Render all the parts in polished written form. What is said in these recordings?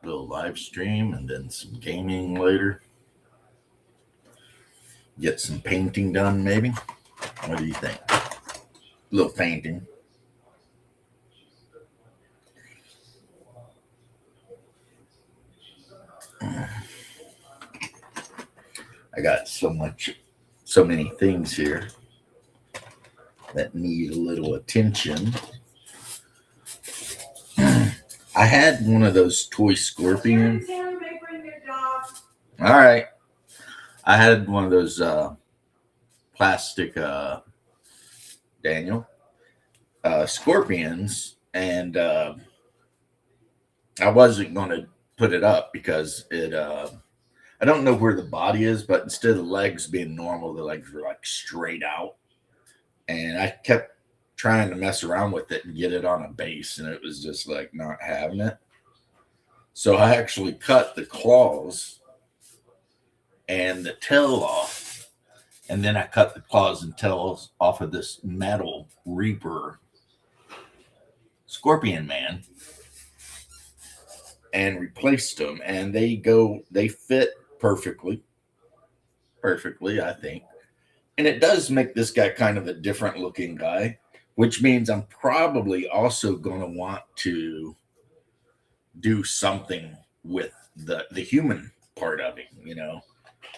little live stream and then some gaming later. Get some painting done, maybe. What do you think? A little painting. I got so many things here that need a little attention. I had one of those toy scorpions. All right. I had one of those plastic Daniel scorpions, and I wasn't going to put it up because it. I don't know where the body is, but instead of the legs being normal, the legs were like straight out, and I kept trying to mess around with it and get it on a base, and it was just like not having it. So I actually cut the claws and the tail off, and then I cut the claws and tails off of this metal Reaper Scorpion Man and replaced them, and they fit perfectly, perfectly, I think. And it does make this guy kind of a different looking guy, which means I'm probably also going to want to do something with the human part of him,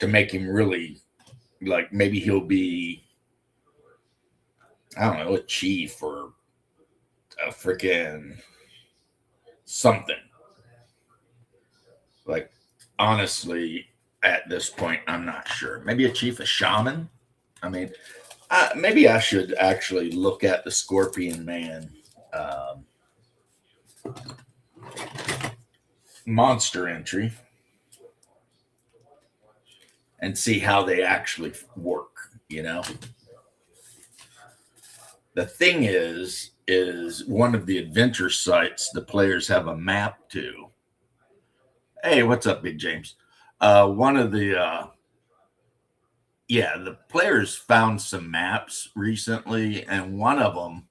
to make him really like maybe he'll be, I don't know, a chief or a freaking something. Like, honestly, at this point, I'm not sure. Maybe a chief, a shaman. I mean, maybe I should actually look at the Scorpion Man monster entry and see how they actually work. The thing is one of the adventure sites the players have a map to. Hey, what's up, Big James? One of the yeah, the players found some maps recently, and one of them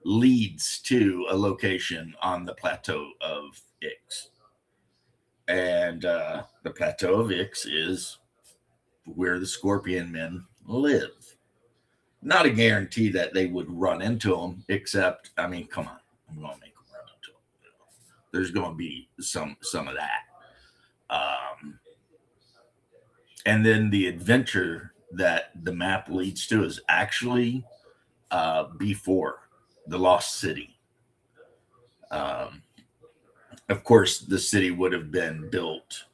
leads to a location on the plateau of Ix. And the plateau of Ix is where the Scorpion Men live. Not a guarantee that they would run into them, except, I mean, come on, I'm going to make them run into them. There's going to be some of that. And then the adventure that the map leads to is actually before the Lost City. Of course, the city would have been built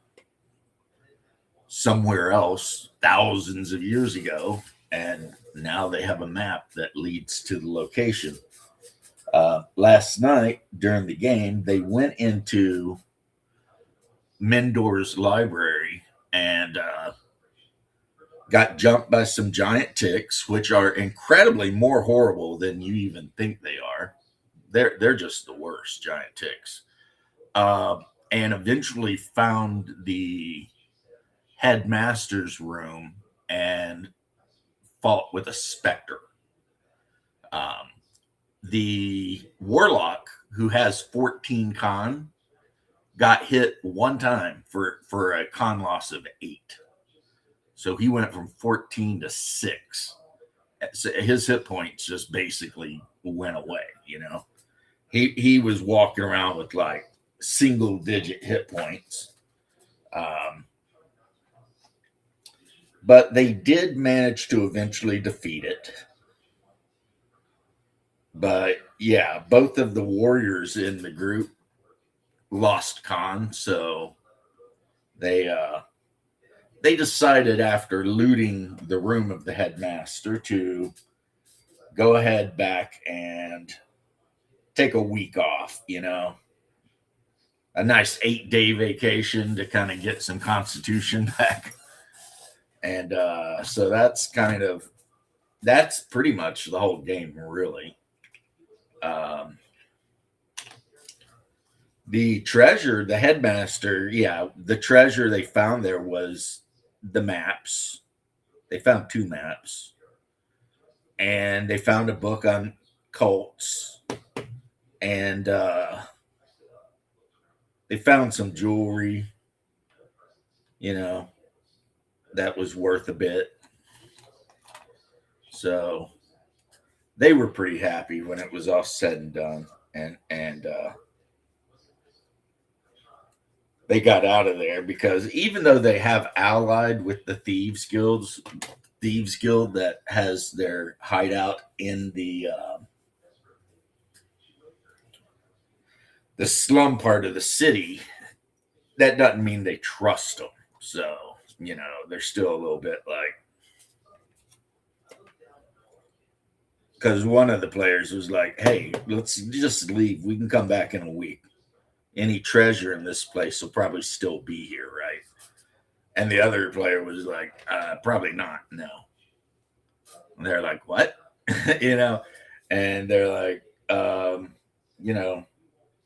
somewhere else thousands of years ago, and now they have a map that leads to the location. Last night during the game, they went into Mendor's library and got jumped by some giant ticks, which are incredibly more horrible than you even think they are. They're just the worst giant ticks. And eventually found the headmaster's room and fought with a specter. The warlock, who has 14 con, got hit one time for a con loss of 8. So he went from 14 to 6. So his hit points just basically went away. He was walking around with like single digit hit points. But they did manage to eventually defeat it. But yeah, both of the warriors in the group lost con, so they decided after looting the room of the headmaster to go ahead back and take a week off, a nice 8-day vacation to kind of get some constitution back. And so that's pretty much the whole game, really. The treasure, the headmaster, yeah, the treasure they found there was the maps. They found 2 maps. And they found a book on cults. And They found some jewelry, you know, that was worth a bit. So they were pretty happy when it was all said and done. And they got out of there because even though they have allied with the thieves guild that has their hideout in the slum part of the city, that doesn't mean they trust them. So they're still a little bit like, because one of the players was like, "Hey, let's just leave. We can come back in a week. Any treasure in this place will probably still be here, right?" And the other player was like, "Probably not. No." And they're like, "What?" you know, and they're like, you know,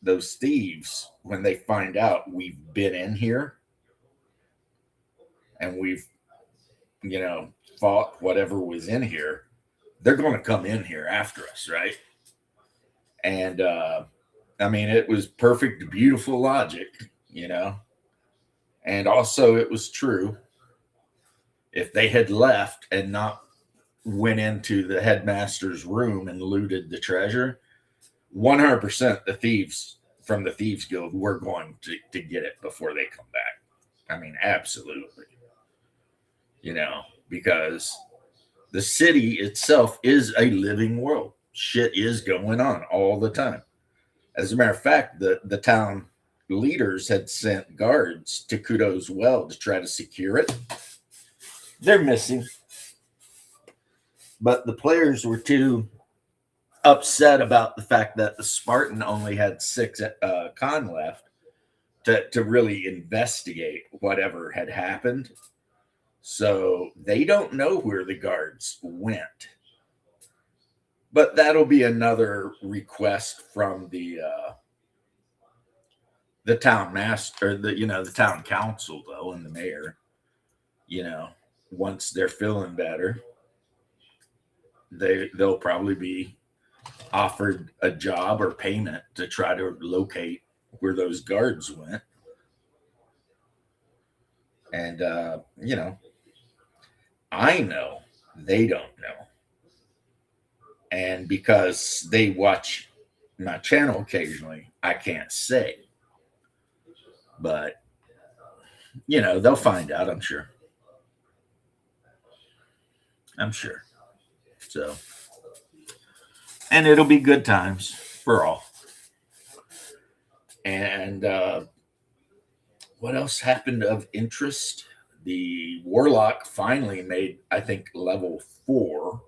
those thieves, when they find out we've been in here and we've, fought whatever was in here, they're going to come in here after us, right? And I mean, it was perfect, beautiful logic, and also it was true. If they had left and not went into the headmaster's room and looted the treasure, 100% the thieves from the Thieves Guild were going to get it before they come back. I mean, absolutely. Because the city itself is a living world. Shit is going on all the time. As a matter of fact, the town leaders had sent guards to Kudo's well to try to secure it. They're missing. But the players were too upset about the fact that the Spartan only had 6 con left to really investigate whatever had happened. So they don't know where the guards went. But that'll be another request from the town master, the town council, though, and the mayor. Once they're feeling better, they'll probably be offered a job or payment to try to locate where those guards went. And I know they don't know. And because they watch my channel occasionally, I can't say. But, they'll find out, I'm sure. I'm sure. So, and it'll be good times for all. And what else happened of interest? The Warlock finally made, I think, level 4.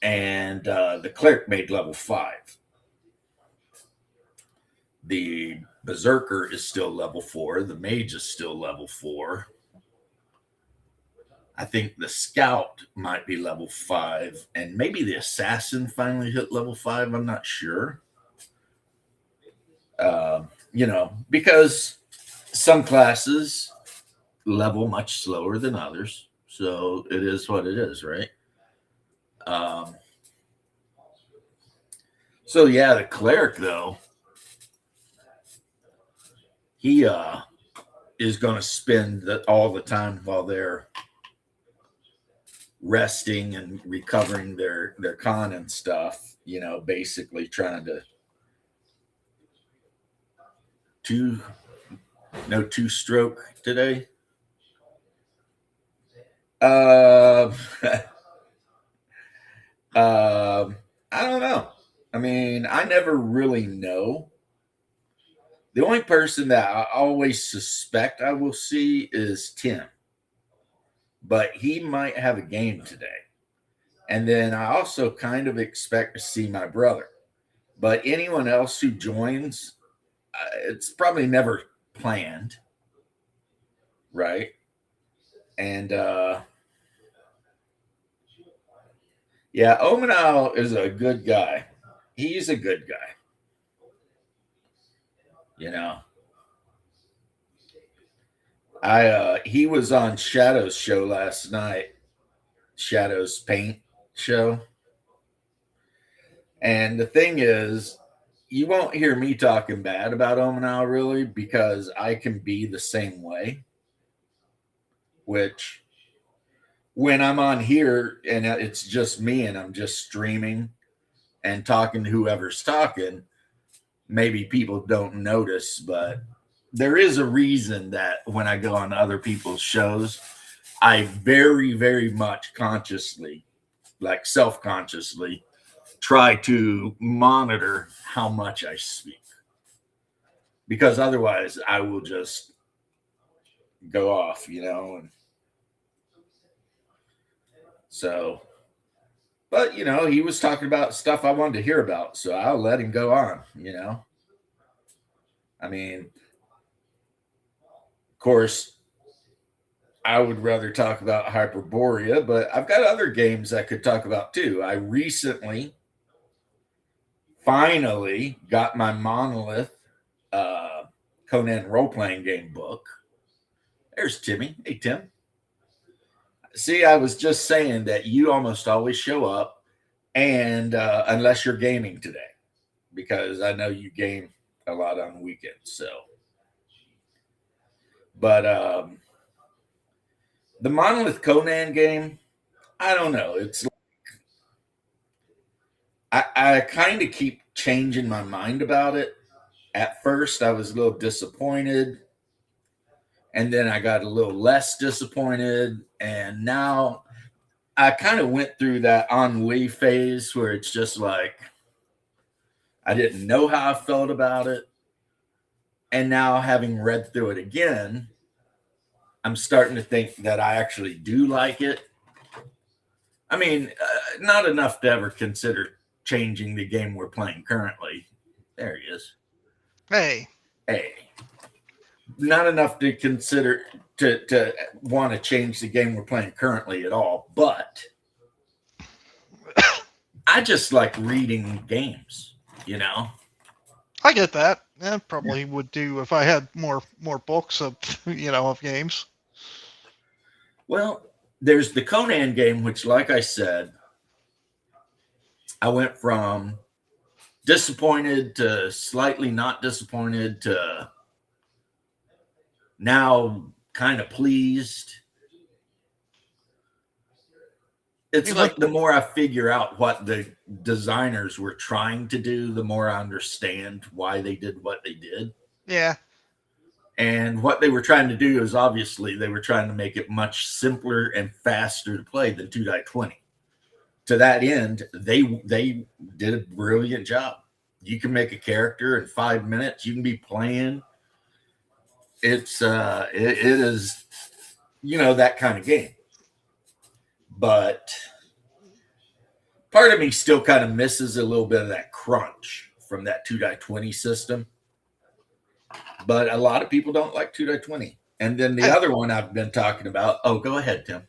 And the Cleric made level 5. The Berserker is still level 4. The Mage is still level 4. I think the Scout might be level 5. And maybe the Assassin finally hit level 5. I'm not sure. Because some classes level much slower than others. So it is what it is, right? So yeah, the Cleric, though, he is going to spend all the time while they're resting and recovering their con and stuff, basically trying to two-stroke today. I don't know. I mean, I never really know. The only person that I always suspect I will see is Tim. But he might have a game today. And then I also kind of expect to see my brother. But anyone else who joins, it's probably never planned. Right? And yeah, Omanal is a good guy. He's a good guy. He was on Shadow's show last night, Shadow's paint show. And the thing is, you won't hear me talking bad about Omenau really because I can be the same way. Which when I'm on here and it's just me and I'm just streaming and talking to whoever's talking, maybe people don't notice, but there is a reason that when I go on other people's shows, I very, very much consciously, like self consciously, try to monitor how much I speak because otherwise I will just go off, and so, but he was talking about stuff I wanted to hear about, so I'll let him go on. I mean, of course, I would rather talk about Hyperborea, but I've got other games I could talk about too. I recently finally got my Monolith Conan role playing game book. There's Timmy. Hey, Tim. See, I was just saying that you almost always show up, and unless you're gaming today, because I know you game a lot on weekends. So, but the Monolith Conan game, I don't know. It's I kind of keep changing my mind about it. At first, I was a little disappointed, and then I got a little less disappointed, and now I kind of went through that ennui phase where it's just like I didn't know how I felt about it, and now having read through it again, I'm starting to think that I actually do like it. I mean, not enough to ever consider changing the game we're playing currently. There he is. Hey, Hey, not enough to consider to want to change the game we're playing currently at all. But I just like reading games. You know. I get that. I probably would do if I had more books of of games. Well, there's the Conan game, which, like I said, I went from disappointed to slightly not disappointed to now kind of pleased. It's You like like the more I figure out what the designers were trying to do, the more I understand why they did what they did. yeah. And what they were trying to do is obviously they were trying to make it much simpler and faster to play than 2.20. To that end, they did a brilliant job. You can make a character in 5 minutes. You can be playing. It is that kind of game. But part of me still kind of misses a little bit of that crunch from that 2.20 system. But a lot of people don't like 2.20. And then the I, other one I've been talking about. Oh, go ahead, Tim.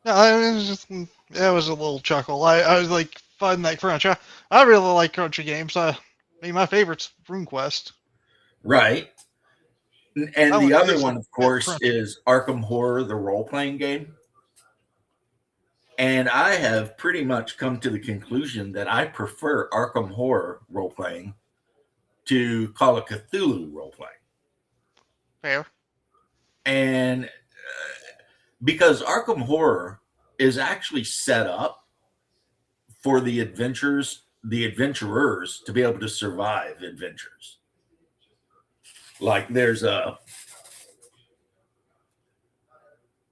no, it was just that was a little chuckle. I was like finding that crunch. I really like crunchy games. I mean, my favorite's RuneQuest. Right. And That the one other makes it one, of a bit course, crunchy. is Arkham Horror, the role playing game. And I have pretty much come to the conclusion that I prefer Arkham Horror role playing to Call of Cthulhu role playing. Fair. And because Arkham Horror is actually set up for the adventurers to be able to survive adventures. Like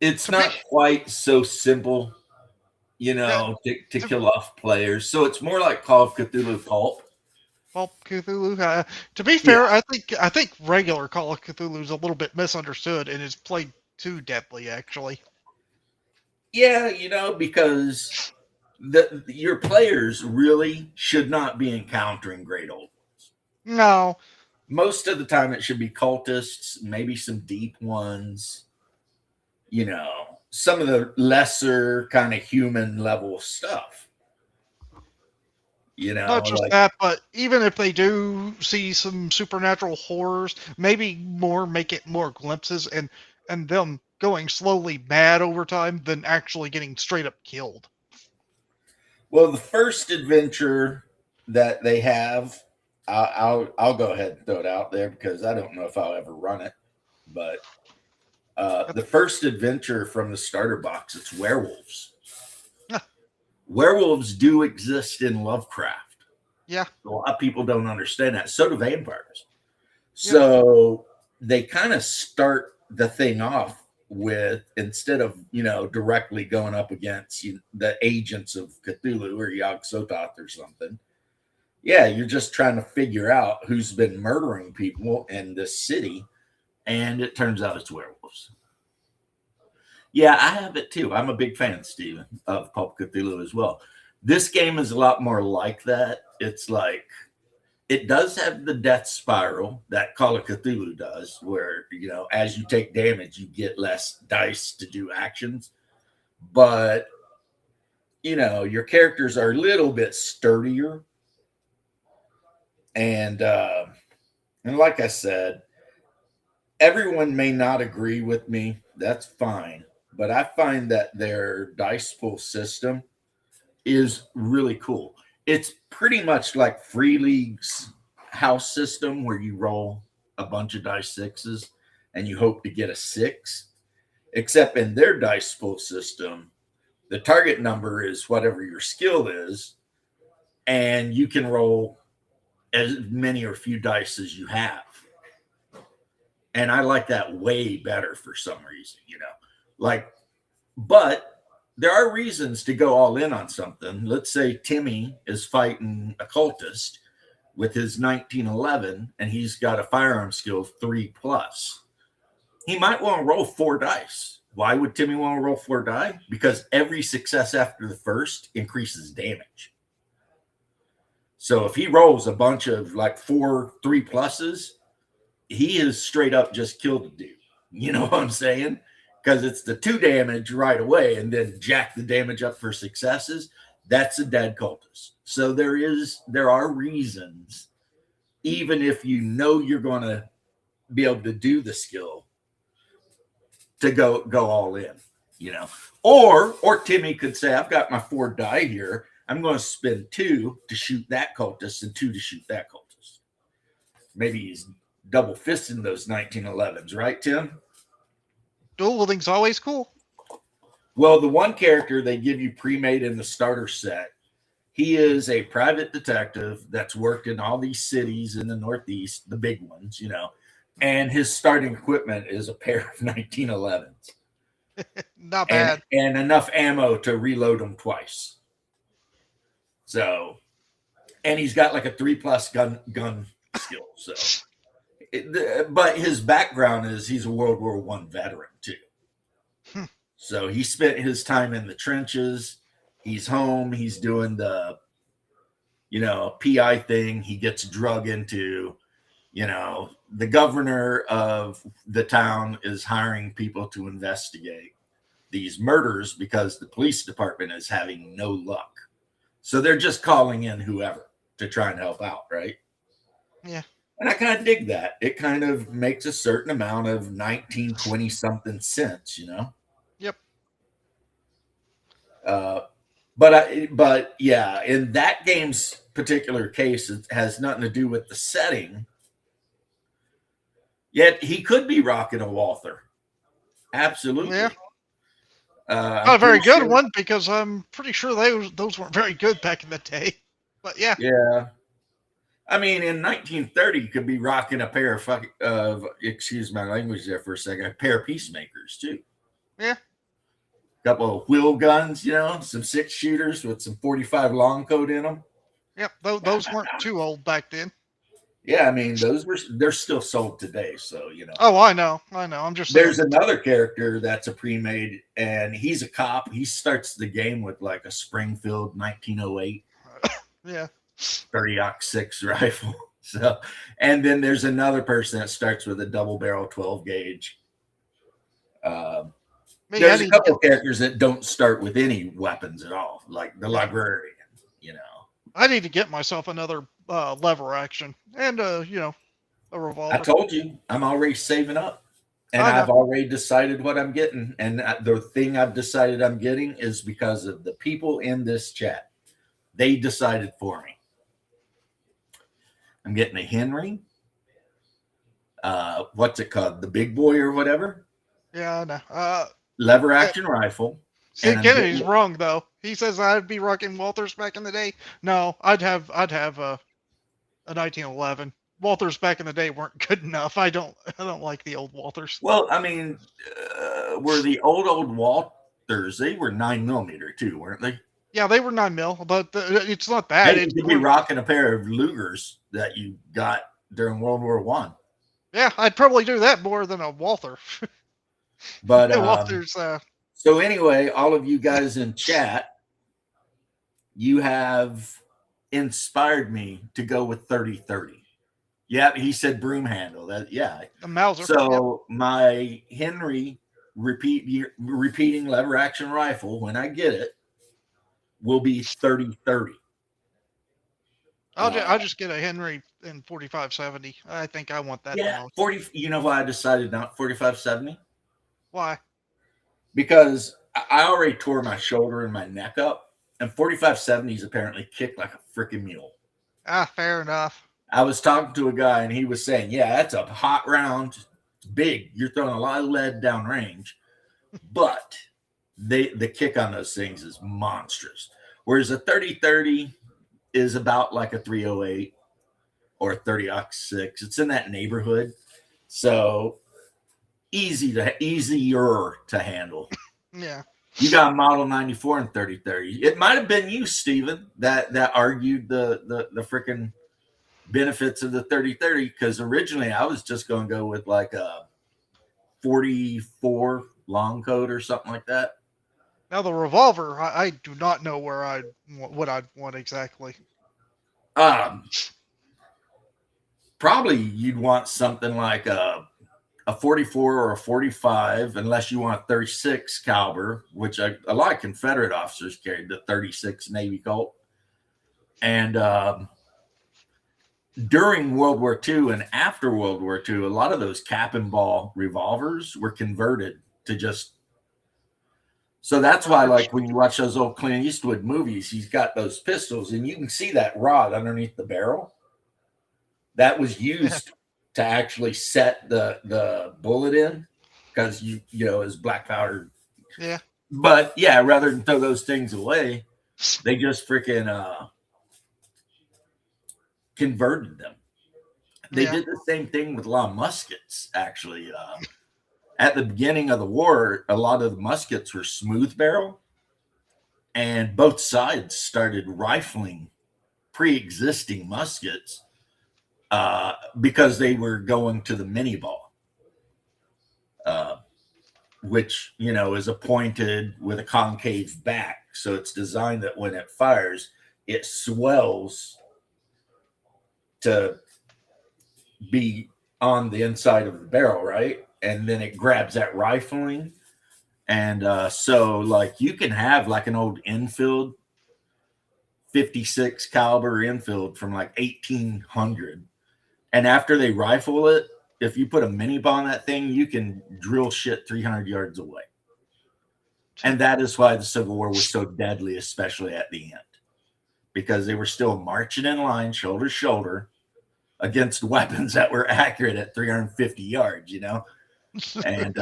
it's To be not quite so simple, yeah, to to, kill off players. So it's more like Call of Cthulhu Pulp. well, Cthulhu. To be Yeah. fair, I think regular Call of Cthulhu is a little bit misunderstood and is played too deadly. Actually, Yeah, because your players really should not be encountering great old ones. no, Most of the time, it should be cultists, maybe some deep ones. Some of the lesser kind of human level stuff. not just Like that, but even if they do see some supernatural horrors, maybe more make it more glimpses and them going slowly mad over time than actually getting straight up killed. well, the first adventure that they have, I'll go ahead and throw it out there because I don't know if I'll ever run it. But the first adventure from the starter box, it's werewolves. Werewolves do exist in Lovecraft. Yeah. A lot of people don't understand that. So do vampires. Yep. So they kind of start the thing off with, instead of directly going up against the agents of Cthulhu or Yog Sothoth or something. Yeah, you're just trying to figure out who's been murdering people in this city, and it turns out it's werewolves. Yeah, I have it too. I'm a big fan, Steven, of Pulp Cthulhu as well. This game is a lot more like that. It's like it does have the death spiral that Call of Cthulhu does, where as you take damage, you get less dice to do actions. But your characters are a little bit sturdier, and like I said, everyone may not agree with me. That's fine. But I find that their dice pool system is really cool. It's pretty much like Free League's house system where you roll a bunch of dice sixes and you hope to get a six. Except in their dice pool system, the target number is whatever your skill is, and you can roll as many or few dice as you have. And I like that way better for some reason, but there are reasons to go all in on something. Let's say Timmy is fighting a cultist with his 1911 and he's got a firearm skill of 3+. He might want to roll 4 dice. Why would Timmy want to roll 4 die? Because every success after the first increases damage. So if he rolls a bunch of like 4 3+, he is straight up just killed a dude. You know what I'm saying? Because it's the 2 damage right away and then jack the damage up for successes. That's a dead cultist. So there are reasons, even if you're going to be able to do the skill, to go all in, Or Timmy could say, I've got my 4 die here. I'm going to spend 2 to shoot that cultist and 2 to shoot that cultist. Maybe he's double fisting those 1911s, right, Tim? Dual wielding's always cool. Well, the one character they give you pre-made in the starter set, he is a private detective that's worked in all these cities in the Northeast, the big ones, and his starting equipment is a pair of 1911s. Not bad. And enough ammo to reload them twice. So, and he's got like a 3+ gun skill. So, but his background is he's a World War I veteran too. So he spent his time in the trenches. He's home. He's doing the, PI thing. He gets drug into, the governor of the town is hiring people to investigate these murders because the police department is having no luck. So they're just calling in whoever to try and help out, right? Yeah. And I kind of dig that. It kind of makes a certain amount of 1920 something cents, Yep. But yeah, in that game's particular case, it has nothing to do with the setting. Yet he could be rocking a Walther. Absolutely. Yeah. Not a very good one because I'm pretty sure those weren't very good back in the day. But yeah. Yeah. I mean, in 1930, you could be rocking a pair of excuse my language there for a second, a pair of peacemakers too. Yeah. Couple of wheel guns, some 6-shooters with some 45 long coat in them. Yep, those weren't too old back then. Yeah, I mean, they're still sold today, so Oh, I know. I'm just saying. There's another character that's a pre-made, and he's a cop. He starts the game with like a Springfield 1908. Yeah. 30-06 rifle. So, and then there's another person that starts with a double barrel 12 gauge. There's a couple of characters that don't start with any weapons at all, like the librarian. I need to get myself another lever action and a revolver. I told you, I'm already saving up, and I've already decided what I'm getting. And the thing I've decided I'm getting is because of the people in this chat. They decided for me. I'm getting a Henry. What's it called? The big boy or whatever? Yeah, I know. Lever Uh, action rifle. And See, I'm Kennedy's getting wrong though. He says I'd be rocking Walters back in the day. No, I'd have a 1911. Walters back in the day weren't good enough. I don't like the old Walters. well, I mean, were the old Walters, they were 9 millimeter too, weren't they? Yeah, they were 9 mil, but it's not that. Hey, It's you could be more. rocking a pair of Lugers that you got during World War One. Yeah, I'd probably do that more than a Walther. But Walters. so anyway, all of you guys in chat, you have inspired me to go with 30-30. Yeah, he said broom handle. That yeah. A Mauser. Yep. So my Henry repeating lever action rifle, when I get it, will be 30-30. I'll just get a Henry in 4570. I think I want that the Yeah, most. 40. You know why I decided not 45-70? Why? Because I already tore my shoulder and my neck up, and 45-70s apparently kick like a freaking mule. Fair enough. I was talking to a guy, and he was saying, "Yeah, that's a hot round. It's big. You're throwing a lot of lead down range, but the kick on those things is monstrous. Whereas a 30-30 is about like a 308 or a 30-06. It's in that neighborhood, so easier to handle." Yeah. You got a Model 94 and 30-30. It might have been you, Steven, that argued the freaking benefits of the 30-30, because originally I was just going to go with like a 44 long coat or something like that. Now the revolver, I do not know what I'd want exactly. Probably you'd want something like a 44 or a 45, unless you want a 36 caliber, which a lot of Confederate officers carried the 36 Navy Colt. And during World War II and after World War II, a lot of those cap and ball revolvers were converted to just. So that's why, like, when you watch those old Clint Eastwood movies, he's got those pistols, and you can see that rod underneath the barrel. That was used to actually set the bullet in, because you know is black powder. Yeah. But yeah, rather than throw those things away, they just freaking converted them. They did the same thing with a lot of muskets, actually. At the beginning of the war, a lot of the muskets were smooth barrel, and both sides started rifling pre-existing muskets because they were going to the mini ball, which, you know, is a pointed with a concave back. So it's designed that when it fires, it swells to be on the inside of the barrel, right? And then it grabs that rifling. And so, like, you can have like an old Enfield 56 caliber Enfield from like 1800. And after they rifle it, if you put a mini ball on that thing, you can drill shit 300 yards away. And that is why the Civil War was so deadly, especially at the end, because they were still marching in line, shoulder to shoulder, against weapons that were accurate at 350 yards, you know? And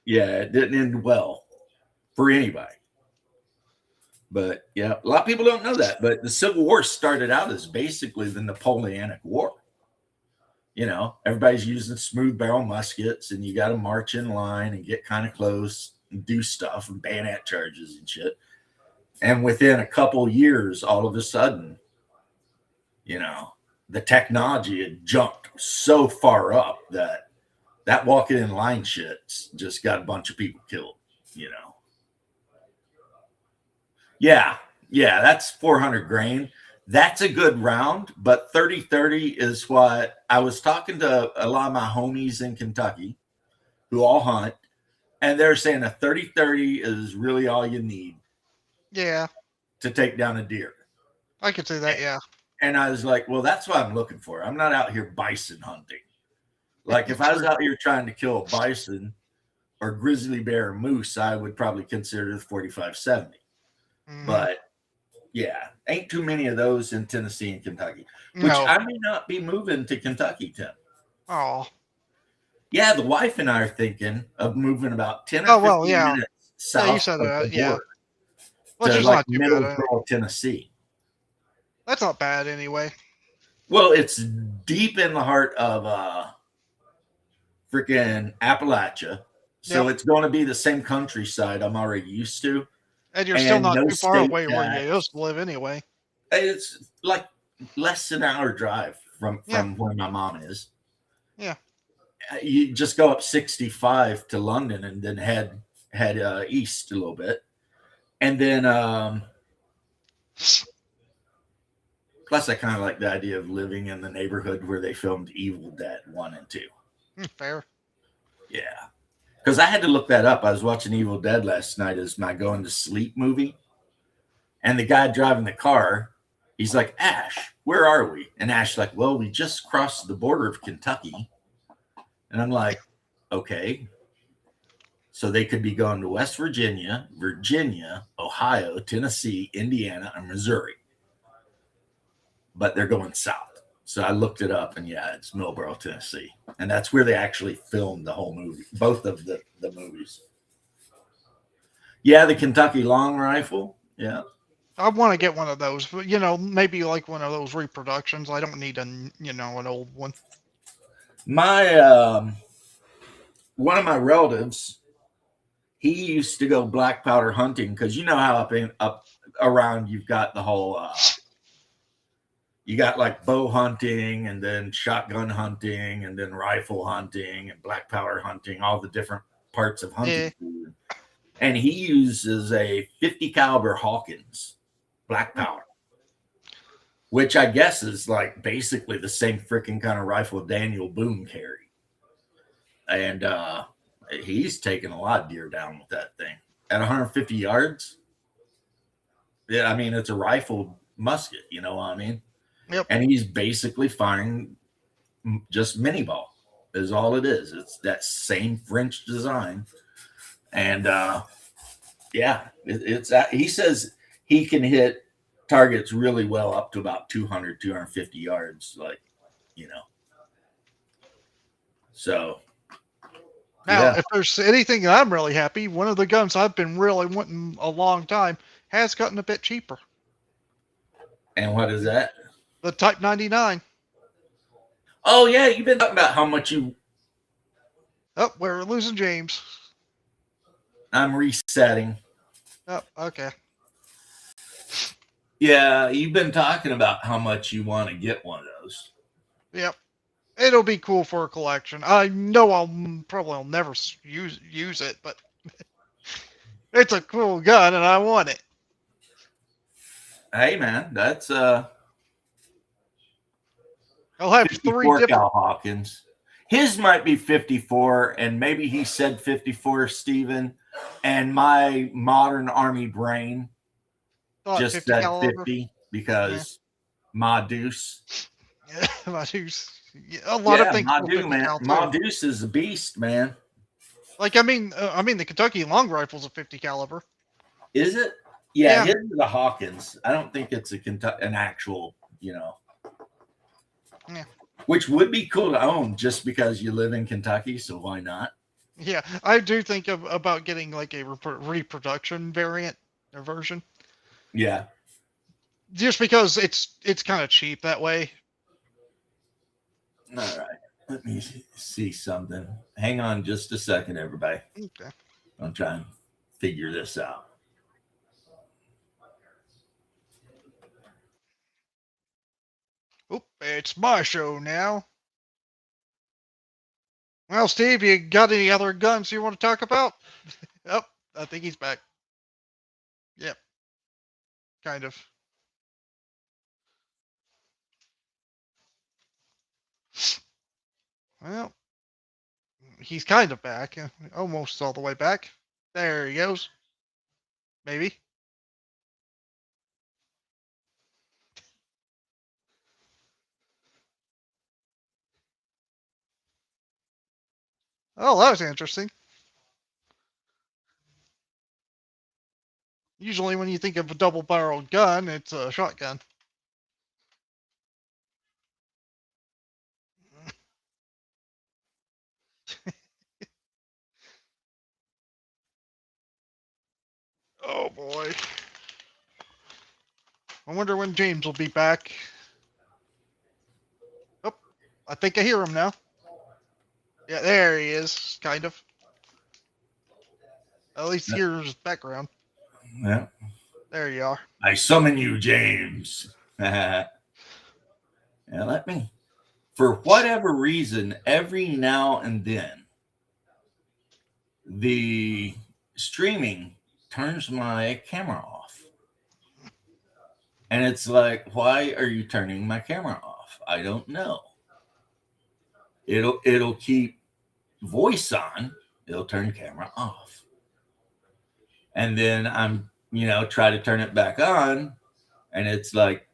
yeah, it didn't end well for anybody. But yeah, a lot of people don't know that. But the Civil War started out as basically the Napoleonic War. You know, everybody's using smooth barrel muskets, and you got to march in line and get kind of close and do stuff and bayonet charges and shit. And within a couple years, all of a sudden, you know, the technology had jumped so far up that walking in line shit just got a bunch of people killed, you know. Yeah, that's 400 grain. That's a good round, but 30-30 is what I was talking to a lot of my homies in Kentucky who all hunt, and they're saying a 30-30 is really all you need. Yeah. To take down a deer. I could say that, yeah. And I was like, well, that's what I'm looking for. I'm not out here bison hunting. Like, if I was out here trying to kill a bison or grizzly bear or moose, I would probably consider the 45-70. Mm-hmm. But yeah, Ain't too many of those in Tennessee and Kentucky, which No. I may not be moving to Kentucky, Tim. Oh. Yeah, the wife and I are thinking of moving about 10 or Oh well, 15 yeah. minutes Yeah, you south said of that. the Yeah. border Which to is like not too bad. Middlesboro, Tennessee. That's not bad anyway. Well, it's deep in the heart of freaking Appalachia. So Yep. it's going to be the same countryside I'm already used to, And you're still and not no too far state away where you tax. used to live anyway. It's like less than an hour drive Yeah. from where my mom is. Yeah. You just go up 65 to London and then head east a little bit, and then plus I kind of like the idea of living in the neighborhood where they filmed Evil Dead 1 and 2. Fair. Yeah, because I had to look that up. I was watching Evil Dead last night as my going to sleep movie, and the guy driving the car, he's like, Ash, where are we? And Ash like, well, we just crossed the border of Kentucky. And I'm like, okay. So they could be going to West Virginia, Virginia, Ohio, Tennessee, Indiana, and Missouri. But they're going south. So I looked it up, and yeah, it's Millboro, Tennessee. And that's where they actually filmed the whole movie, both of the movies. Yeah, the Kentucky Long Rifle. Yeah. I want to get one of those, but maybe like one of those reproductions. I don't need an old one. My one of my relatives, he used to go black powder hunting because you know how up around you've got the whole you got like bow hunting and then shotgun hunting and then rifle hunting and black powder hunting, all the different parts of Yeah. hunting. And he uses a 50 caliber Hawkins black powder, which I guess is like basically the same freaking kind of rifle Daniel Boone carried. And he's taken a lot of deer down with that thing at 150 yards. Yeah, I mean it's a rifled musket, you know what I mean? Yep. And he's basically firing just mini ball is all it is. It's that same French design, and yeah, it's he says he can hit targets really well up to about 200, 250 yards, like you know. So Now, yeah, if there's anything that I'm really happy, one of the guns I've been really wanting a long time has gotten a bit cheaper. and what is that? The Type 99. Oh yeah, you've been talking about how much you. Oh, we're losing James. I'm resetting. Oh, okay. Yeah, you've been talking about how much you want to get one of those. Yep. It'll be cool for a collection. I know I'll never use it, but it's a cool gun and I want it. Hey man, that's I'll have three 54 different. Cal Hawkins. His might be 54, and maybe he said 54, Steven, and my modern Army brain Thought just 50 said caliber. 50 Yeah. because Ma Deuce. Yeah, a lot of Yeah, things Ma will Deuce, 50 man. cal Ma too. Deuce is a beast, man. Like I mean the Kentucky long rifle's a 50 caliber. Is it? Yeah, Yeah. his is a Hawkins. I don't think it's an actual, Yeah. which would be cool to own just because you live in Kentucky, so why not? Yeah, I do think about getting like a reproduction variant or version, Yeah. just because it's kind of cheap that way. All right. Let me see something. Hang on just a second, everybody. Okay. I'm trying to figure this out. Oop, it's my show now. Well, Steve, you got any other guns you want to talk about? Oh, I think he's back. Yep, kind of. Well, he's kind of back, almost all the way back. There he goes. Maybe. Oh, that was interesting. Usually, when you think of a double-barreled gun, it's a shotgun. Oh boy! I wonder when James will be back. Oh, I think I hear him now. Yeah, there he is. Kind of. At least here's his background. Yeah. There you are. I summon you, James. Yeah, let me. For whatever reason, every now and then, the streaming turns my camera off. And it's like, why are you turning my camera off? I don't know. It'll keep voice on, it'll turn camera off. And then I'm, try to turn it back on, and it's like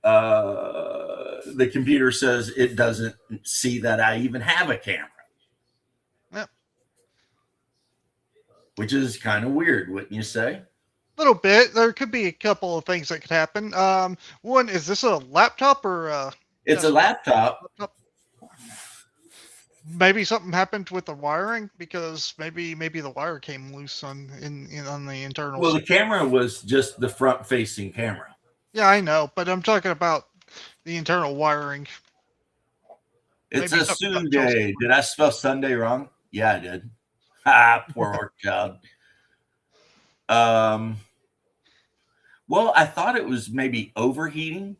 the computer says it doesn't see that I even have a camera. Yep. Which is kind of weird, wouldn't you say? Little bit. There could be a couple of things that could happen. One, is this a laptop or a It's a desktop? laptop. Laptop? Maybe something happened with the wiring because maybe the wire came loose on on the Well, internals. the camera was just the front facing camera. Yeah, I know, but I'm talking about the internal wiring. It's Maybe a something got jostled. Suday. Did I spell Sunday wrong? Yeah, I did. Ah, poor orc child. Well, I thought it was maybe overheating.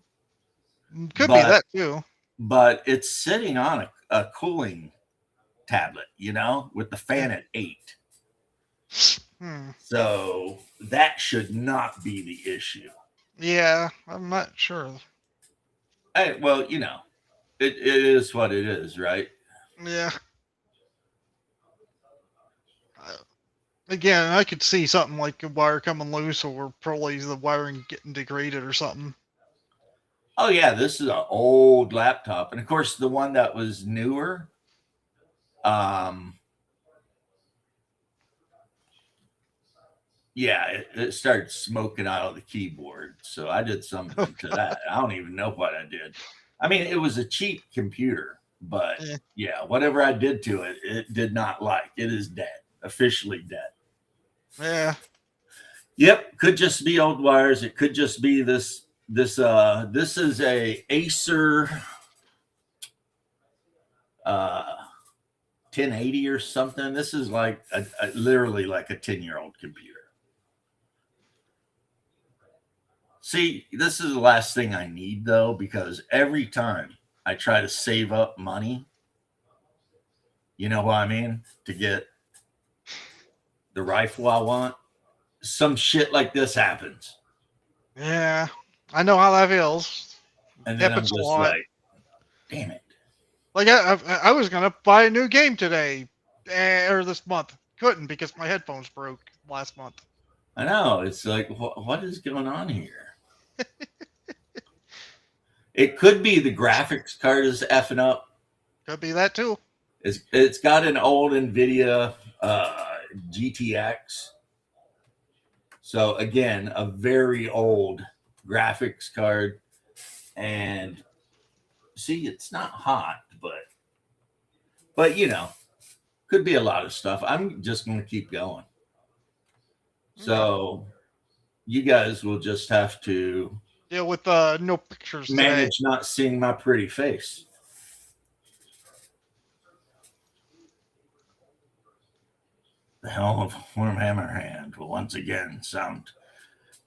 Could be that too. But it's sitting on a cooling tablet, with the fan at 8. So that should not be the issue. Yeah, I'm not sure. Hey, well, it is what it is, right? Yeah. Again, I could see something like a wire coming loose or probably the wiring getting degraded or something. Oh, yeah, this is an old laptop. And of course, the one that was newer, yeah, it started smoking out of the keyboard. So I did something to that. I don't even know what I did. I mean, it was a cheap computer, but yeah, whatever I did to it, it did not like. It is dead, officially dead. Yeah. Yep, could just be old wires. It could just be this. This is a Acer 1080 or something. This is like literally like a 10-year-old computer. See, this is the last thing I need though, because every time I try to save up money, you know what I mean, to get the rifle I want, some shit like this happens. Yeah, I know how that feels. And then I'm Happens a just lot. like, damn it. Like I was gonna buy a new game today or this month. Couldn't because my headphones broke last month. I know. It's like, what is going on here? It could be the graphics card is effing up. Could be that too. It's got an old NVIDIA GTX. So again, a very old graphics card. And see, it's not hot, but could be a lot of stuff. I'm just going to keep going. So you guys will just have to deal with no pictures manage today. Not seeing my pretty face. The helm of Wormhammer Hand will once again sound.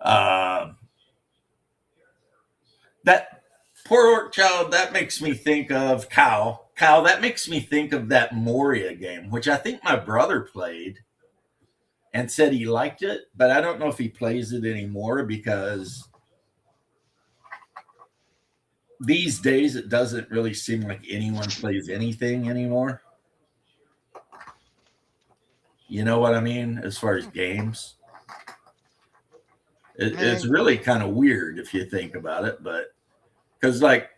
That poor orc child, that makes me think of Cow. That makes me think of that Moria game, which I think my brother played and said he liked it, but I don't know if he plays it anymore because these days it doesn't really seem like anyone plays anything anymore. You know what I mean? As far as games, it's really kind of weird if you think about it, but because like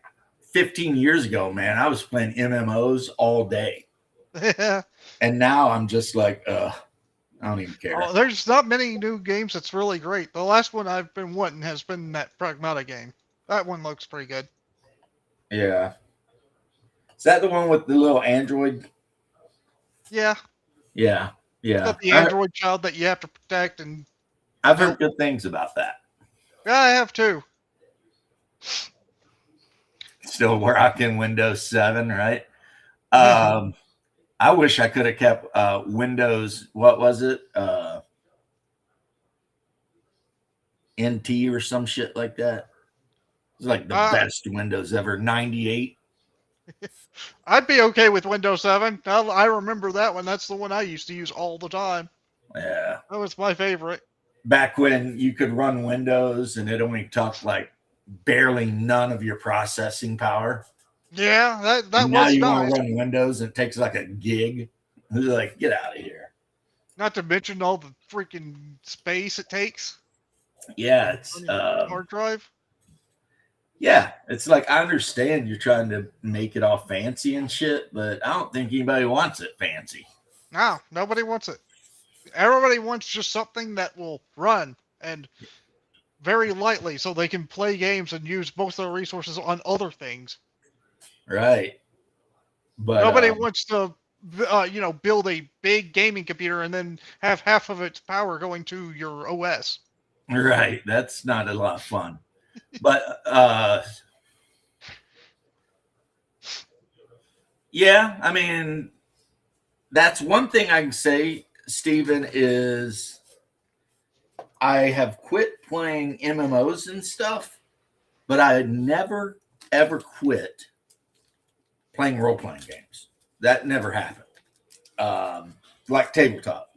15 years ago, man, I was playing MMOs all day. And now I'm just like, I don't even care. Oh, there's not many new games that's really great. The last one I've been wanting has been that Pragmata game. That one looks pretty good. Yeah. Is that the one with the little android? Yeah, Yeah. it's Yeah. got the android child that you have to protect and I've heard help. good things about that. Yeah, I have too. Still rocking Windows 7, right? Yeah, I wish I could have kept Windows, what was it? NT or some shit like that. It's like the uh, best Windows ever. 98. I'd be okay with Windows 7. I remember that one. That's the one I used to use all the time. Yeah. That was my favorite. Back when you could run Windows and it only took like barely none of your processing power. Yeah, that And now was you want nice. to run Windows and it takes like a gig. It's like, get out of here. Not to mention all the freaking space it takes Yeah, it's on your hard drive. yeah, it's like I understand you're trying to make it all fancy and shit, but I don't think anybody wants it fancy. No, nobody wants it. Everybody wants just something that will run and very lightly so they can play games and use most of their resources on other things. Right. But Nobody wants to, build a big gaming computer and then have half of its power going to your OS. right, that's not a lot of fun. But yeah, I mean, that's one thing I can say, Stephen, is I have quit playing MMOs and stuff, but I had never ever quit playing role playing games. That never happened. Like tabletop.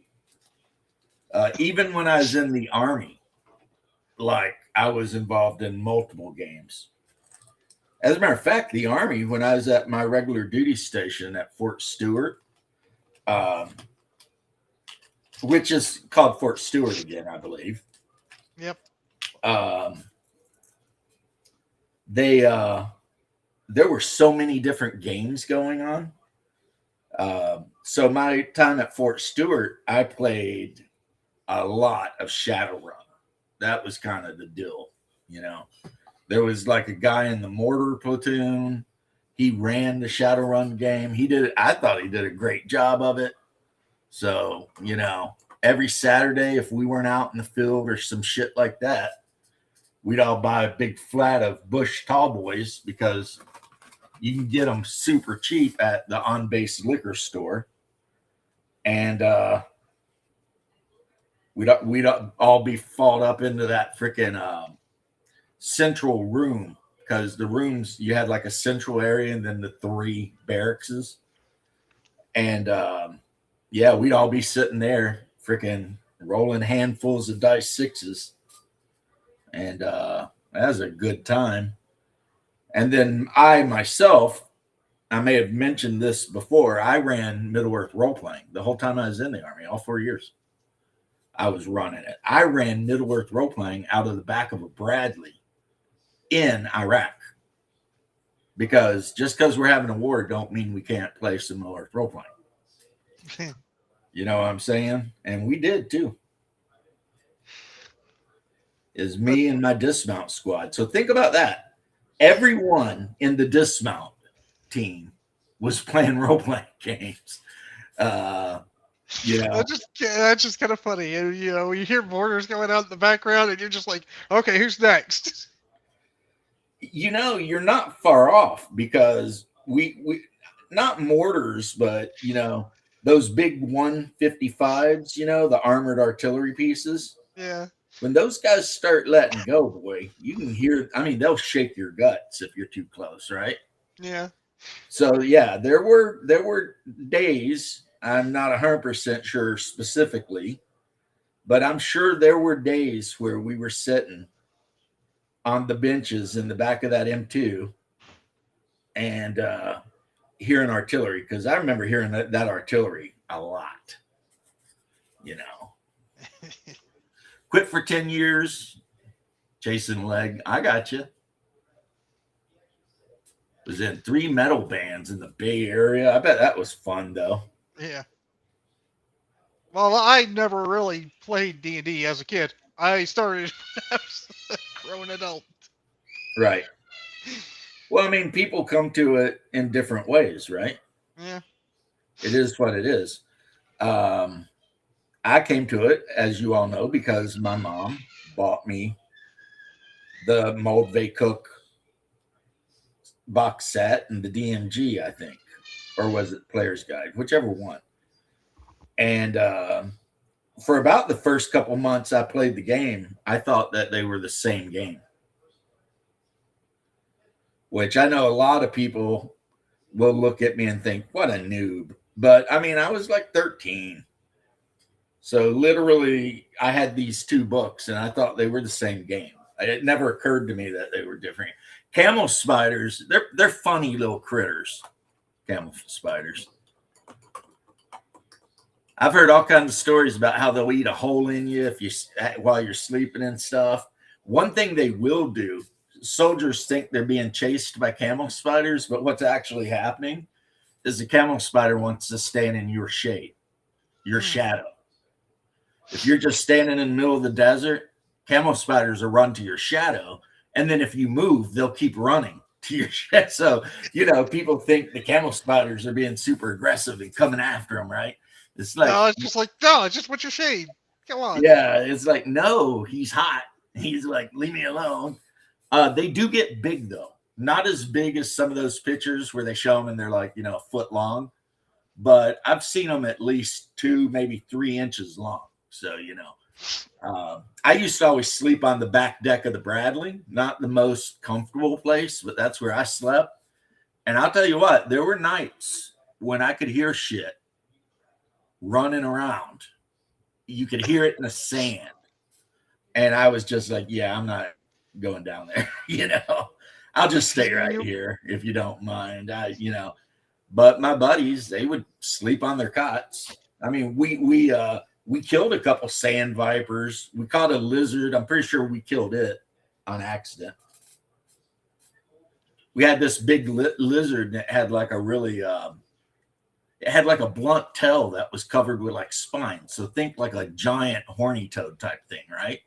Even when I was in the army, like I was involved in multiple games. As a matter of fact, the army, when I was at my regular duty station at Fort Stewart, um, which is called Fort Stewart again, I believe. Yep. Um, they there were so many different games going on. So my time at Fort Stewart, I played a lot of Shadowrun. That was kind of the deal, you know. There was like a guy in the mortar platoon. He ran the Shadowrun game. He did. I thought he did a great job of it. So every Saturday, if we weren't out in the field or some shit like that, we'd all buy a big flat of Bush Tall Boys because you can get them super cheap at the on base liquor store. And we'd all be falled up into that freaking central room because the rooms you had like a central area and then the three barrackses. And yeah, we'd all be sitting there freaking rolling handfuls of dice sixes. And that was a good time. And then I myself, I may have mentioned this before, I ran Middle Earth role playing the whole time I was in the Army, all 4 years. I was running it. I ran Middle Earth role playing out of the back of a Bradley in Iraq. Because just because we're having a war don't mean we can't play some Middle Earth role playing. You know what I'm saying? And we did too. Is me and my dismount squad. So think about that. Everyone in the dismount team was playing role playing games. Uh, That's just kind of funny. And, you hear mortars going out in the background, and you're just like, okay, who's next? You're not far off because we not mortars, but those big 155s, the armored artillery pieces. Yeah. When those guys start letting go, boy, you can hear. I mean, they'll shake your guts if you're too close, right? Yeah. So yeah, there were days. I'm not 100% sure specifically, but I'm sure there were days where we were sitting on the benches in the back of that M2 and hearing artillery because I remember hearing that artillery a lot. Quit for 10 years, chasing leg. I got you. Was in 3 metal bands in the Bay Area. I bet that was fun though. Yeah. Well, I never really played D&D as a kid. I started when I was a grown adult. Right. Well, I mean, people come to it in different ways, right? Yeah. It is what it is. Um, I came to it, as you all know, because my mom bought me the Mold They Cook box set and the DMG, I think, or was it Player's Guide, whichever one. And for about the first couple months I played the game, I thought that they were the same game, which I know a lot of people will look at me and think, what a noob. But I mean, I was like 13. So literally, I had these two books and I thought they were the same game. It never occurred to me that they were different. Camel spiders, they're funny little critters. Camel spiders. I've heard all kinds of stories about how they'll eat a hole in you if you while you're sleeping and stuff. One thing they will do, soldiers think they're being chased by camel spiders, but what's actually happening is the camel spider wants to stand in your shade, your shadow. If you're just standing in the middle of the desert, camel spiders will run to your shadow, and then if you move, they'll keep running to your shadow. So, people think the camel spiders are being super aggressive and coming after them, right? It's like, No, it's just like, no, it's just what's your shade. Come on. yeah, it's like, no, he's hot. He's like, leave me alone. They do get big, though. Not as big as some of those pictures where they show them and they're like, a foot long. But I've seen them at least 2, maybe 3 inches long. So, I used to always sleep on the back deck of the Bradley, not the most comfortable place, but that's where I slept. And I'll tell you what, there were nights when I could hear shit running around. You could hear it in the sand. And I was just like, yeah, I'm not going down there. I'll just stay right here if you don't mind. But my buddies, they would sleep on their cots. I mean, we killed a couple sand vipers. We caught a lizard. I'm pretty sure we killed it on accident. We had this big lizard that had like a really, it had like a blunt tail that was covered with like spines. So think like a giant horny toad type thing, right?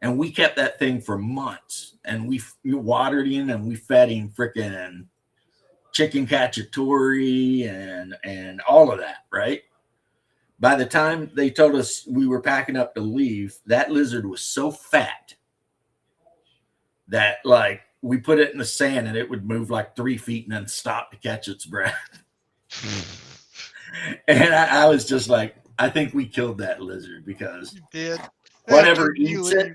And we kept that thing for months, and we watered him and we fed him freaking chicken cacciatore and all of that, right? By the time they told us we were packing up to leave, that lizard was so fat that like we put it in the sand and it would move like 3 feet and then stop to catch its breath. And I was just like, I think we killed that lizard because whatever eats it,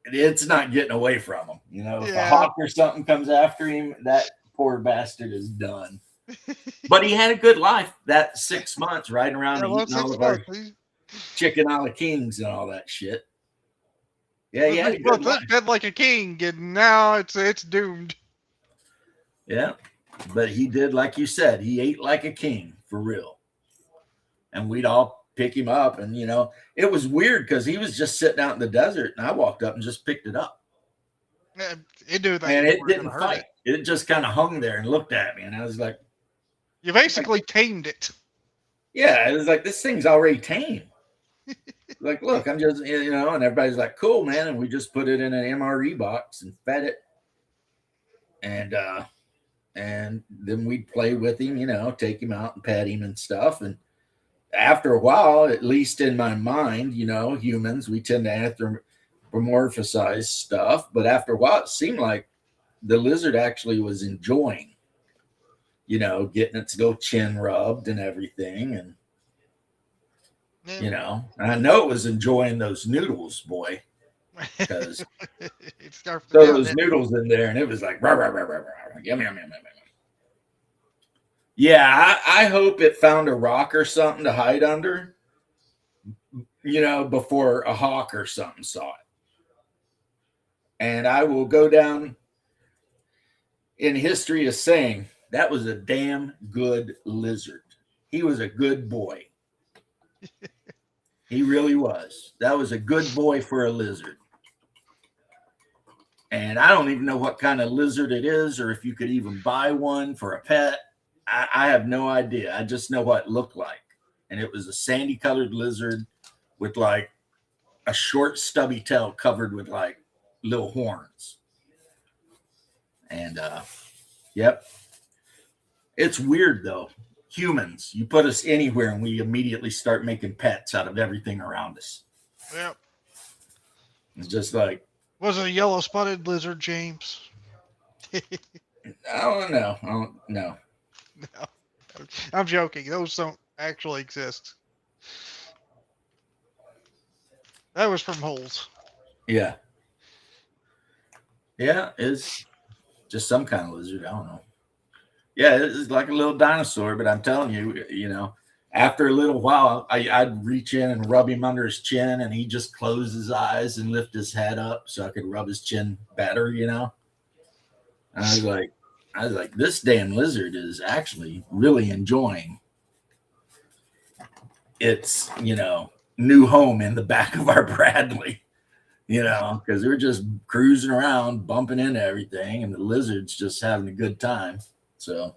it's not getting away from him. If a hawk or something comes after him, that poor bastard is done. But he had a good life that 6 months riding around and eating all of our chicken a la kings and all that shit. Yeah, he had a good life. Fed like a king, and now it's doomed. Yeah, but he did, like you said, he ate like a king for real. And we'd all pick him up, and it was weird because he was just sitting out in the desert, and I walked up and just picked it up. It knew that, and it didn't fight. It just kind of hung there and looked at me, and I was like, "You basically tamed it." Yeah, it was like, this thing's already tame. Like, look, I'm just, and everybody's like, cool, man, and we just put it in an MRE box and fed it, and then we'd play with him, take him out and pet him and stuff, and after a while, at least in my mind, humans, we tend to anthropomorphize stuff. But after a while, it seemed like the lizard actually was enjoying, getting its little chin rubbed and everything. And, and I know it was enjoying those noodles, boy, because throw those noodles in there and it was like, rah, rah, rah, rah, rah, yum, yum, yum, yum, yum. Yeah, I hope it found a rock or something to hide under, before a hawk or something saw it. And I will go down in history as saying that was a damn good lizard. He was a good boy. He really was. That was a good boy for a lizard. And I don't even know what kind of lizard it is or if you could even buy one for a pet. I have no idea. I just know what it looked like. and it was a sandy colored lizard with like a short stubby tail covered with like little horns. And yep, it's weird though. Humans, you put us anywhere and we immediately start making pets out of everything around us. Yep. It's just like, Was it a yellow spotted lizard, James? I don't know. I don't know. No. I'm joking. Those don't actually exist. That was from holes. Yeah. Yeah, it's just some kind of lizard. I don't know. Yeah, it's like a little dinosaur, but I'm telling you, after a little while, I'd reach in and rub him under his chin, and he just close his eyes and lift his head up so I could rub his chin better. And I was like, this damn lizard is actually really enjoying its, new home in the back of our Bradley, because we're just cruising around, bumping into everything, and the lizard's just having a good time. So,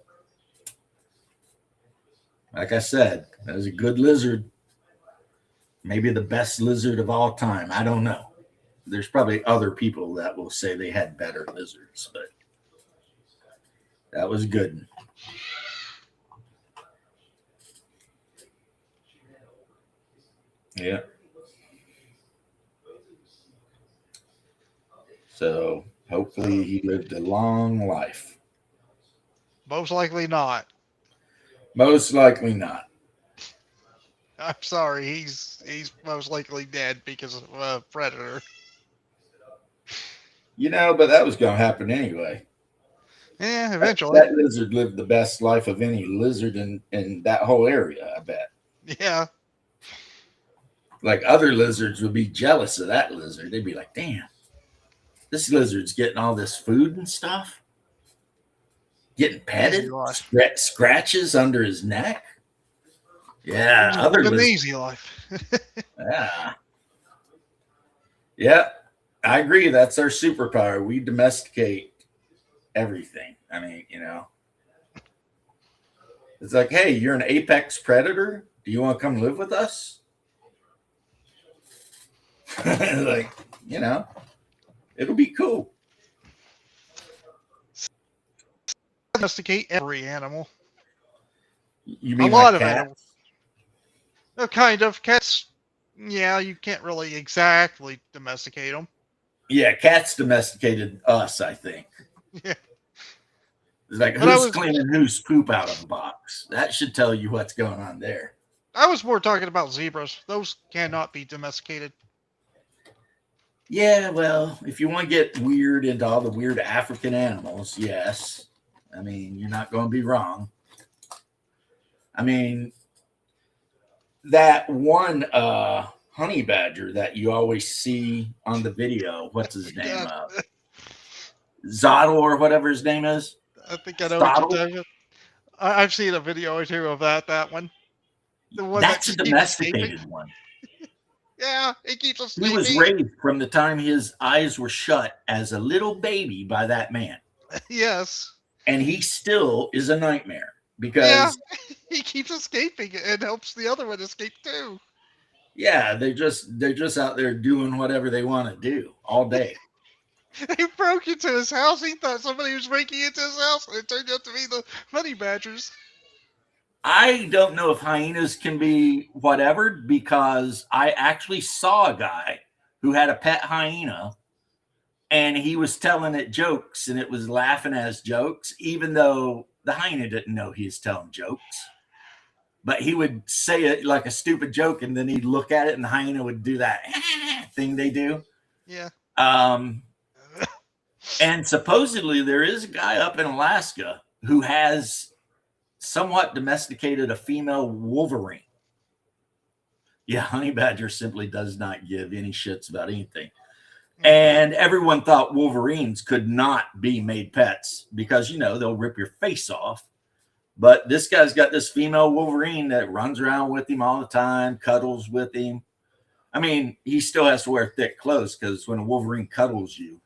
like I said, that was a good lizard. Maybe the best lizard of all time. I don't know. There's probably other people that will say they had better lizards, but that was good. Yeah. So hopefully he lived a long life. Most likely not. Most likely not. I'm sorry. He's most likely dead because of a predator. But that was going to happen anyway. Yeah, eventually. That lizard lived the best life of any lizard in that whole area, I bet. Yeah. Like other lizards would be jealous of that lizard. They'd be like, damn, this lizard's getting all this food and stuff. Getting petted, scratches under his neck. Yeah, other an easy life. Yeah. Yeah, I agree. That's our superpower. We domesticate everything. I mean, it's like, hey, you're an apex predator. Do you want to come live with us? Like, it'll be cool. Domesticate every animal. You mean a lot like of cats? animals? Kind of. Cats, yeah, you can't really exactly domesticate them. Yeah, cats domesticated us, I think. Yeah. It's like, who's cleaning whose poop out of the box? That should tell you what's going on there. I was more talking about zebras. Those cannot be domesticated. Yeah, well, if you want to get weird into all the weird African animals, yes. I mean, you're not going to be wrong. I mean, that one honey badger that you always see on the video, what's his name? Zottle or whatever his name is. I think I know what you're talking about. I've seen a video or two of that one. The one that's a domesticated one. Yeah, it keeps us sleeping. He was raised from the time his eyes were shut as a little baby by that man. Yes. And he still is a nightmare because he keeps escaping and helps the other one escape too. Yeah, they're just out there doing whatever they want to do all day. He broke into his house. He thought somebody was breaking into his house, and it turned out to be the honey badgers. I don't know if hyenas can be whatever, because I actually saw a guy who had a pet hyena and he was telling it jokes and it was laughing as jokes, even though the hyena didn't know he was telling jokes. But he would say it like a stupid joke and then he'd look at it and the hyena would do that thing they do. Yeah. And supposedly there is a guy up in Alaska who has somewhat domesticated a female wolverine. Yeah, honey badger simply does not give any shits about anything. And everyone thought wolverines could not be made pets because, they'll rip your face off. But this guy's got this female wolverine that runs around with him all the time, cuddles with him. I mean, he still has to wear thick clothes because when a wolverine cuddles you,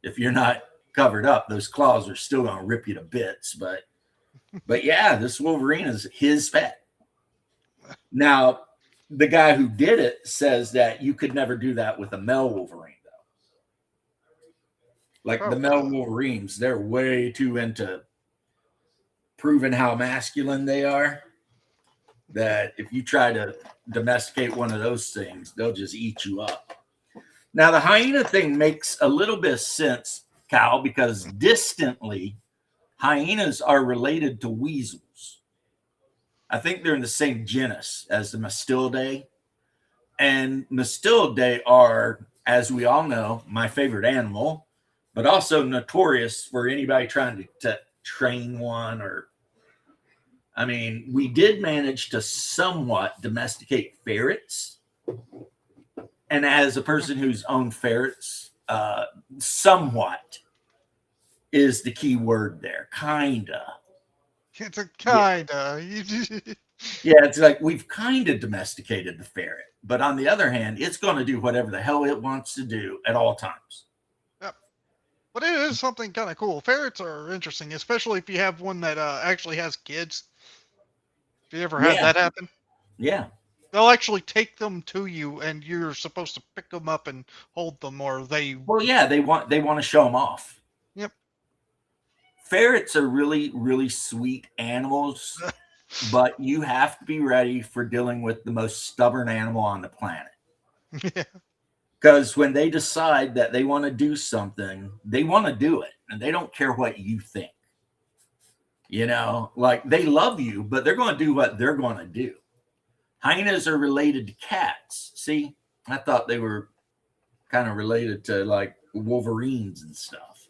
if you're not covered up, those claws are still going to rip you to bits. But yeah, this wolverine is his pet. Now, the guy who did it says that you could never do that with a male Wolverine, though. Like the Oh, male Wolverines, they're way too into proving how masculine they are. That if you try to domesticate one of those things, they'll just eat you up. Now, the hyena thing makes a little bit of sense, Cal, because distantly, hyenas are related to weasels. I think they're in the same genus as the Mastidae. And Mastidae are, as we all know, my favorite animal, but also notorious for anybody trying to train one. Or, I mean, we did manage to somewhat domesticate ferrets. And as a person who's owned ferrets, somewhat is the key word there. Kinda. it's a Yeah. kinda. Yeah, it's like we've kind of domesticated the ferret, but on the other hand, it's going to do whatever the hell it wants to do at all times. Yep. But it is something kind of cool. Ferrets are interesting, especially if you have one that actually has kids. If you ever had Yeah, that happen, yeah. they'll actually take them to you, and you're supposed to pick them up and hold them, or they. Well, yeah, they want to show them off. Yep. Ferrets are really really sweet animals, but you have to be ready for dealing with the most stubborn animal on the planet. Yeah. Because when they decide that they want to do something, they want to do it, and they don't care what you think. Like they love you, but they're going to do what they're going to do. Hyenas are related to cats. See, I thought they were kind of related to like wolverines and stuff.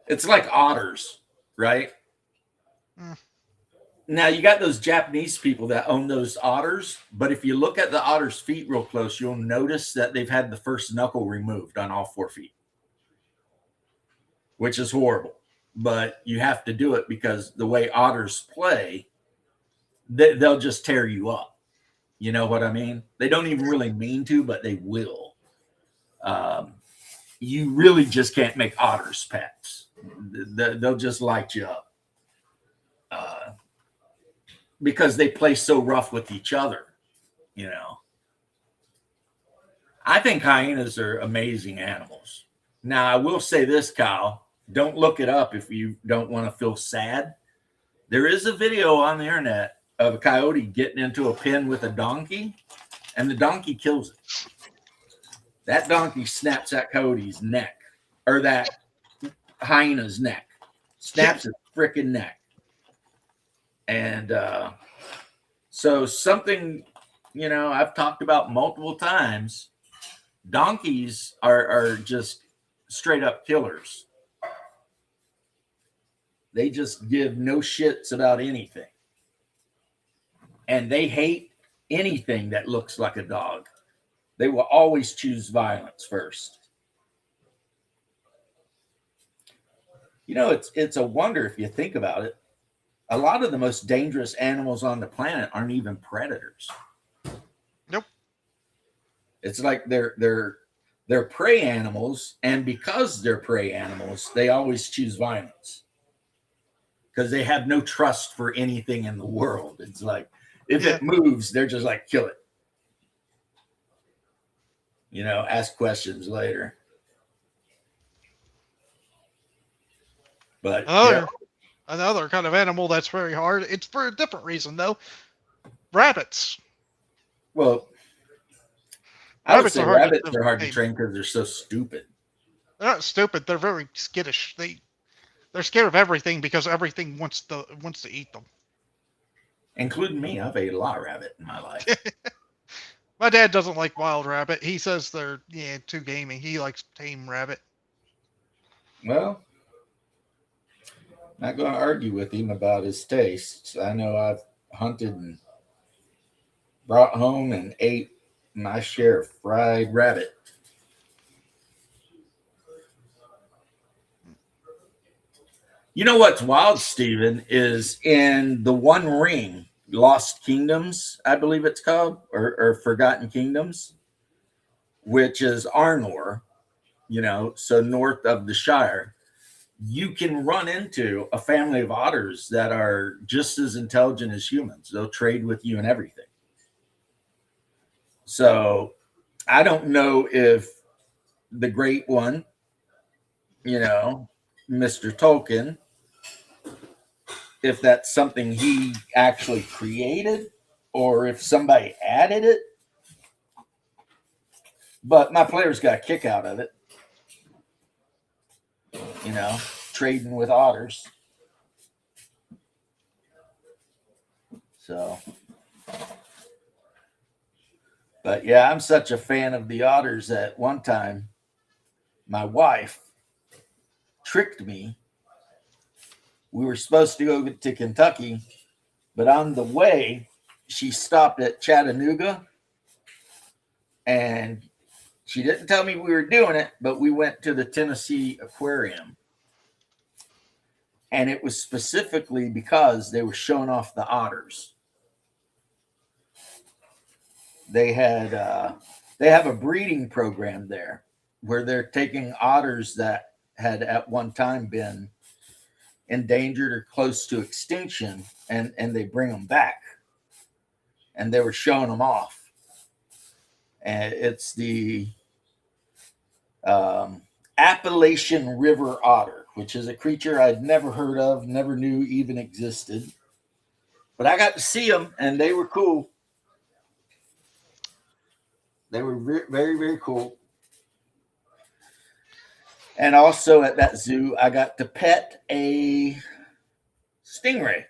It's like otters, right? Mm. Now you got those Japanese people that own those otters, but if you look at the otter's feet real close, you'll notice that they've had the first knuckle removed on all 4 feet, which is horrible. But you have to do it because the way otters play, they'll just tear you up. You know what I mean? They don't even really mean to, but they will. Um, you really just can't make otters pets. They'll just light you up because they play so rough with each other. You know, I think hyenas are amazing animals. Now, I will say this, Kyle. Don't look it up if you don't want to feel sad. There is a video on the internet of a coyote getting into a pen with a donkey, and the donkey kills it. That donkey snaps that coyote's neck, or that hyena's neck, snaps his freaking neck. And so something, I've talked about multiple times, donkeys are just straight up killers. They just give no shits about anything. And they hate anything that looks like a dog. They will always choose violence first. It's a wonder if you think about it. A lot of the most dangerous animals on the planet aren't even predators. Nope. It's like they're prey animals, and because they're prey animals, they always choose violence. Because they have no trust for anything in the world. It's like if it moves, they're just like, kill it. Ask questions later. But another kind of animal that's very hard. It's for a different reason, though. Rabbits. Well, I would say rabbits are hard to train because they're so stupid. They're not stupid. They're very skittish. They're scared of everything because everything wants to eat them. Including me. I've ate a lot of rabbit in my life. My dad doesn't like wild rabbit. He says they're too gamey. He likes tame rabbit. Well, not going to argue with him about his tastes. I know I've hunted and brought home and ate my share of fried rabbit. You know what's wild, Steven, is in the One Ring, Lost Kingdoms, I believe it's called, or Forgotten Kingdoms, which is Arnor, so north of the Shire. you can run into a family of otters that are just as intelligent as humans. They'll trade with you and everything. So I don't know if the great one, you know, Mr. Tolkien, if that's something he actually created or if somebody added it. But my players got a kick out of it, you know, trading with otters. So, but yeah, I'm such a fan of the otters that one time my wife tricked me. We were supposed to go to Kentucky, but on the way, she stopped at Chattanooga and she didn't tell me we were doing it, but we went to the Tennessee Aquarium. And it was specifically because they were showing off the otters. They have a breeding program there where they're taking otters that had at one time been endangered or close to extinction, and they bring them back. And they were showing them off. And it's the Appalachian River otter, which is a creature I'd never heard of, never knew even existed. But I got to see them, and they were cool. They were very, very cool. And also at that zoo, I got to pet a stingray.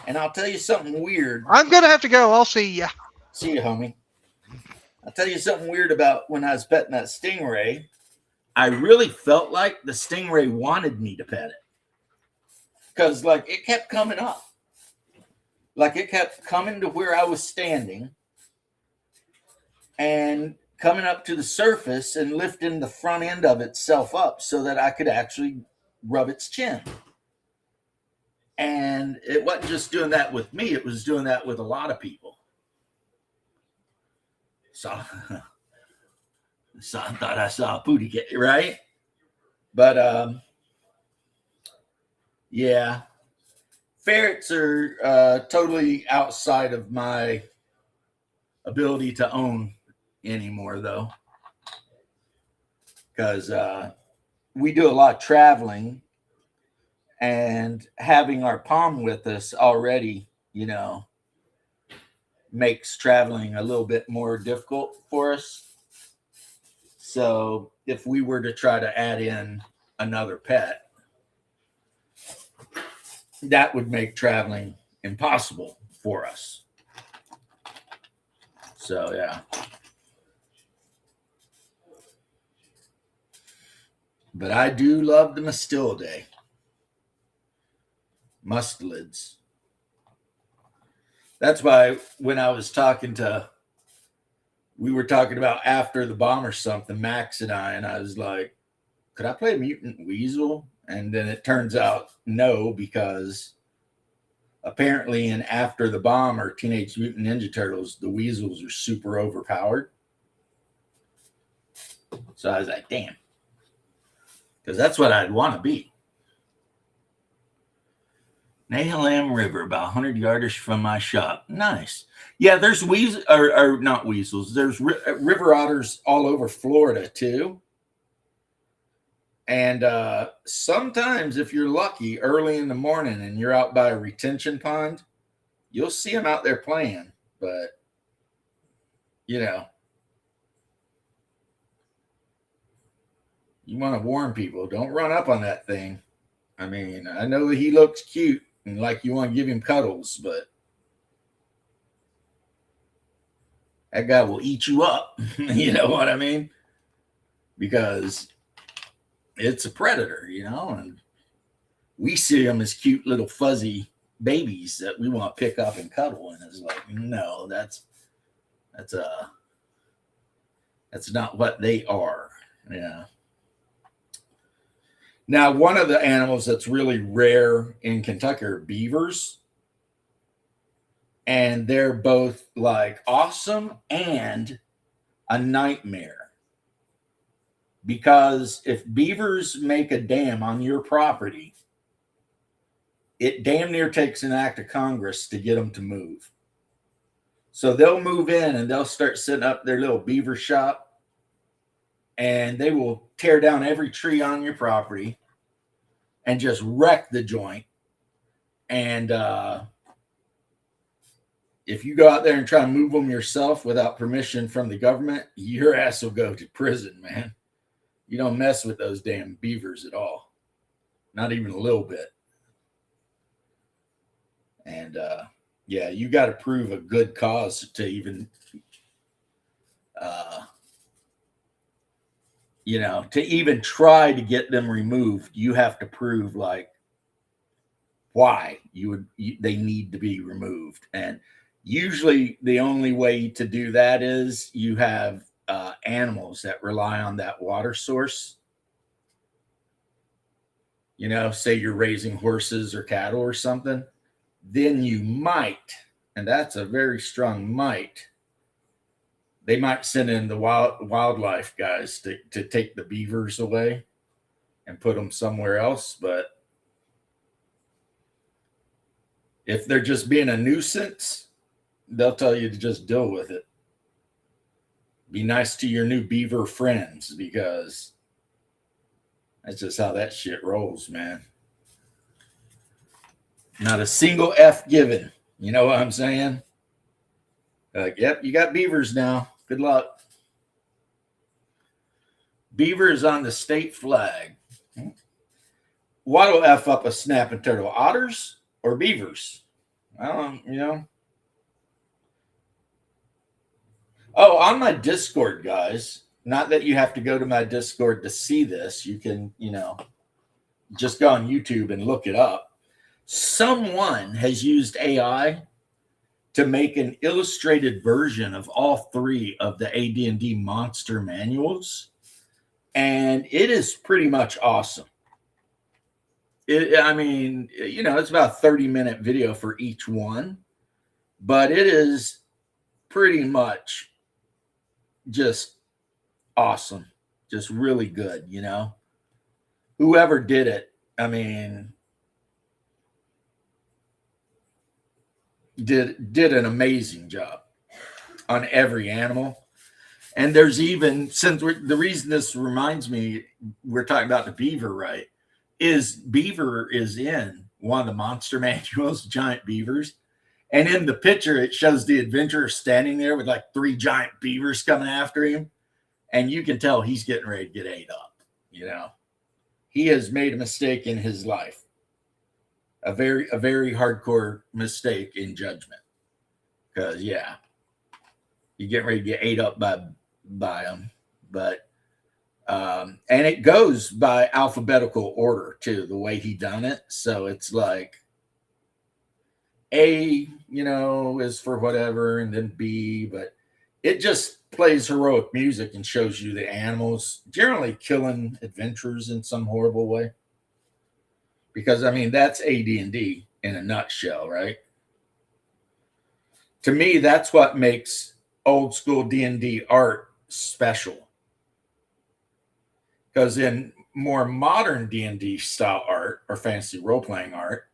And I'll tell you something weird. I'm gonna have to go. I'll see ya. See you, homie. I'll tell you something weird about when I was petting that stingray. I really felt like the stingray wanted me to pet it. Because, like, it kept coming up. Like, it kept coming to where I was standing and coming up to the surface and lifting the front end of itself up so that I could actually rub its chin. And it wasn't just doing that with me, it was doing that with a lot of people. So I thought I saw a booty get right. But yeah, ferrets are totally outside of my ability to own anymore, though, because we do a lot of traveling, and having our palm with us already, you know, makes traveling a little bit more difficult for us. So if we were to try to add in another pet, that would make traveling impossible for us. So yeah. But I do love the Mustelidae. Mustelids. That's why when I was we were talking about After the Bomb or something, Max and I was like, could I play a mutant weasel? And then it turns out no, because apparently in After the Bomb or Teenage Mutant Ninja Turtles, the weasels are super overpowered. So I was like, damn. Because that's what I'd want to be. Nahalem River, about 100 yards from my shop. Nice. Yeah, there's weasels, or not weasels. There's river otters all over Florida, too. And sometimes, if you're lucky, early in the morning and you're out by a retention pond, you'll see them out there playing. But, you know, you want to warn people, don't run up on that thing. I mean, I know that he looks cute and like you want to give him cuddles, but that guy will eat you up. You know what I mean? Because it's a predator, you know, and we see them as cute little fuzzy babies that we want to pick up and cuddle. And it's like, no, that's not what they are. Yeah. Now, one of the animals that's really rare in Kentucky are beavers. And they're both like awesome and a nightmare. because if beavers make a dam on your property, it damn near takes an act of Congress to get them to move. So they'll move in and they'll start setting up their little beaver shop, and they will tear down every tree on your property and just wreck the joint. And if you go out there and try to move them yourself without permission from the government, your ass will go to prison, man. You don't mess with those damn beavers at all. Not even a little bit. And yeah, you got to prove a good cause to even, to even try to get them removed. You have to prove like why they need to be removed. And usually the only way to do that is you have animals that rely on that water source. Say you're raising horses or cattle or something, then you might, and that's a very strong might, they might send in the wildlife guys to take the beavers away and put them somewhere else. But if they're just being a nuisance, they'll tell you to just deal with it. Be nice to your new beaver friends, because that's just how that shit rolls, man. Not a single F given. You know what I'm saying? Like, yep, you got beavers now. Good luck. Beavers on the state flag. What'll F up a snapping turtle? Otters or beavers? Oh, on my Discord, guys, not that you have to go to my Discord to see this. You can, just go on YouTube and look it up. Someone has used AI to make an illustrated version of all three of the AD&D monster manuals, and it is pretty much awesome. It's about a 30-minute video for each one, but it is pretty much just awesome, just really good. Whoever did it, did an amazing job on every animal. And there's even, since the reason this reminds me, we're talking about the beaver, right? Is beaver is in one of the monster manuals, giant beavers. And in the picture, it shows the adventurer standing there with like 3 giant beavers coming after him. And you can tell he's getting ready to get ate up. He has made a mistake in his life. A very hardcore mistake in judgment. Because, yeah, you get ready to get ate up by them. But, and it goes by alphabetical order, too, the way he done it. So it's like A, is for whatever, and then B, but it just plays heroic music and shows you the animals generally killing adventurers in some horrible way. Because, that's AD&D in a nutshell, right? To me, that's what makes old school D&D art special. Because in more modern D&D style art or fantasy role-playing art,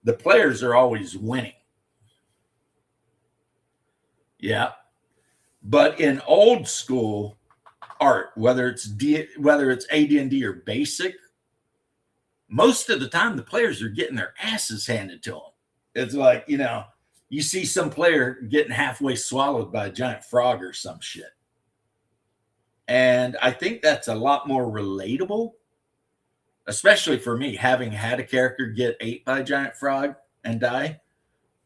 the players are always winning. Yeah. But in old school art, whether it's AD&D or basic, most of the time the players are getting their asses handed to them. It's like, you see some player getting halfway swallowed by a giant frog or some shit. And I think that's a lot more relatable, especially for me, having had a character get ate by a giant frog and die.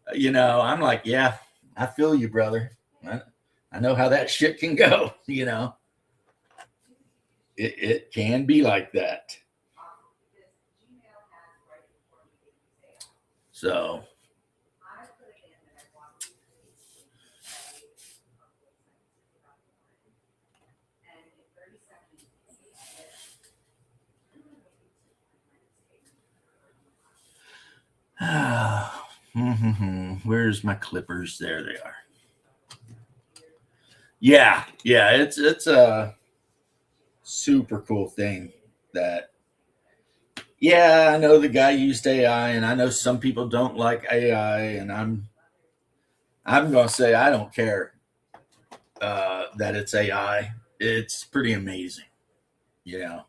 I'm like, yeah, I feel you, brother. I know how that shit can go, It can be like that. So, where's my clippers? There they are. Yeah, it's super cool thing that, yeah, I know the guy used AI, and I know some people don't like AI, and I'm gonna say I don't care that it's AI. It's pretty amazing, you know.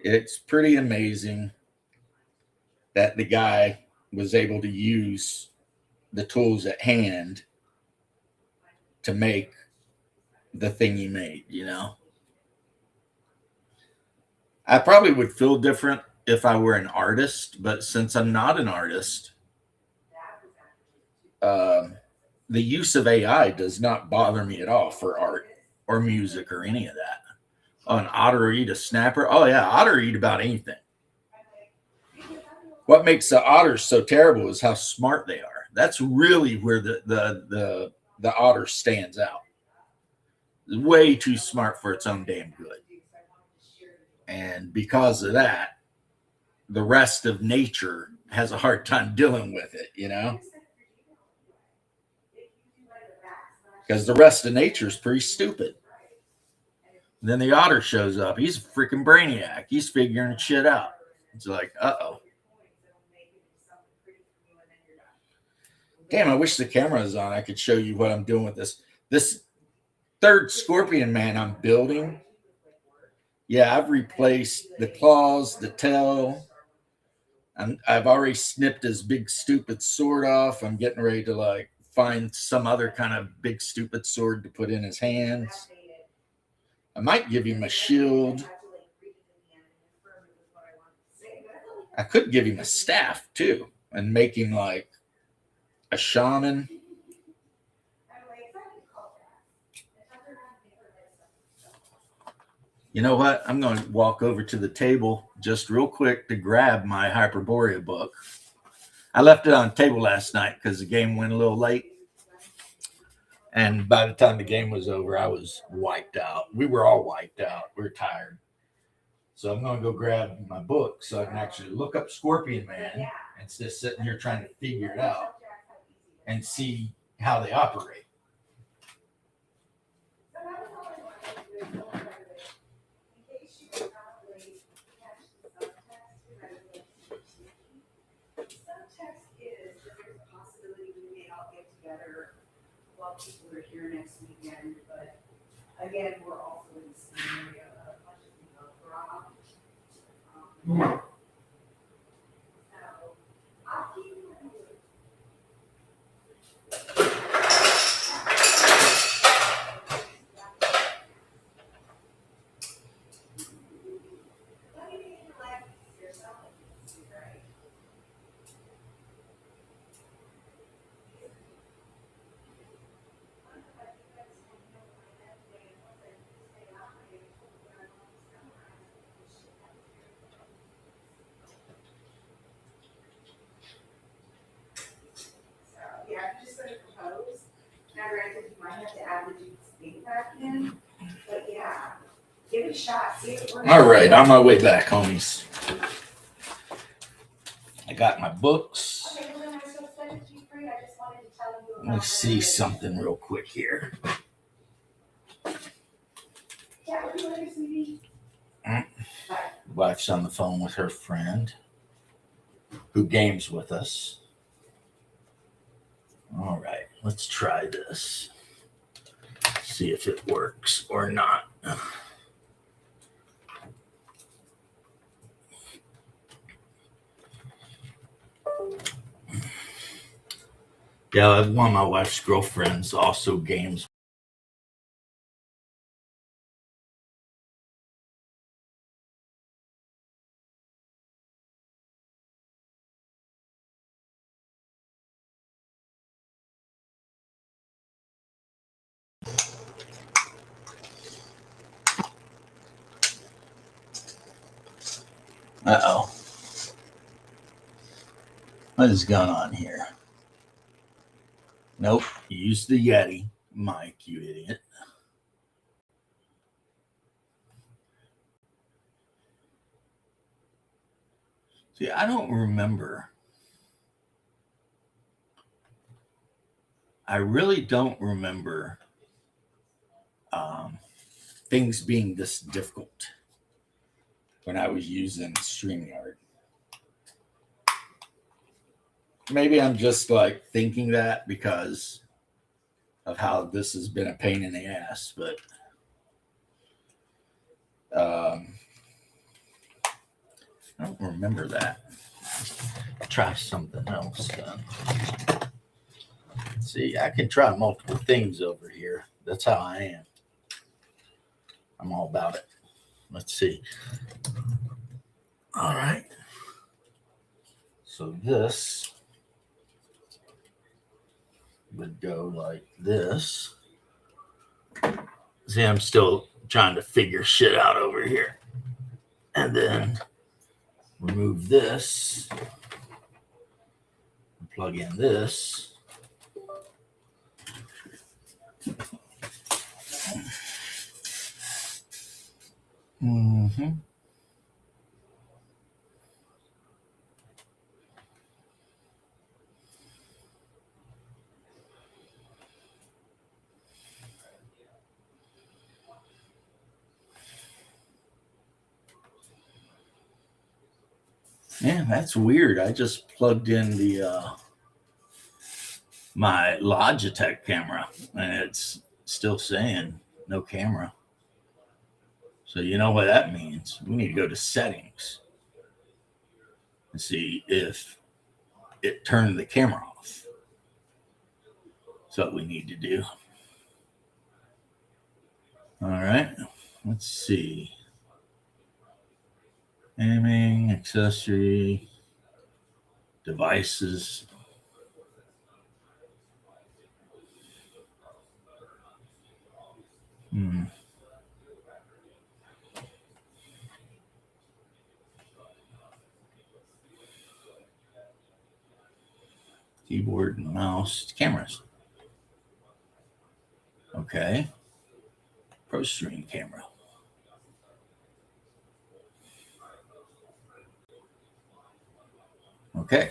It's pretty amazing that the guy was able to use the tools at hand to make the thing he made, you know. I probably would feel different if I were an artist, but since I'm not an artist, um, the use of AI does not bother me at all for art or music or any of that. Oh, an otter eat a snapper. Oh yeah, otter eat about anything. What makes the otters so terrible is how smart they are. That's really where the otter stands out. It's way too smart for its own damn good. And because of that, the rest of nature has a hard time dealing with it, you know? Because the rest of nature is pretty stupid. And then the otter shows up. He's a freaking brainiac. He's figuring shit out. It's like, uh-oh. Damn, I wish the camera was on. I could show you what I'm doing with this third scorpion man I'm building. Yeah, I've replaced the claws, the tail. I've already snipped his big stupid sword off. I'm getting ready to like find some other kind of big stupid sword to put in his hands. I might give him a shield. I could give him a staff too and make him like a shaman. You know what? I'm going to walk over to the table just real quick to grab my Hyperborea book. I left it on the table last night because the game went a little late. And by the time the game was over, I was wiped out. We were all wiped out. We were tired. So I'm going to go grab my book so I can actually look up Scorpion Man instead of sitting here trying to figure it out and see how they operate. People are here next weekend, but again, we're also in the same area of Rob. So I'll keep you in the loop. Let me make your life yourself, right? So yeah, I'm just gonna propose. Now, granted, you might have to add the Duke's thing back in, but yeah, give it a shot. See if it works. All right, on my way back, homies. I got my books. Okay, well then I still send it to you free. I just wanted to tell you about. Let me see something real quick here. Yeah, what do you want to see? Wife's on the phone with her friend who games with us. All right, let's try this. See if it works or not. Yeah, one of my wife's girlfriends also games. Uh-oh. What is going on here? Nope. Use the Yeti. Mike, you idiot. See, I don't remember. I really don't remember things being this difficult when I was using StreamYard. Maybe I'm just like thinking that because of how this has been a pain in the ass, but I don't remember that. Try something else then. See, I can try multiple things over here. That's how I am. I'm all about it. Let's see. All right. So this would go like this. See, I'm still trying to figure shit out over here. And then remove this. Plug in this. Mm-hmm. Yeah, that's weird. I just plugged in the my Logitech camera, and it's still saying no camera. So you know what that means? We need to go to settings and see if it turned the camera off. That's what we need to do. All right, let's see. Aiming, accessory, devices. Keyboard and mouse, cameras. Okay. ProStream camera. Okay.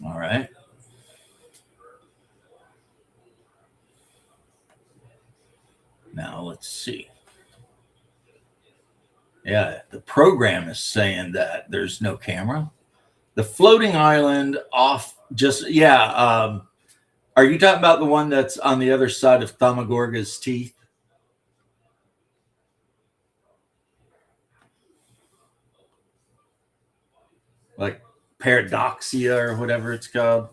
All right. Now let's see. Yeah, the program is saying that there's no camera. The floating island off just, yeah. Are you talking about the one that's on the other side of Thomagorga's teeth? Like paradoxia or whatever it's called.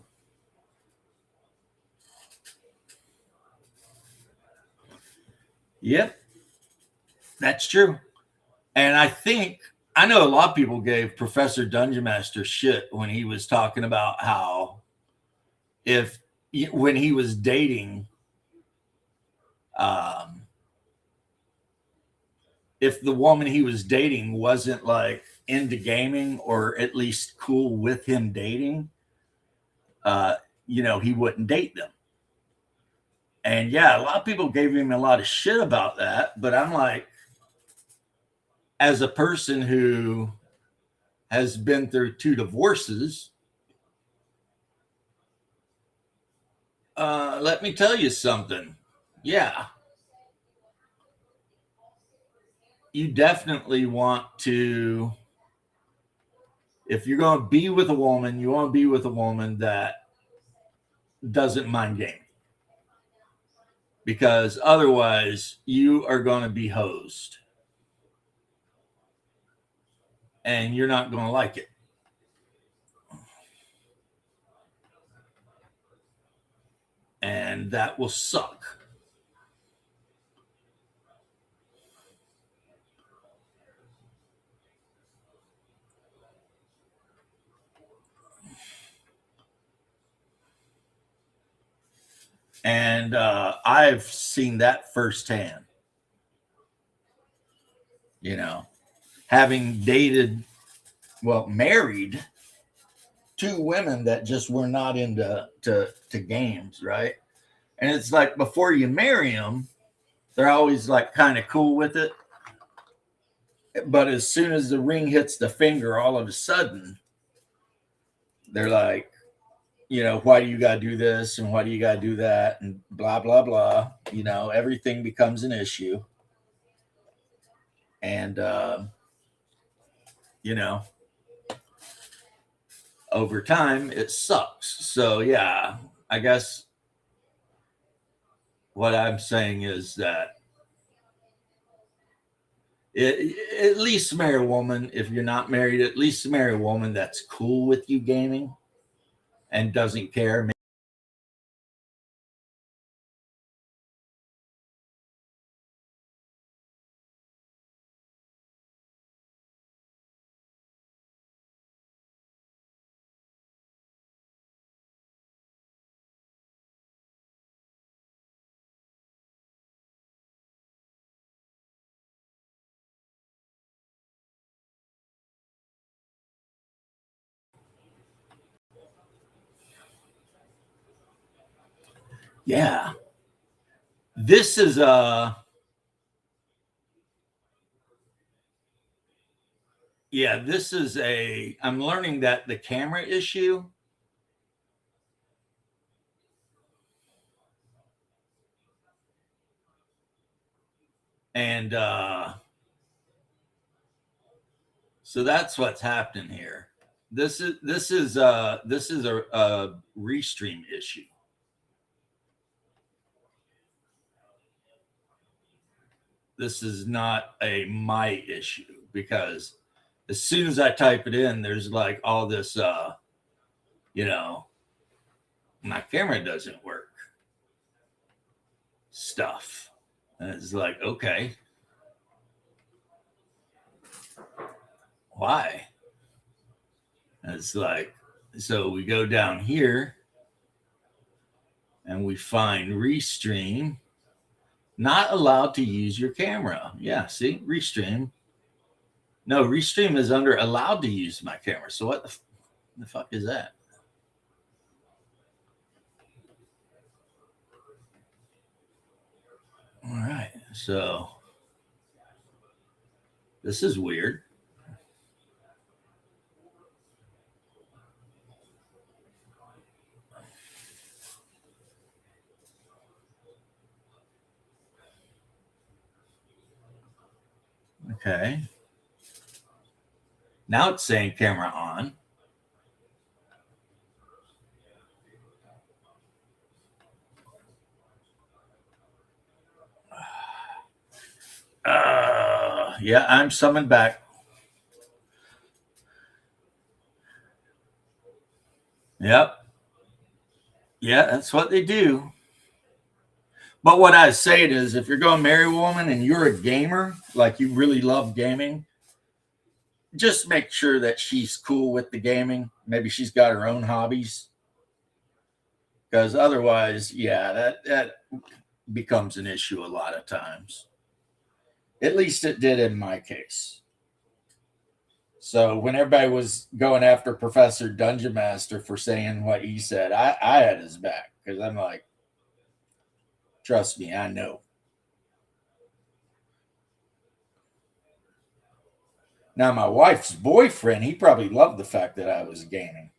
Yep, that's true. And I know a lot of people gave Professor Dungeon Master shit when he was talking about how when he was dating, if the woman he was dating wasn't like into gaming or at least cool with him dating, he wouldn't date them. And yeah, a lot of people gave him a lot of shit about that, but I'm like, as a person who has been through 2 divorces, let me tell you something. Yeah. You definitely want to, if you're going to be with a woman, you want to be with a woman that doesn't mind gaming. Because otherwise, you are going to be hosed. And you're not going to like it. And that will suck. And I've seen that firsthand. Having married 2 women that just were not into games, right? And it's like before you marry them, they're always like kind of cool with it. But as soon as the ring hits the finger, all of a sudden, they're like, why do you got to do this and why do you got to do that and blah, blah, blah. Everything becomes an issue. And, over time, it sucks. So, yeah, I guess what I'm saying is that at least marry a woman. If you're not married, at least marry a woman that's cool with you gaming and doesn't care. Yeah. This is I'm learning that the camera issue and so that's what's happening here. This is a restream issue. This is not a my issue because as soon as I type it in, there's like all this my camera doesn't work stuff. And it's like, okay. Why? And it's like, so we go down here and we find restream, not allowed to use your camera. Yeah, see, restream. No, restream is under allowed to use my camera. So what the fuck is that? All right, so this is weird. Okay. Now it's saying camera on. Yeah, I'm summoned back. Yep. Yeah, that's what they do. But what I say is, if you're going to marry a woman and you're a gamer, like you really love gaming, just make sure that she's cool with the gaming. Maybe she's got her own hobbies. Because otherwise, yeah, that becomes an issue a lot of times. At least it did in my case. So when everybody was going after Professor Dungeon Master for saying what he said, I had his back because I'm like, trust me, I know. Now, my wife's boyfriend, he probably loved the fact that I was gaming.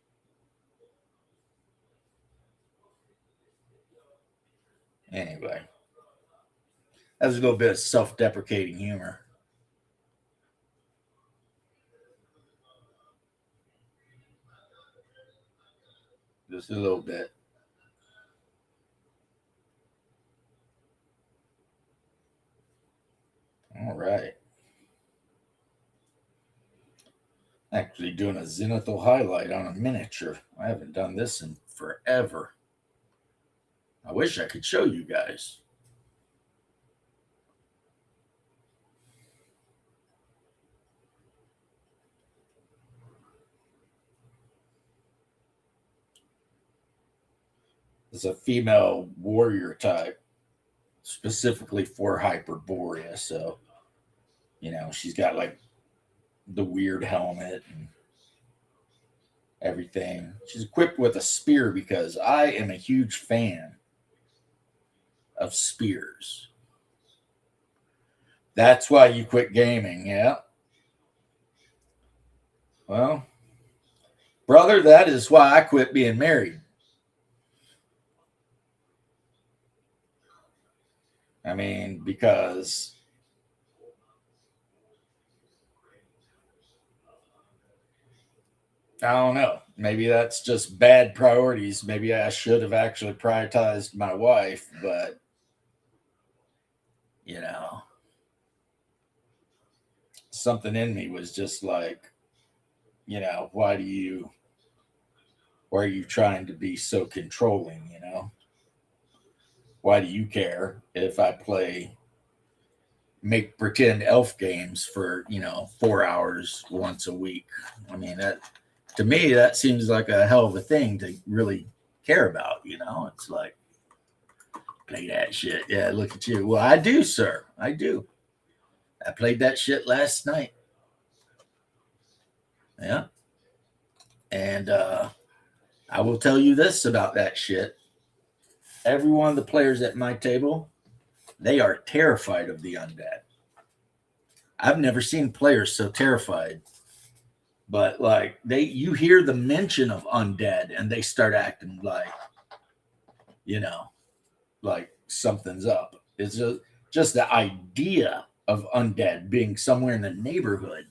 Anyway, that was a little bit of self-deprecating humor. Just a little bit. All right. Actually doing a zenithal highlight on a miniature. I haven't done this in forever. I wish I could show you guys. It's a female warrior type, specifically for Hyperborea. So, she's got like the weird helmet and everything. She's equipped with a spear because I am a huge fan of spears. That's why you quit gaming, yeah. Well, brother, that is why I quit being married. I mean, because I don't know. Maybe that's just bad priorities. Maybe I should have actually prioritized my wife, but you know, something in me was just like, why are you trying to be so controlling, Why do you care if I play make pretend elf games for, 4 hours once a week? I mean, that to me, that seems like a hell of a thing to really care about, It's like, play that shit. Yeah, look at you. Well, I do, sir. I do. I played that shit last night. Yeah. And I will tell you this about that shit. Every one of the players at my table, they are terrified of the undead. I've never seen players so terrified. But like you hear the mention of undead and they start acting like, like something's up. It's just the idea of undead being somewhere in the neighborhood.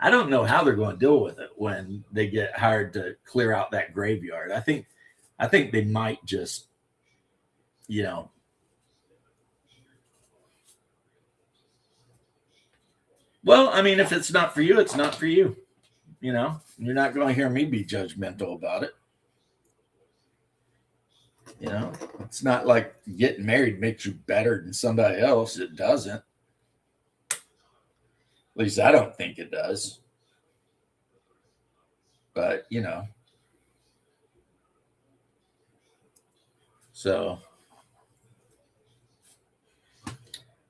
I don't know how they're going to deal with it when they get hired to clear out that graveyard. I think they might just, well, I mean, if it's not for you, it's not for you. You're not going to hear me be judgmental about it. It's not like getting married makes you better than somebody else. It doesn't. At least I don't think it does. But, so,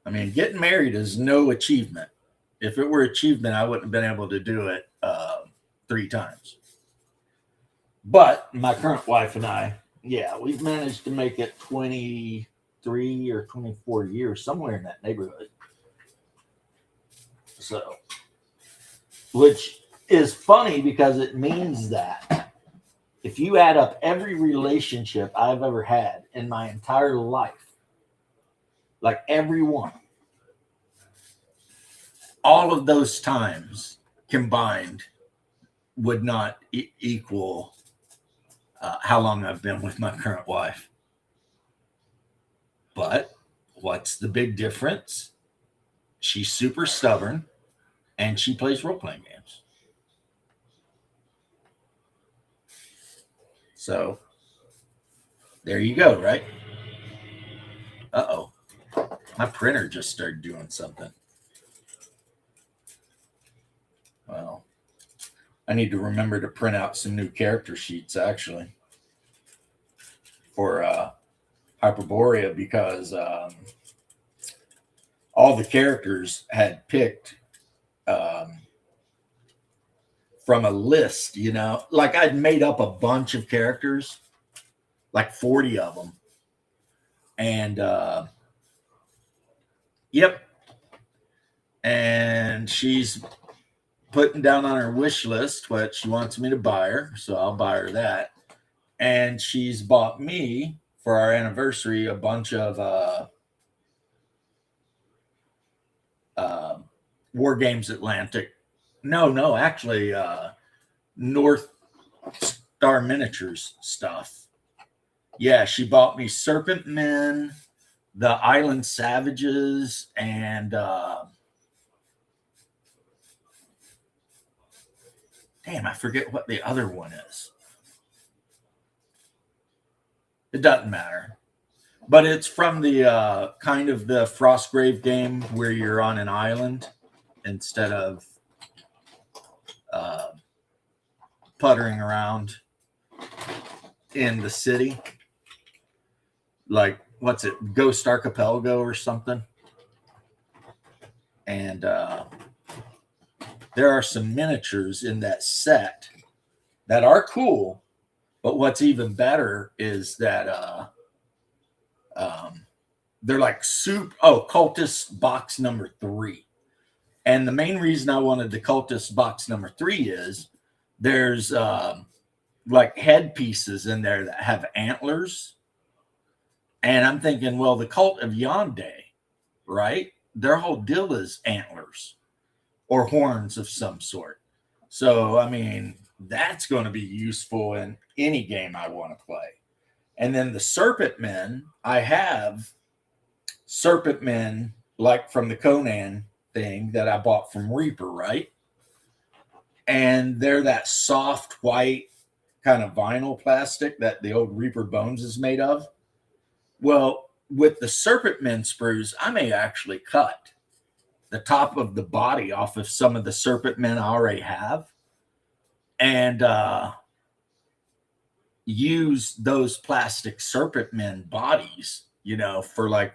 I mean, getting married is no achievement. If it were achievement, I wouldn't have been able to do it 3 times. But my current wife and I, yeah, we've managed to make it 23 or 24 years, somewhere in that neighborhood. So, which is funny because it means that if you add up every relationship I've ever had in my entire life, like every one, all of those times combined would not equal how long I've been with my current wife. But what's the big difference? She's super stubborn and she plays role-playing games. So there you go, right? Uh-oh. My printer just started doing something. Well, I need to remember to print out some new character sheets, actually, for Hyperborea, because all the characters had picked from a list, like I'd made up a bunch of characters, like 40 of them. And yep. And she's putting down on her wish list what she wants me to buy her. So I'll buy her that. And she's bought me for our anniversary a bunch of War Games Atlantic. No, actually, North Star Miniatures stuff. Yeah, she bought me Serpent Men, the Island Savages, and damn, I forget what the other one is. It doesn't matter. But it's from the kind of the Frostgrave game where you're on an island instead of puttering around in the city. Like, what's it? Ghost Archipelago or something. And there are some miniatures in that set that are cool. But what's even better is that they're like Cultist box number 3. And the main reason I wanted the cultist box number 3 is there's like headpieces in there that have antlers. And I'm thinking, well, the cult of Yonde, right? Their whole deal is antlers or horns of some sort. So, I mean, that's going to be useful in any game I want to play. And then the serpent men, I have serpent men like from the Conan thing that I bought from Reaper, right? And they're that soft white kind of vinyl plastic that the old Reaper Bones is made of. Well, with the serpent men sprues, I may actually cut the top of the body off of some of the serpent men I already have and use those plastic serpent men bodies, you know, for like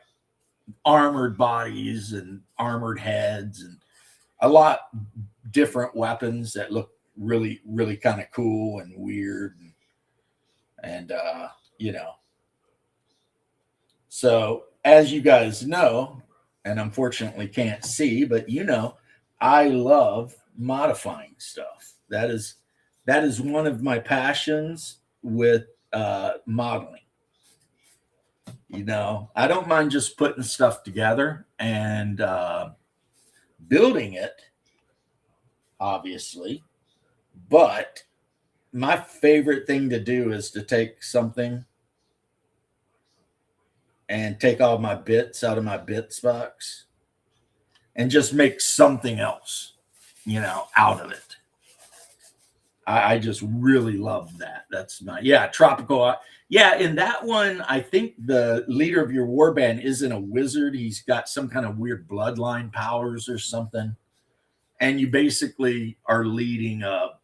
armored bodies and armored heads and a lot different weapons that look really, really kind of cool and weird. And you know, so as you guys know, and unfortunately can't see, but you know, I love modifying stuff. That is one of my passions with modeling. You know, I don't mind just putting stuff together and building it, obviously, but my favorite thing to do is to take something and take all my bits out of my bits box and just make something else, you know, out of it. I just really love that. That's my, yeah, tropical. Yeah, in that one, I think the leader of your warband isn't a wizard. He's got some kind of weird bloodline powers or something. And you basically are leading a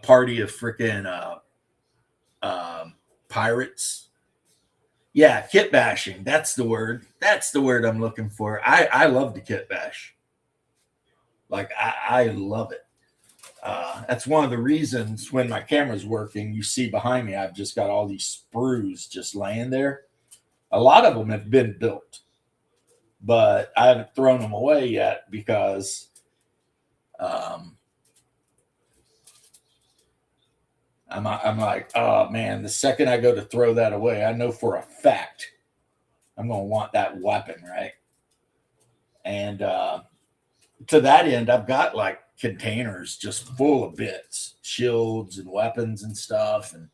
party of freaking pirates. Yeah, kit bashing. That's the word. That's the word I'm looking for. I love the kit bash. Like, I love it. That's one of the reasons when my camera's working, you see behind me, I've just got all these sprues just laying there. A lot of them have been built, but I haven't thrown them away yet because I'm like, oh man, the second I go to throw that away, I know for a fact I'm going to want that weapon, right? And to that end, I've got like containers just full of bits, shields and weapons and stuff. And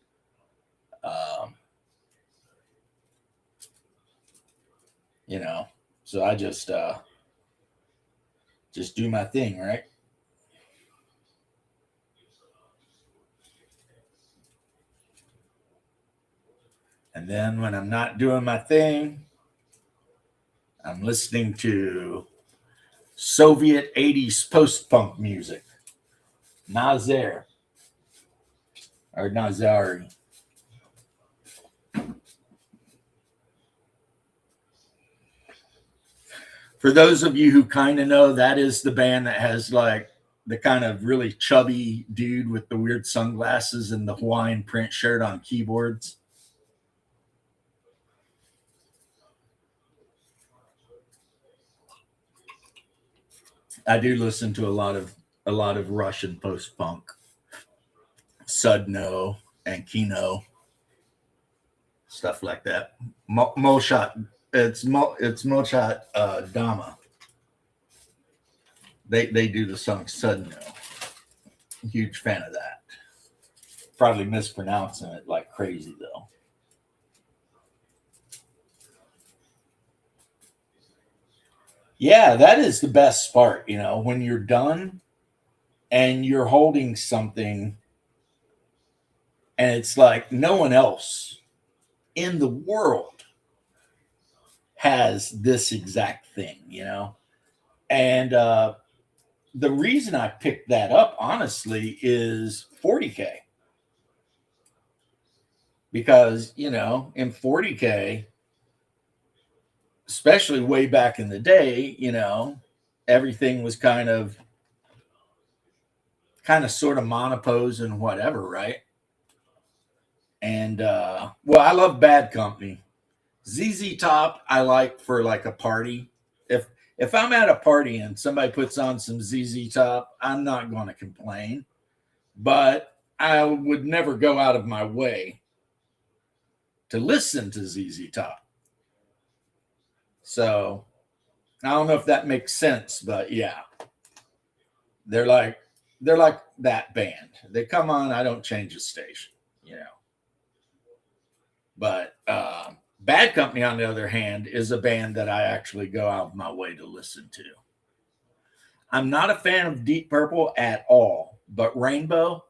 you know, so I just do my thing, right? And then when I'm not doing my thing, I'm listening to Soviet 80s post-punk music. Nazar or Nazari. For those of you who kind of know, that is the band that has like the kind of really chubby dude with the weird sunglasses and the Hawaiian print shirt on keyboards. I do listen to a lot of Russian post-punk, Sudno and Kino, stuff like that. Molchat, it's Molchat Dama. They do the song Sudno. Huge fan of that. Probably mispronouncing it like crazy though. Yeah, that is the best part, you know, when you're done and you're holding something and it's like no one else in the world has this exact thing, you know? And the reason I picked that up, honestly, is 40K. Because, you know, in 40K, especially way back in the day, you know, everything was kind of sort of monopose and whatever, right? And well, I love Bad Company. ZZ Top I like for like a party. If I'm at a party and somebody puts on some ZZ Top, I'm not going to complain, but I would never go out of my way to listen to ZZ Top. So I don't know if that makes sense, but yeah, they're like that band. They come on, I don't change the station, you know. But Bad Company, on the other hand, is a band that I actually go out of my way to listen to. I'm not a fan of Deep Purple at all, but Rainbow,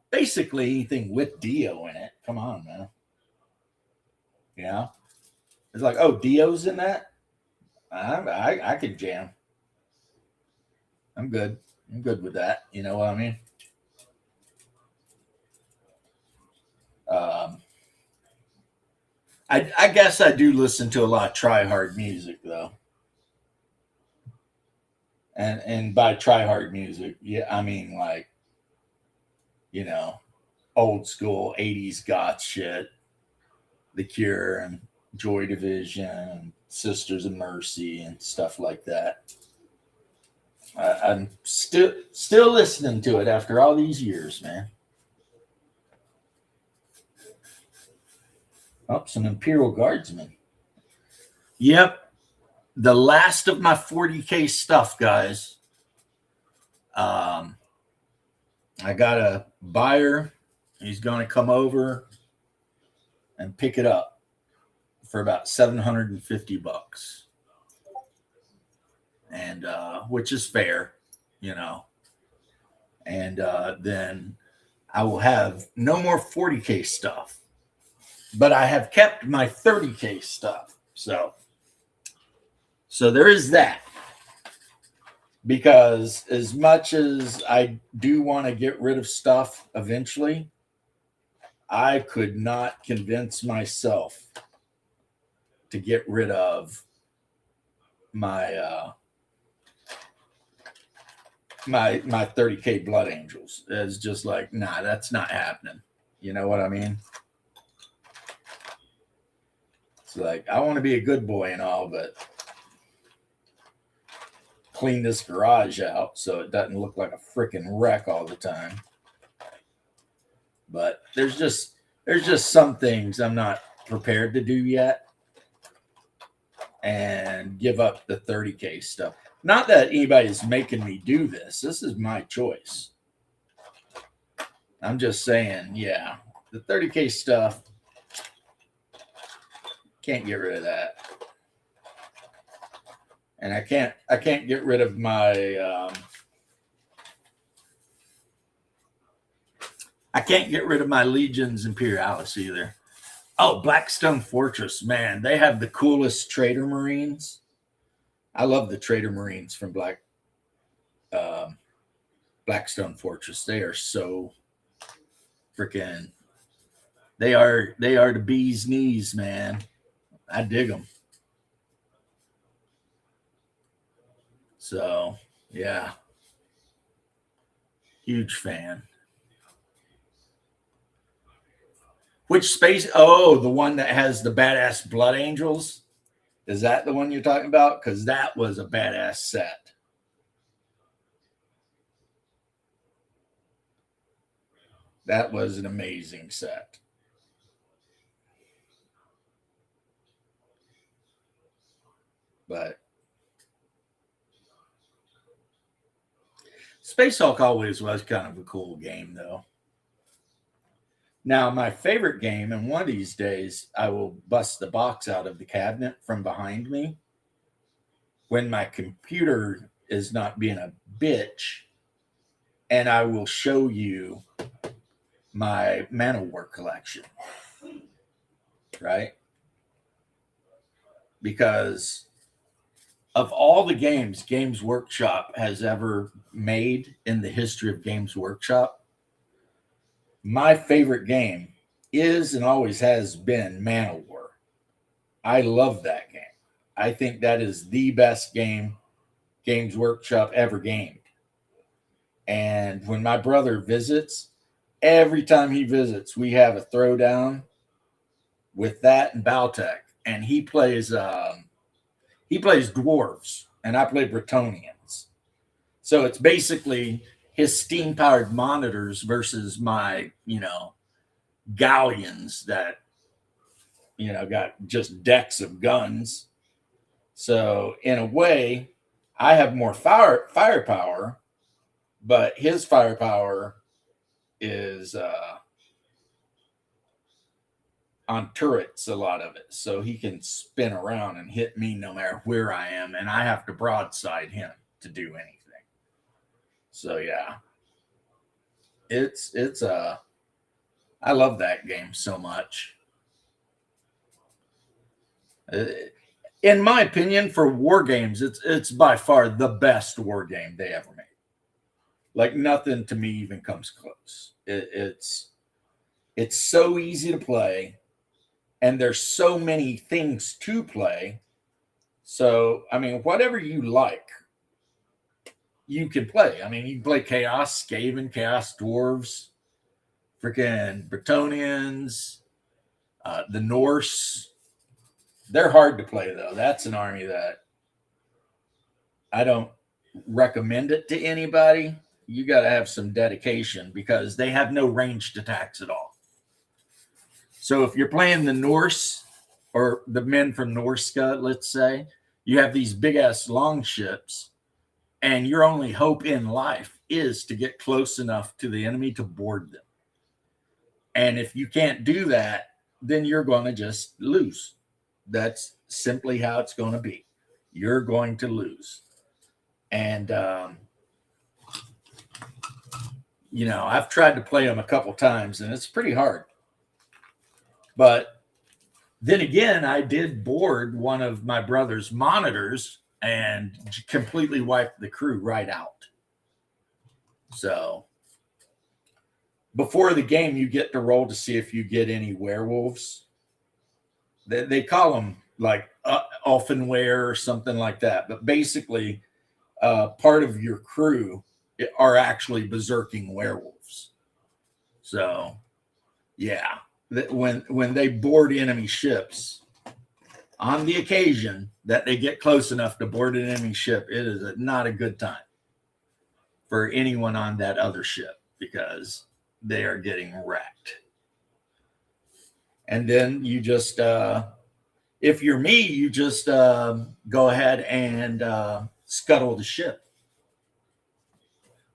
basically anything with Dio in it. Come on, man. Yeah. It's like, oh, Dio's in that? I could jam. I'm good. I'm good with that. You know what I mean? I guess I do listen to a lot of try hard music though. And by try hard music, yeah, I mean like, you know, old school 80s goth shit, The Cure and Joy Division and Sisters of Mercy and stuff like that. I'm still listening to it after all these years, man. Oh, some Imperial Guardsmen. Yep. The last of my 40K stuff, guys. I got a buyer. He's going to come over and pick it up for about $750. And which is fair, you know. And then I will have no more 40K stuff. But I have kept my 30K stuff. So there is that. Because as much as I do want to get rid of stuff eventually, I could not convince myself to get rid of my my 30K Blood Angels. It's just like, nah, that's not happening. You know what I mean? It's like, I want to be a good boy and all, but clean this garage out so it doesn't look like a freaking wreck all the time. But there's just some things I'm not prepared to do yet and give up the 30K stuff. Not that anybody's making me do this. This is my choice. I'm just saying, yeah, the 30K stuff, can't get rid of that. And I can't get rid of my I can't get rid of my Legions Imperialis either. Oh, Blackstone Fortress, man, they have the coolest Trader Marines. I love the Trader Marines from Blackstone Fortress. They are so freaking. They are the bee's knees, man. I dig them. So yeah, huge fan. Which space? Oh, the one that has the badass Blood Angels. Is that the one you're talking about? Because that was a badass set. That was an amazing set. But Space Hulk always was kind of a cool game, though. Now, my favorite game, and one of these days I will bust the box out of the cabinet from behind me when my computer is not being a bitch, and I will show you my Manowar collection, right? Because of all the games Games Workshop has ever made in the history of Games Workshop, my favorite game is and always has been Manowar. I love that game. I think that is the best game Games Workshop ever gamed. And when my brother visits, every time he visits, we have a throwdown with that and Baltec. And he plays He plays dwarves, and I play Bretonians. So it's basically his steam powered monitors versus my, galleons that, got just decks of guns. So in a way, I have more firepower, but his firepower is on turrets, a lot of it. So he can spin around and hit me no matter where I am, and I have to broadside him to do anything. So yeah, it's I love that game so much. In my opinion, for war games, it's by far the best war game they ever made. Like nothing to me even comes close. It's so easy to play, and there's so many things to play. So I mean, whatever you like, you can play. I mean, you can play Chaos, Skaven, Chaos Dwarves, freaking Bretonians, the Norse. They're hard to play though. That's an army that I don't recommend it to anybody. You got to have some dedication because they have no ranged attacks at all. So if you're playing the Norse or the men from Norska, let's say, you have these big ass long ships, and your only hope in life is to get close enough to the enemy to board them. And if you can't do that, then you're going to just lose. That's simply how it's going to be. You're going to lose. And, I've tried to play them a couple times, and it's pretty hard. But then again, I did board one of my brother's monitors and completely wiped the crew right out. So before the game, you get to roll to see if you get any werewolves. They call them like Elfenware or something like that. But basically, part of your crew are actually berserking werewolves. So, yeah, when they board enemy ships, on the occasion that they get close enough to board an enemy ship, it is not a good time for anyone on that other ship because they are getting wrecked. And then you just, if you're me, you just go ahead and scuttle the ship.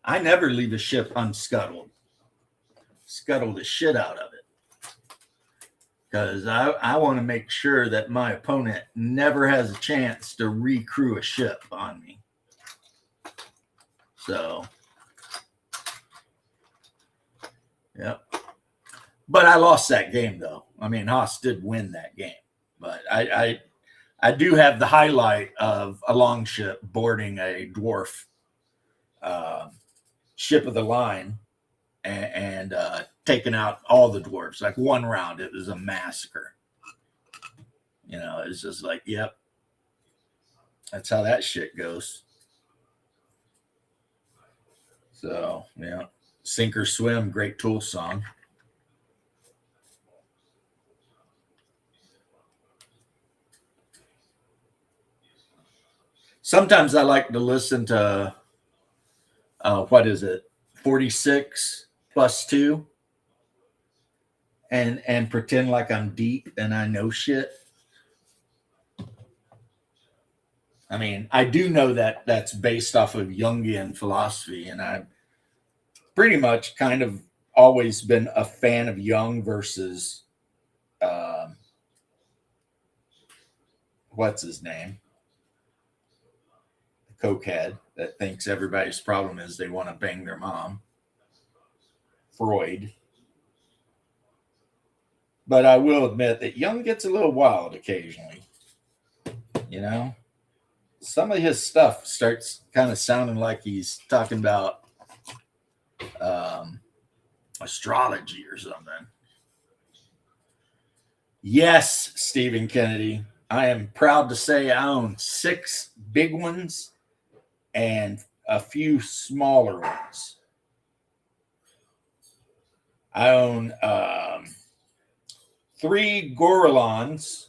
I never leave a ship unscuttled. Scuttle the shit out of it. Because I want to make sure that my opponent never has a chance to recrew a ship on me. So, yep. But I lost that game, though. I mean, Haas did win that game. But I do have the highlight of a longship boarding a dwarf ship of the line and taking out all the dwarves. Like one round, it was a massacre. It's just like, yep, that's how that shit goes. So, yeah, Sink or Swim, great Tool song. Sometimes I like to listen to, what is it, 46 plus 2 and pretend like I'm deep and I know shit. I mean, I do know that that's based off of Jungian philosophy, and I've pretty much kind of always been a fan of Jung versus, what's his name? The cokehead that thinks everybody's problem is they want to bang their mom. Freud. But I will admit that Jung gets a little wild occasionally. Some of his stuff starts kind of sounding like he's talking about astrology or something. Yes, Stephen Kennedy. I am proud to say I own 6 big ones and a few smaller ones. I own 3 Gorillons,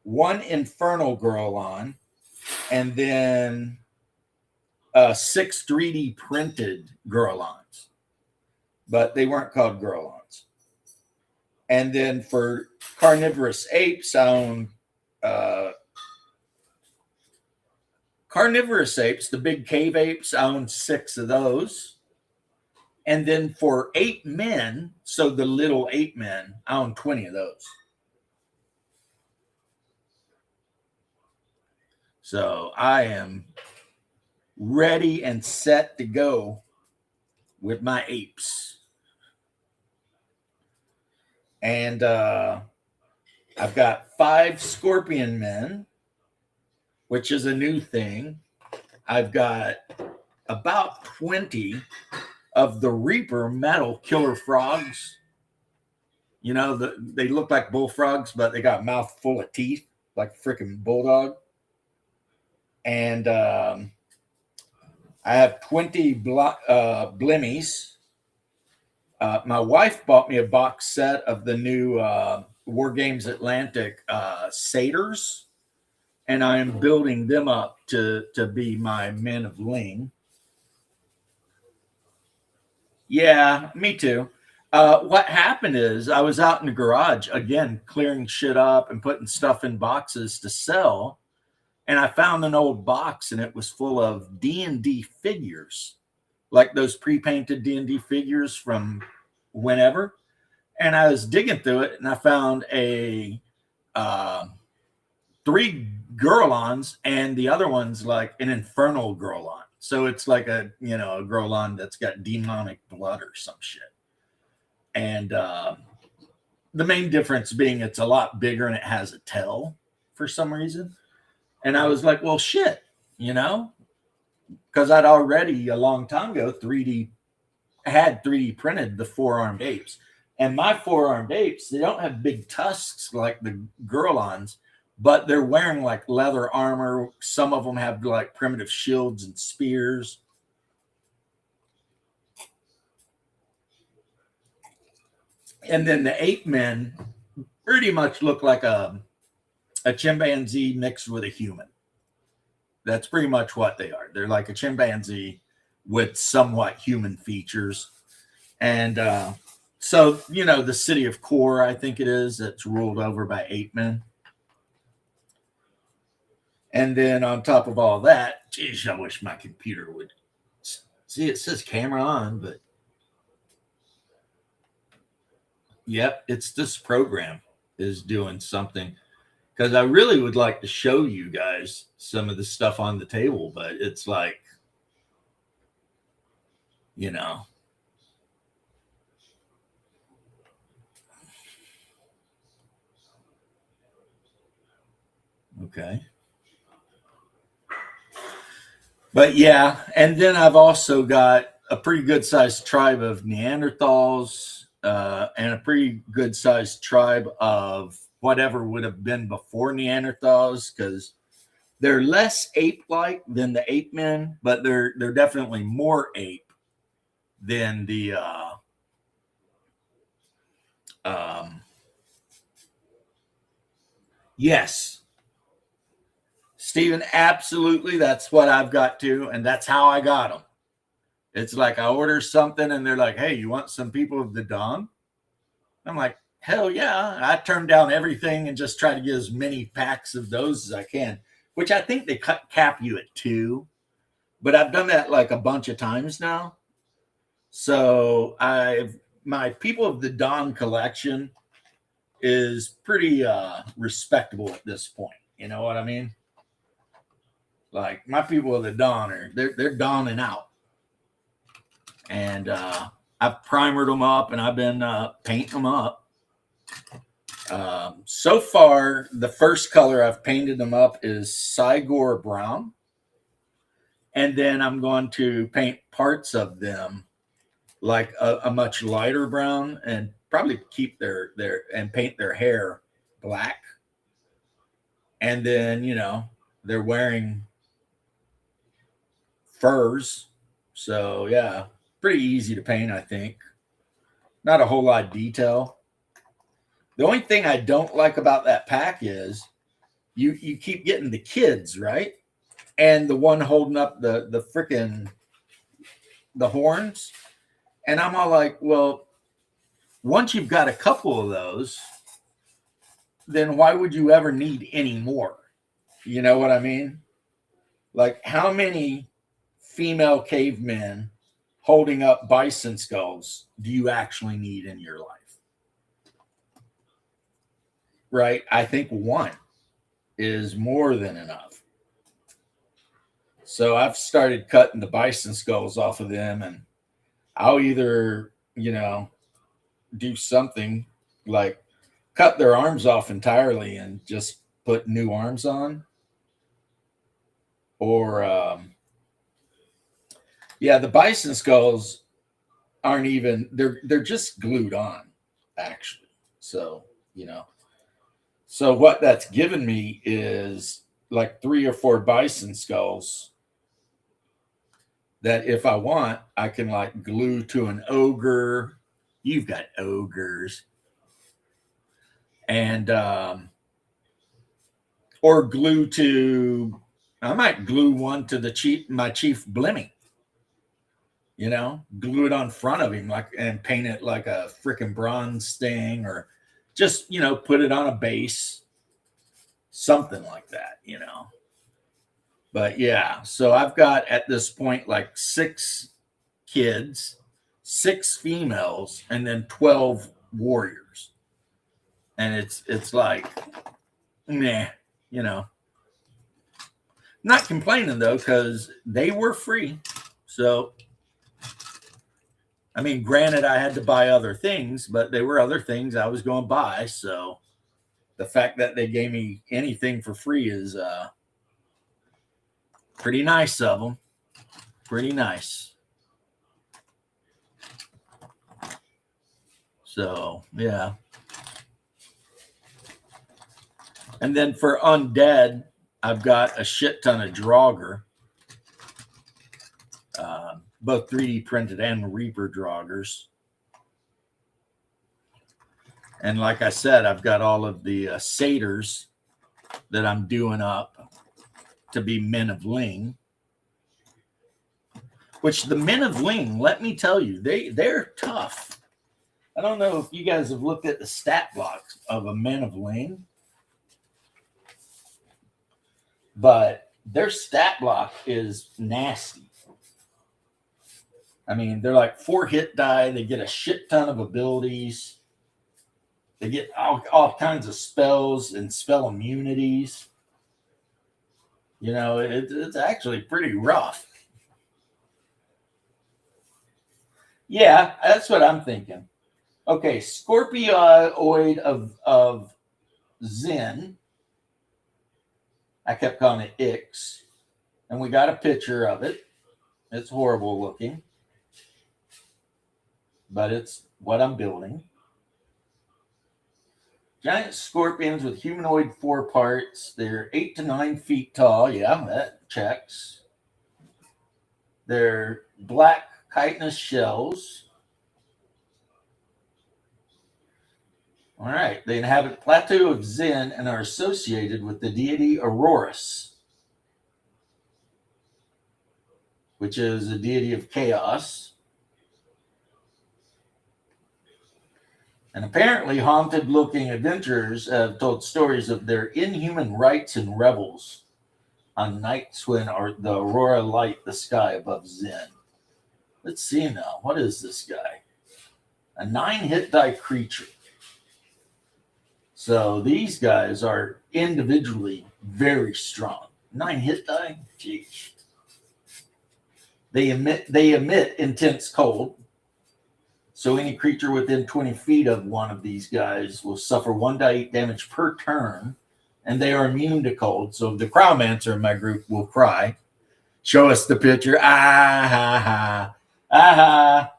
1 Infernal Gorillon, and then 6 3D printed Gorlons, but they weren't called Gorlons. And then for carnivorous apes, I own carnivorous apes, the big cave apes, I own 6 of those. And then for ape men, so the little ape men, I own 20 of those. So I am ready and set to go with my apes. And I've got 5 scorpion men, which is a new thing. I've got about 20 of the Reaper metal killer frogs. You know, they look like bullfrogs, but they got a mouth full of teeth, like a freaking bulldog. And I have 20 blimmies. My wife bought me a box set of the new War Games Atlantic satyrs, and I am building them up to be my men of Ling. Yeah, me too. What happened is I was out in the garage, again, clearing shit up and putting stuff in boxes to sell, and I found an old box, and it was full of D&D figures, like those pre-painted D&D figures from whenever. And I was digging through it, and I found a 3 Gorlons, and the other one's like an infernal Gorlon. So it's like a Gorlon that's got demonic blood or some shit. And the main difference being it's a lot bigger and it has a tail for some reason. And I was like, well, shit, because I'd already a long time ago 3D printed the 4-armed apes. And my 4-armed apes, they don't have big tusks like the Gorlons, but they're wearing like leather armor. Some of them have like primitive shields and spears. And then the ape men pretty much look like a chimpanzee mixed with a human. That's pretty much what they are. They're like a chimpanzee with somewhat human features. And so, the city of Kor, I think it is, that's ruled over by ape men. And then on top of all that, geez, I wish my computer would see. It says camera on, but yep, it's this program is doing something, because I really would like to show you guys some of the stuff on the table, but it's like, okay. But yeah, and then I've also got a pretty good sized tribe of Neanderthals and a pretty good sized tribe of whatever would have been before Neanderthals, because they're less ape-like than the ape men, but they're definitely more ape than the yes. Stephen, absolutely. That's what I've got to, and that's how I got them. It's like I order something, and they're like, hey, you want some people of the dawn? I'm like, hell yeah. I turn down everything and just try to get as many packs of those as I can, which I think they cap you at 2. But I've done that like a bunch of times now. So my People of the Dawn collection is pretty respectable at this point. You know what I mean? Like my People of the Dawn they're dawning out. And I've primered them up, and I've been painting them up. So far, the first color I've painted them up is Cygor Brown. And then I'm going to paint parts of them like a much lighter brown, and probably keep and paint their hair black. And then, they're wearing furs. So yeah, pretty easy to paint, I think. Not a whole lot of detail. The only thing I don't like about that pack is you keep getting the kids, right? and the one holding up the freaking the horns. And I'm all like, well, once you've got a couple of those, then why would you ever need any more? You know what I mean? Like, how many female cavemen holding up bison skulls do you actually need in your life? Right? I think one is more than enough. So I've started cutting the bison skulls off of them, and I'll either, do something like cut their arms off entirely and just put new arms on, or the bison skulls aren't even, they're just glued on, actually. So, so what that's given me is like 3 or 4 bison skulls that if I want, I can like glue to an ogre. You've got ogres. And or glue to, I might glue one to my chief Blimmy. Glue it on front of him and paint it like a freaking bronze sting, or just, put it on a base, something like that, But yeah, so I've got at this point like 6 kids, 6 females, and then 12 warriors. And it's like, nah, Not complaining though, because they were free. So I mean, granted, I had to buy other things, but there were other things I was going to buy. So the fact that they gave me anything for free is pretty nice of them. Pretty nice. So, yeah. And then for undead, I've got a shit ton of Draugr. Both 3D printed and Reaper Draugrs. And like I said, I've got all of the satyrs that I'm doing up to be Men of Ling. Which the Men of Ling, let me tell you, they're tough. I don't know if you guys have looked at the stat blocks of a Men of Ling, but their stat block is nasty. I mean, they're like 4 hit die. They get a shit ton of abilities. They get all kinds of spells and spell immunities. It's actually pretty rough. Yeah, that's what I'm thinking. Okay, Scorpioid of Zen. I kept calling it Ix. And we got a picture of it. It's horrible looking. But it's what I'm building. Giant scorpions with humanoid foreparts. They're 8 to 9 feet tall. Yeah, that checks. They're black chitinous shells. All right. They inhabit Plateau of Zen and are associated with the deity Aurorus, which is a deity of chaos. And apparently, haunted-looking adventurers have told stories of their inhuman rites and revels on nights when the aurora light the sky above Zen. Let's see now. What is this guy? A 9 hit die creature. So these guys are individually very strong. 9 hit die? Jeez. They emit intense cold. So any creature within 20 feet of one of these guys will suffer 1d8 damage per turn, and they are immune to cold. So the Crowmancer in my group will cry. Show us the picture. Ah ha ha. Ah ha.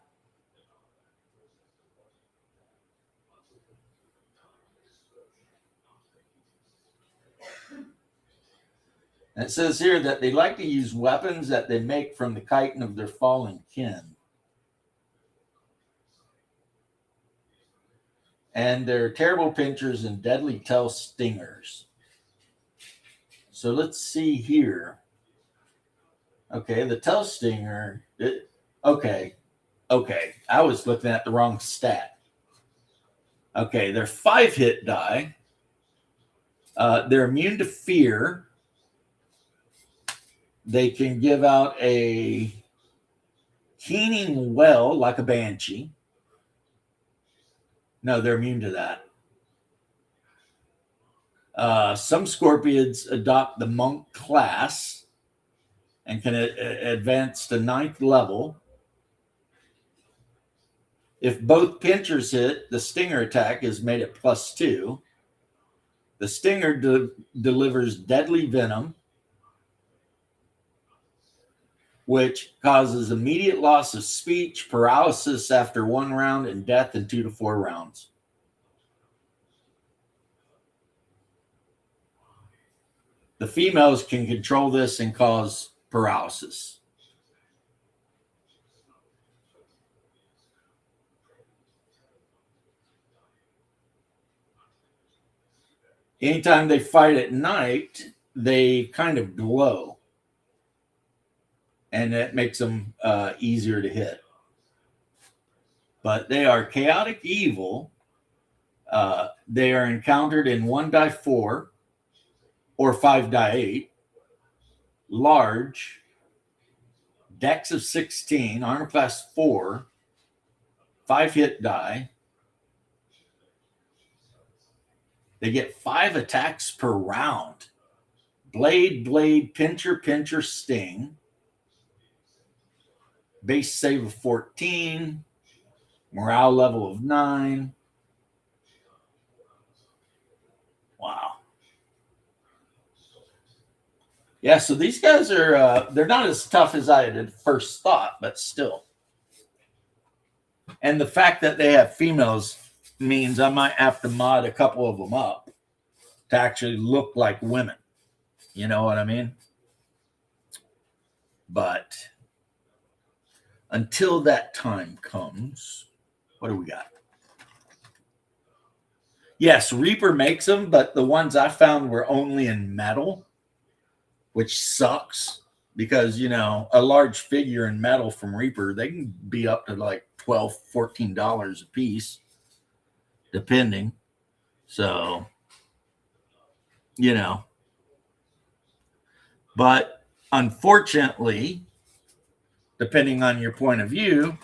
And it says here that they like to use weapons that they make from the chitin of their fallen kin. And they're terrible pinchers and deadly tail stingers. So let's see here. Okay, the tail stinger. Okay. I was looking at the wrong stat. Okay, they're 5-hit die. They're immune to fear. They can give out a keening well like a banshee. No, they're immune to that. Some scorpions adopt the monk class and can advance to 9th level. If both pinchers hit, the stinger attack is made at +2. The stinger delivers deadly venom, which causes immediate loss of speech, paralysis after 1 round, and death in 2 to 4 rounds. The females can control this and cause paralysis. Anytime they fight at night, they kind of glow. And that makes them easier to hit. But they are chaotic evil. They are encountered in 1-4 or 5-8. Large, dex of 16, armor class 4, 5-hit die. They get 5 attacks per round. Blade, pincher, sting. Base save of 14. Morale level of 9. Wow. Yeah, so these guys are, they're not as tough as I had first thought, but still. And the fact that they have females means I might have to mod a couple of them up to actually look like women. You know what I mean? But until that time comes, what do we got? Yes, Reaper makes them, but the ones I found were only in metal, which sucks because, you know, a large figure in metal from Reaper, they can be up to like $12, $14 a piece, depending. So, you know. But unfortunately, depending on your point of view,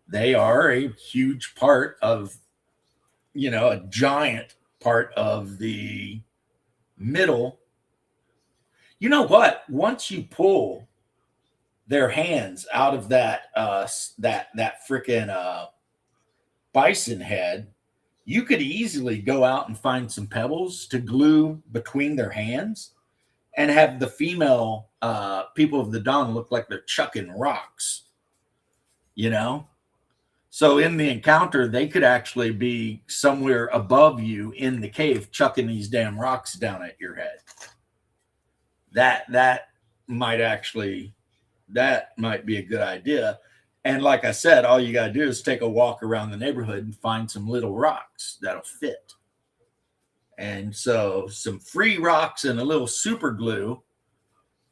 they are a huge part of, you know, a giant part of the middle. You know what? Once you pull their hands out of that freaking bison head, you could easily go out and find some pebbles to glue between their hands and have the female people of the dawn look like they're chucking rocks, you know? So in the encounter, they could actually be somewhere above you in the cave chucking these damn rocks down at your head. That might be a good idea. And like I said, all you got to do is take a walk around the neighborhood and find some little rocks that'll fit. And so some free rocks and a little super glue,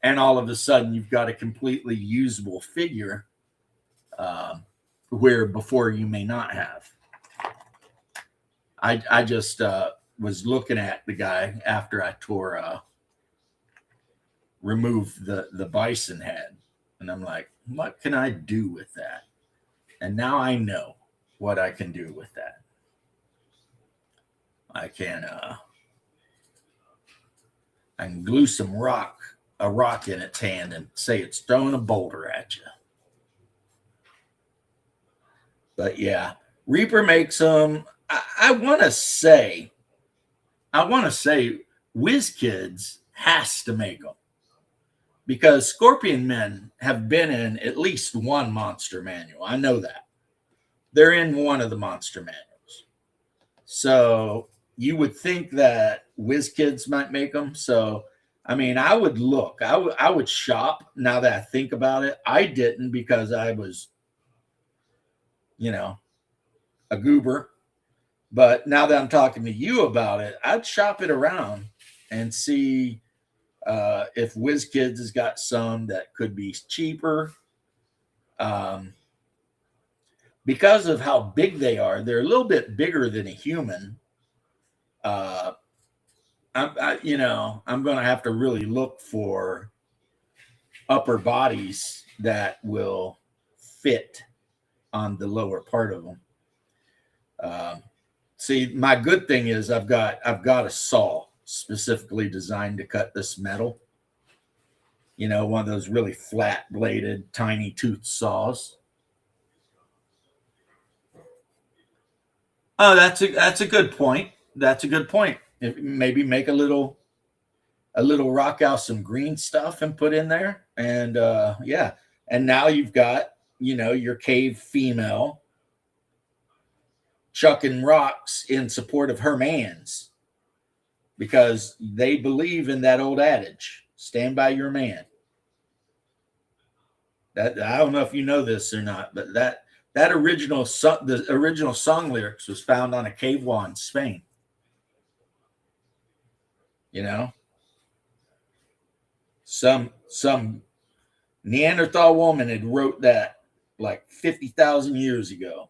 and all of a sudden you've got a completely usable figure where before you may not have. I just was looking at the guy after I removed the bison head, and I'm like, what can I do with that? And now I know what I can do with that. I can glue a rock in its hand and say it's throwing a boulder at you. But yeah, Reaper makes them. I want to say WizKids has to make them because Scorpion Men have been in at least one monster manual. I know that. They're in one of the monster manuals. So you would think that WizKids might make them. So, I mean, I would look. I would shop now that I think about it. I didn't because I was, you know, a goober. But now that I'm talking to you about it, I'd shop it around and see If WizKids has got some that could be cheaper, because of how big they are, they're a little bit bigger than a human. I'm going to have to really look for upper bodies that will fit on the lower part of them. See, my good thing is I've got a saw specifically designed to cut this metal. One of those really flat bladed, tiny tooth saws. Oh, that's a good point. That's a good point. Maybe make a little rock out some green stuff and put in there, and yeah, and now you've got your cave female chucking rocks in support of her mans because they believe in that old adage: stand by your man. That I don't know if you know this or not, but the original song lyrics was found on a cave wall in Spain. Some Neanderthal woman had wrote that like 50,000 years ago.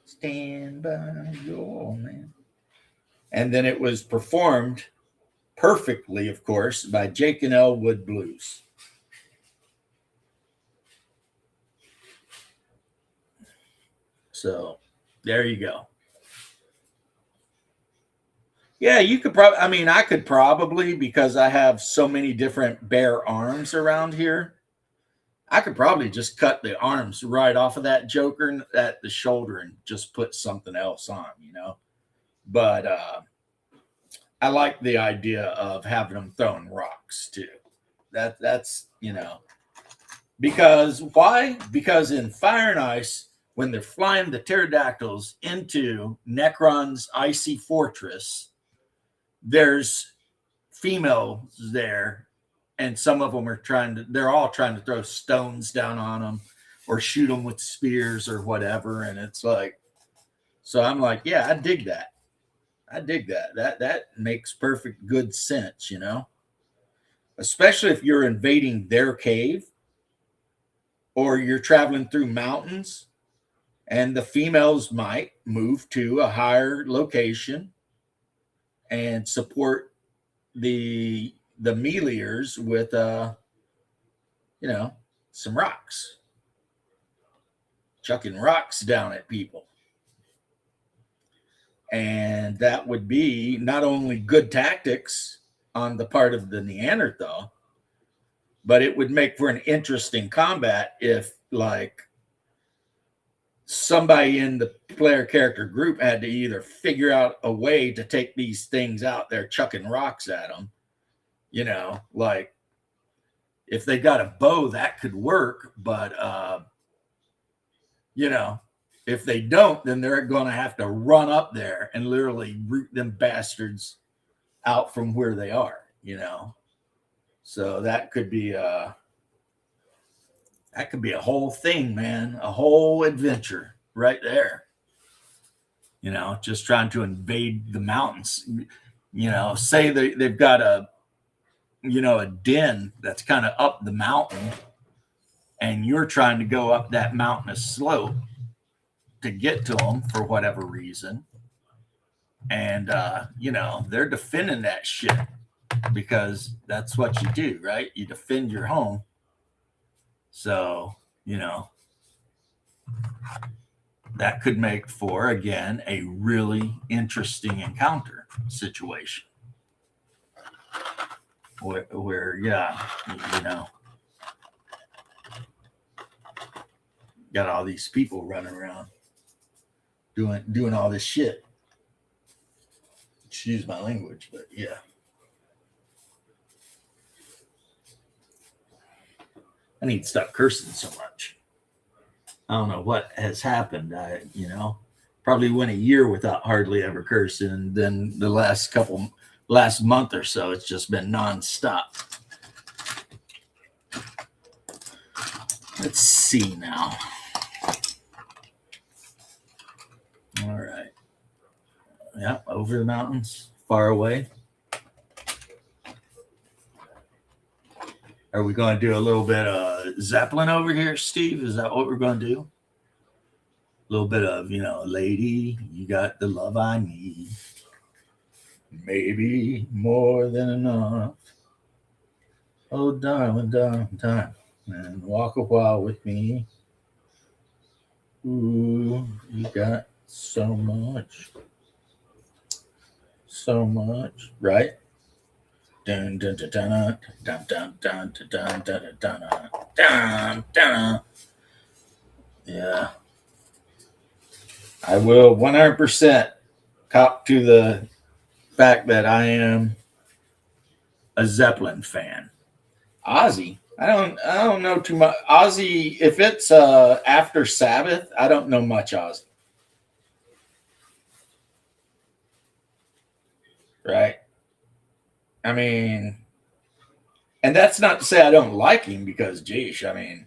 Stand by your man. And then it was performed perfectly, of course, by Jake and Elwood Blues. So there you go. Yeah, you could probably, I could probably, because I have so many different bare arms around here, I could probably just cut the arms right off of that Joker at the shoulder and just put something else on, But I like the idea of having them throwing rocks too. That's because why? Because in Fire and Ice, when they're flying the pterodactyls into Necron's icy fortress, there's females there, and some of them they're all trying to throw stones down on them or shoot them with spears or whatever. And it's like, so I'm like, yeah, I dig that. That makes perfect good sense, especially if you're invading their cave or you're traveling through mountains, and the females might move to a higher location and support the meleers with some rocks, chucking rocks down at people. And that would be not only good tactics on the part of the Neanderthal, but it would make for an interesting combat if, like, somebody in the player character group had to either figure out a way to take these things out there chucking rocks at them. Like if they got a bow, that could work. But, if they don't, then they're going to have to run up there and literally root them bastards out from where they are, So that could be a whole thing, man, a whole adventure right there. Just trying to invade the mountains. Say they've got a den that's kind of up the mountain, and you're trying to go up that mountainous slope to get to them for whatever reason. And, they're defending that shit because that's what you do, right? You defend your home. So, that could make for, again, a really interesting encounter situation. Where got all these people running around doing all this shit. Excuse my language, but yeah. I need to stop cursing so much. I don't know what has happened. Probably went a year without hardly ever cursing, and then the last month or so, it's just been nonstop. Let's see now. All right. Yeah, over the mountains. far away. Are we going to do a little bit of Zeppelin over here, Steve? Is that what we're going to do? A little bit of, lady, you got the love I need. Maybe more than enough. Oh, darling, darling, darling. And walk a while with me. Ooh, you got so much. So much, right? Dun dun dun dun dun dun dun dun dun dun dun dun dun. Yeah, I will 100% cop to the fact that I am a Zeppelin fan. Ozzy, I don't know too much. Ozzy, if it's after Sabbath, I don't know much Ozzy. Right? I mean, and that's not to say I don't like him because, geez, I mean,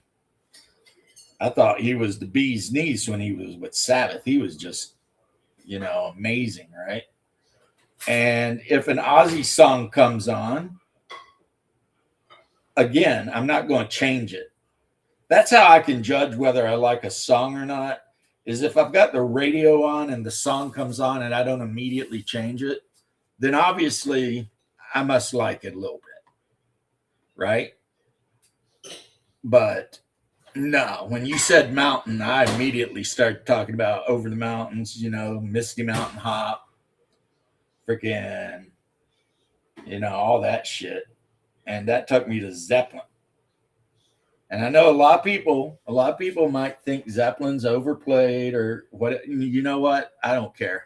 I thought he was the bee's knees when he was with Sabbath. He was just, amazing, right? And if an Ozzy song comes on, again, I'm not going to change it. That's how I can judge whether I like a song or not, is if I've got the radio on and the song comes on and I don't immediately change it, then obviously I must like it a little bit, right? But no, when you said mountain, I immediately started talking about Over the Mountains, Misty Mountain Hop, freaking, all that shit. And that took me to Zeppelin. And I know a lot of people might think Zeppelin's overplayed or what. You know what? I don't care.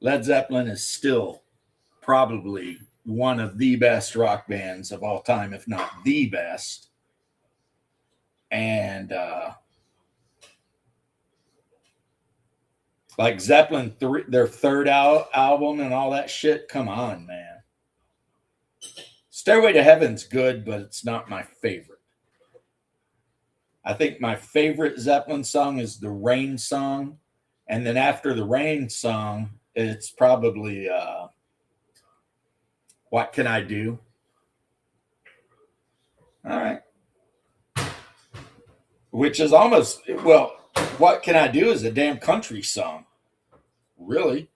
Led Zeppelin is still probably one of the best rock bands of all time, if not the best. And like Zeppelin 3, their third album and all that shit. Come on, man. Stairway to Heaven's good, but it's not my favorite. I think my favorite Zeppelin song is the Rain song. And then after the Rain song, it's probably What Can I Do? All right. Which is almost, What Can I Do is a damn country song. Really?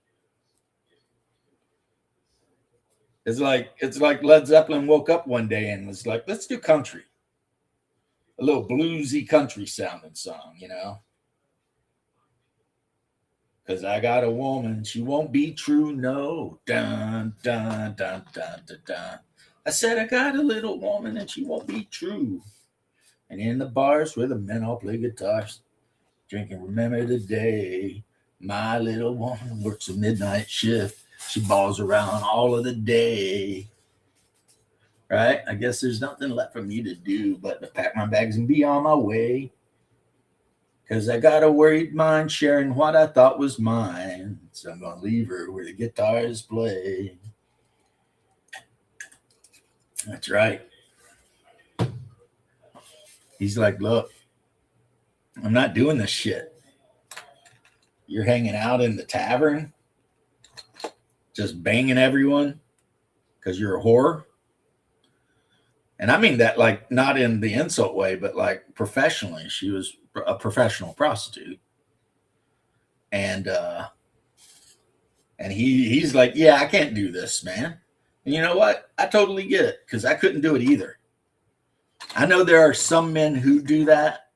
It's like Led Zeppelin woke up one day and was like, let's do country. A little bluesy country sounding song, Because I got a woman, she won't be true, no. Dun, dun, dun, dun, dun, dun. I said I got a little woman and she won't be true. And in the bars where the men all play guitars, drinking Remember the Day, my little woman works a midnight shift. She balls around all of the day. Right? I guess there's nothing left for me to do but to pack my bags and be on my way. Because I got a worried mind sharing what I thought was mine. So I'm going to leave her where the guitars play. That's right. He's like, look, I'm not doing this shit. You're hanging out in the tavern, just banging everyone because you're a whore. And I mean that like not in the insult way, but like professionally. She was a professional prostitute. And he's like, yeah, I can't do this, man. And you know what? I totally get it because I couldn't do it either. I know there are some men who do that,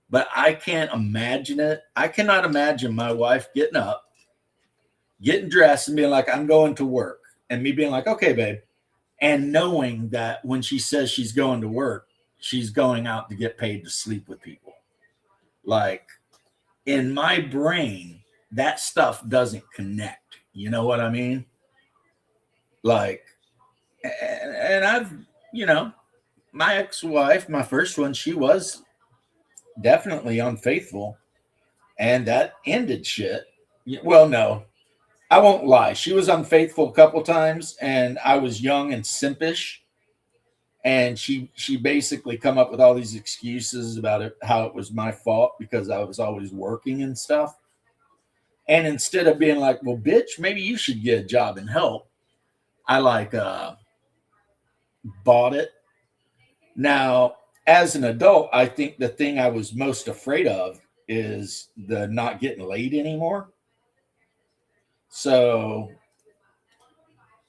but I can't imagine it. I cannot imagine my wife getting up, getting dressed and being like, I'm going to work. And me being like, okay, babe. And knowing that when she says she's going to work, she's going out to get paid to sleep with people. Like in my brain, that stuff doesn't connect. You know what I mean? Like, and I've, my ex-wife, my first one, she was definitely unfaithful. And that ended shit. Well, no, I won't lie. She was unfaithful a couple times and I was young and simpish. And she basically come up with all these excuses about it, how it was my fault because I was always working and stuff. And instead of being like, well, bitch, maybe you should get a job and help, I like bought it. Now, as an adult, I think the thing I was most afraid of is the not getting laid anymore. So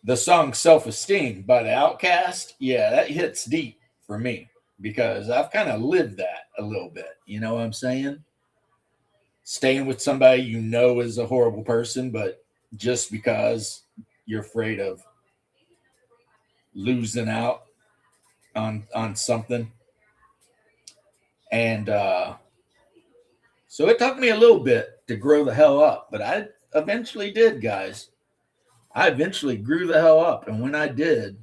the song Self Esteem by the Outcast, yeah, that hits deep for me because I've kind of lived that a little bit. You know what I'm saying? Staying with somebody you know is a horrible person, but just because you're afraid of losing out on something. And so it took me a little bit to grow the hell up, but I eventually did, guys. I eventually grew the hell up. And when I did,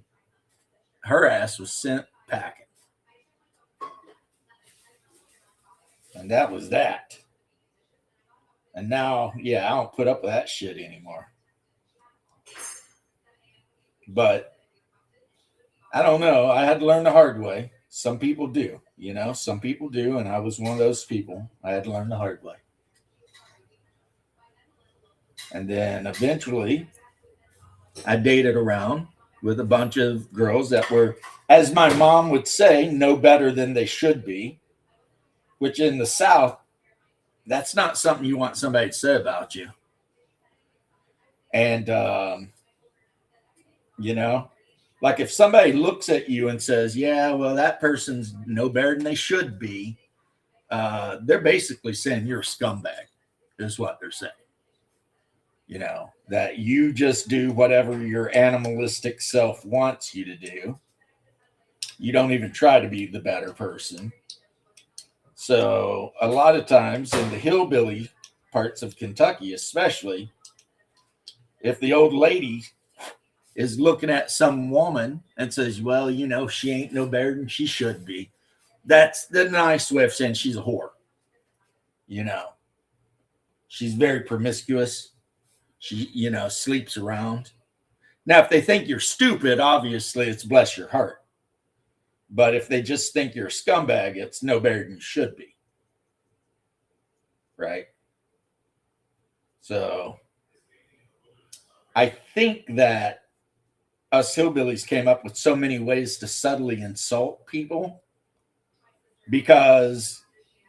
her ass was sent packing. And that was that. And now, yeah, I don't put up with that shit anymore. But I don't know. I had to learn the hard way. Some people do, you know, some people do. And I was one of those people. I had to learn the hard way. And then eventually I dated around with a bunch of girls that were, as my mom would say, no better than they should be, which in the South, that's not something you want somebody to say about you. And, you know, like if somebody looks at you and says, yeah, well, that person's no better than they should be, they're basically saying you're a scumbag, is what they're saying. You know, that you just do whatever your animalistic self wants you to do. You don't even try to be the better person. So a lot of times in the hillbilly parts of Kentucky, especially, if the old lady is looking at some woman and says, well, you know, she ain't no better than she should be, that's the nice way of saying she's a whore. You know, she's very promiscuous. She, you know, sleeps around. Now, if they think you're stupid, obviously it's bless your heart. But if they just think you're a scumbag, it's no better than you should be. Right? So I think that us hillbillies came up with so many ways to subtly insult people because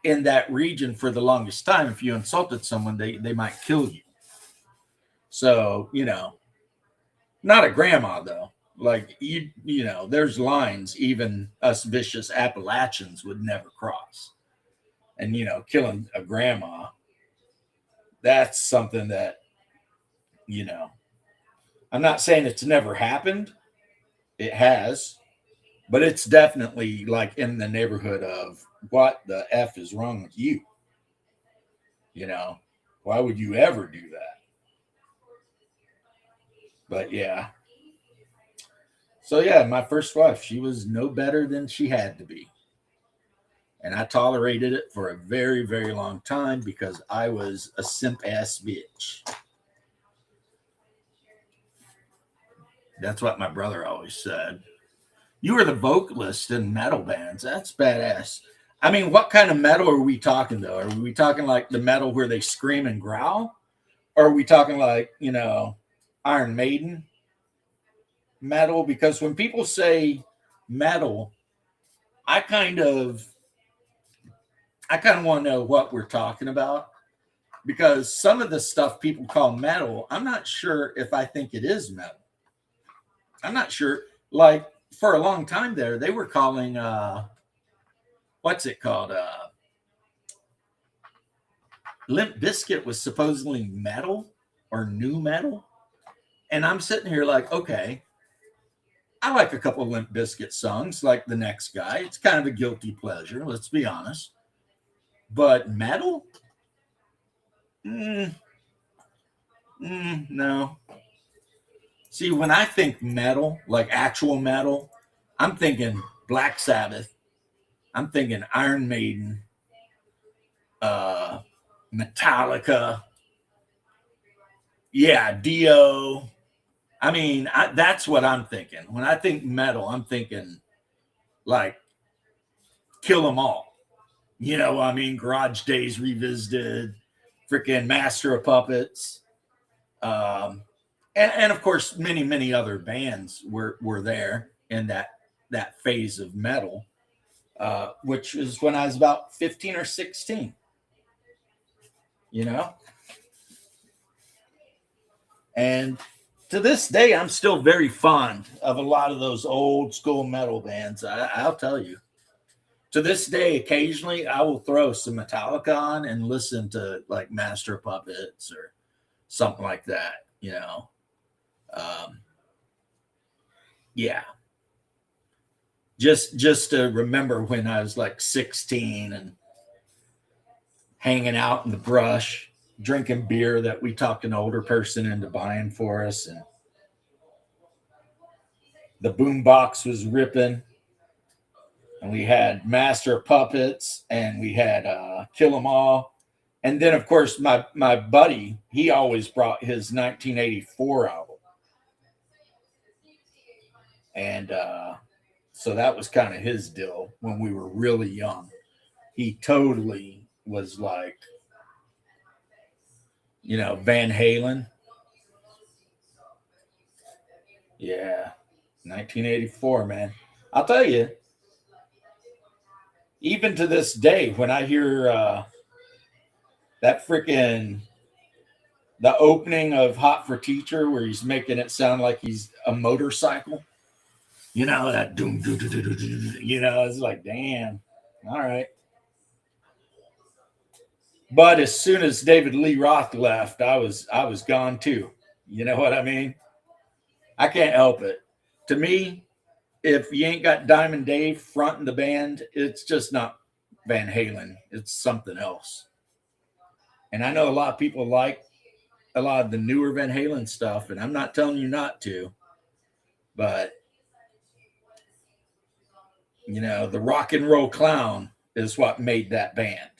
in that region for the longest time, if you insulted someone, they might kill you. So, you know, not a grandma though. Like you know, there's lines even us vicious Appalachians would never cross. And you know, killing a grandma, that's something that, you know, I'm not saying it's never happened. It has, but it's definitely like in the neighborhood of what the F is wrong with you? You know, why would you ever do that? But yeah. So yeah, my first wife, she was no better than she had to be. And I tolerated it for a very, very long time because I was a simp ass bitch. That's what my brother always said. You were the vocalist in metal bands. That's badass. I mean, what kind of metal are we talking though? Are we talking like the metal where they scream and growl? Or are we talking like, you know, Iron Maiden metal? Because when people say metal, I kind of want to know what we're talking about because some of the stuff people call metal, I'm not sure if I think it is metal. I'm not sure. Like for a long time there, they were calling what's it called? Limp Bizkit was supposedly metal or new metal. And I'm sitting here like, okay, I like a couple of Limp Bizkit songs, like The Next Guy. It's kind of a guilty pleasure, let's be honest. But metal? No. See, when I think metal, like actual metal, I'm thinking Black Sabbath. I'm thinking Iron Maiden, Metallica. Yeah, Dio. I mean, that's what I'm thinking. When I think metal, I'm thinking like Kill 'Em All. You know, I mean, Garage Days Revisited, freaking Master of Puppets. And of course, many other bands were there in that phase of metal, which was when I was about 15 or 16. You know, and to this day, I'm still very fond of a lot of those old school metal bands. I'll tell you. To this day, occasionally I will throw some Metallica on and listen to like Master of Puppets or something like that. You know, yeah. Just to remember when I was like 16 and hanging out in the brush, drinking beer that we talked an older person into buying for us, and the boom box was ripping, and we had Master of Puppets, and we had Kill 'Em All, and then of course my buddy, he always brought his 1984 album, and so that was kind of his deal when we were really young. He totally was like, you know, Van Halen. Yeah, 1984, man. I'll tell you, even to this day, when I hear that freaking the opening of Hot for Teacher, where he's making it sound like he's a motorcycle, you know, that doom, doom, doom, doom, doom, doom, you know, it's like, damn, all right. But as soon as David Lee Roth left, I was gone too. You know what I mean? I can't help it. To me, if you ain't got Diamond Dave fronting the band, it's just not Van Halen. It's something else. And I know a lot of people like a lot of the newer Van Halen stuff, and I'm not telling you not to, but you know, the rock and roll clown is what made that band.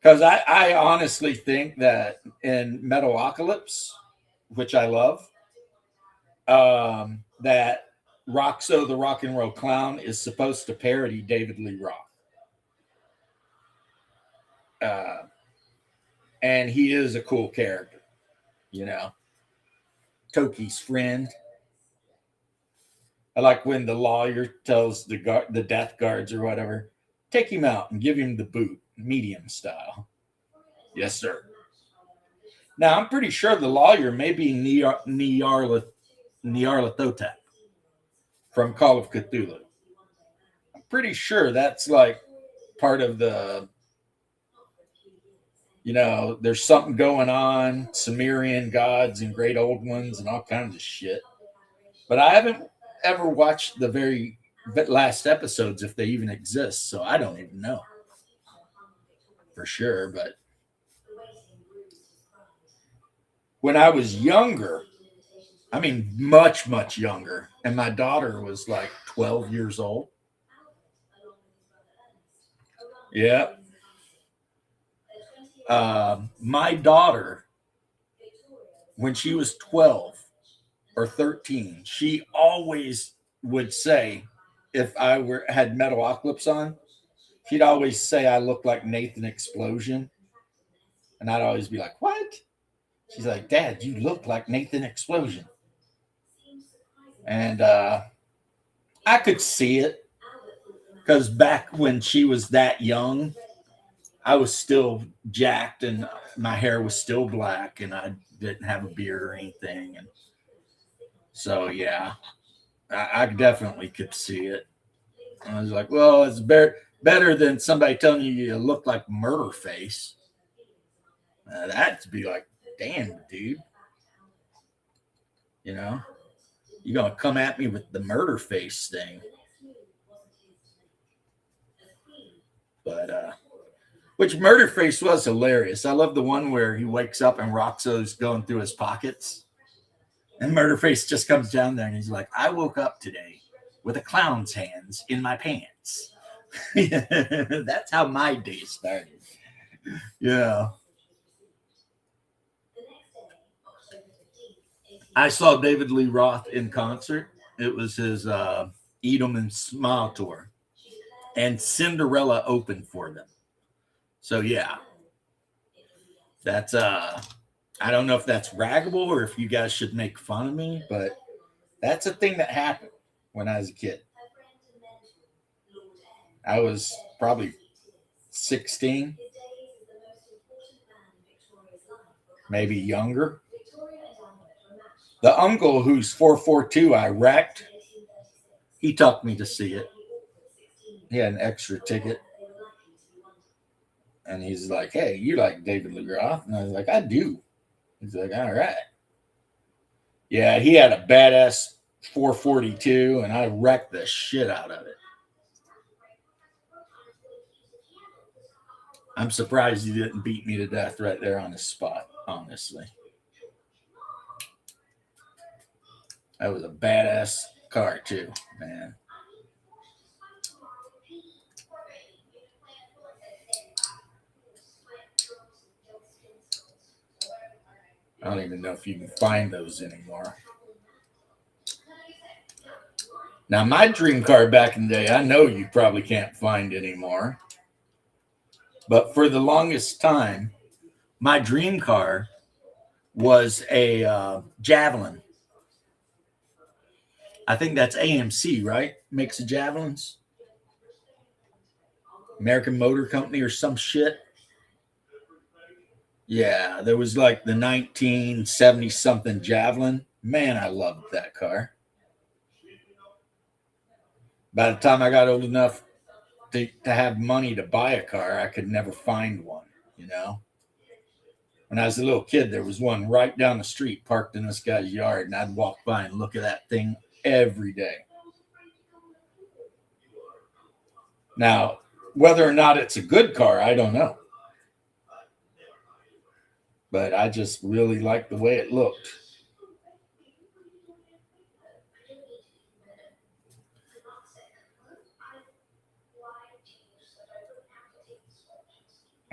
Because I honestly think that in Metalocalypse, which I love, that Roxo the Rock and Roll Clown is supposed to parody David Lee Roth. And he is a cool character, you know. Toki's friend. I like when the lawyer tells the death guards or whatever, take him out and give him the boot, medium style. Yes, sir. Now, I'm pretty sure the lawyer may be Nyarlathotep from Call of Cthulhu. I'm pretty sure that's like part of the, you know, there's something going on, Sumerian gods and great old ones and all kinds of shit. But I haven't ever watched the very last episodes, if they even exist, so I don't even know for sure. But when I was younger, I mean much younger, and my daughter was like 12 years old. Yeah. My daughter, when she was 12 or 13, she always would say, if I had Metalocalypse on, she'd always say I look like Nathan Explosion. And I'd always be like, what? She's like, Dad, you look like Nathan Explosion. And I could see it, because back when she was that young, I was still jacked and my hair was still black and I didn't have a beard or anything. And so, yeah, I definitely could see it. I was like, well, it's better than somebody telling you look like Murderface. That'd be like, damn, dude. You know, you're going to come at me with the Murderface thing. But, which Murderface was hilarious. I love the one where he wakes up and Roxo's going through his pockets. And Murderface just comes down there and he's like, I woke up today with a clown's hands in my pants. That's how my day started. Yeah. I saw David Lee Roth in concert. It was his Eat 'em and Smile tour. And Cinderella opened for them. So, yeah. That's I don't know if that's raggable or if you guys should make fun of me, but that's a thing that happened when I was a kid. I was probably 16, maybe younger. The uncle who's 442 I wrecked, he took me to see it. He had an extra ticket. And he's like, hey, you like David Lee Roth? And I was like, I do. He's like, all right. Yeah, he had a badass 442, and I wrecked the shit out of it. I'm surprised he didn't beat me to death right there on the spot, honestly. That was a badass car, too, man. I don't even know if you can find those anymore. Now, my dream car back in the day, I know you probably can't find anymore. But for the longest time, my dream car was a Javelin. I think that's AMC, right? Makes the Javelins. American Motor Company or some shit. Yeah, there was like the 1970-something Javelin. Man, I loved that car. By the time I got old enough to have money to buy a car, I could never find one, you know? When I was a little kid, there was one right down the street parked in this guy's yard, and I'd walk by and look at that thing every day. Now, whether or not it's a good car, I don't know. But I just really liked the way it looked.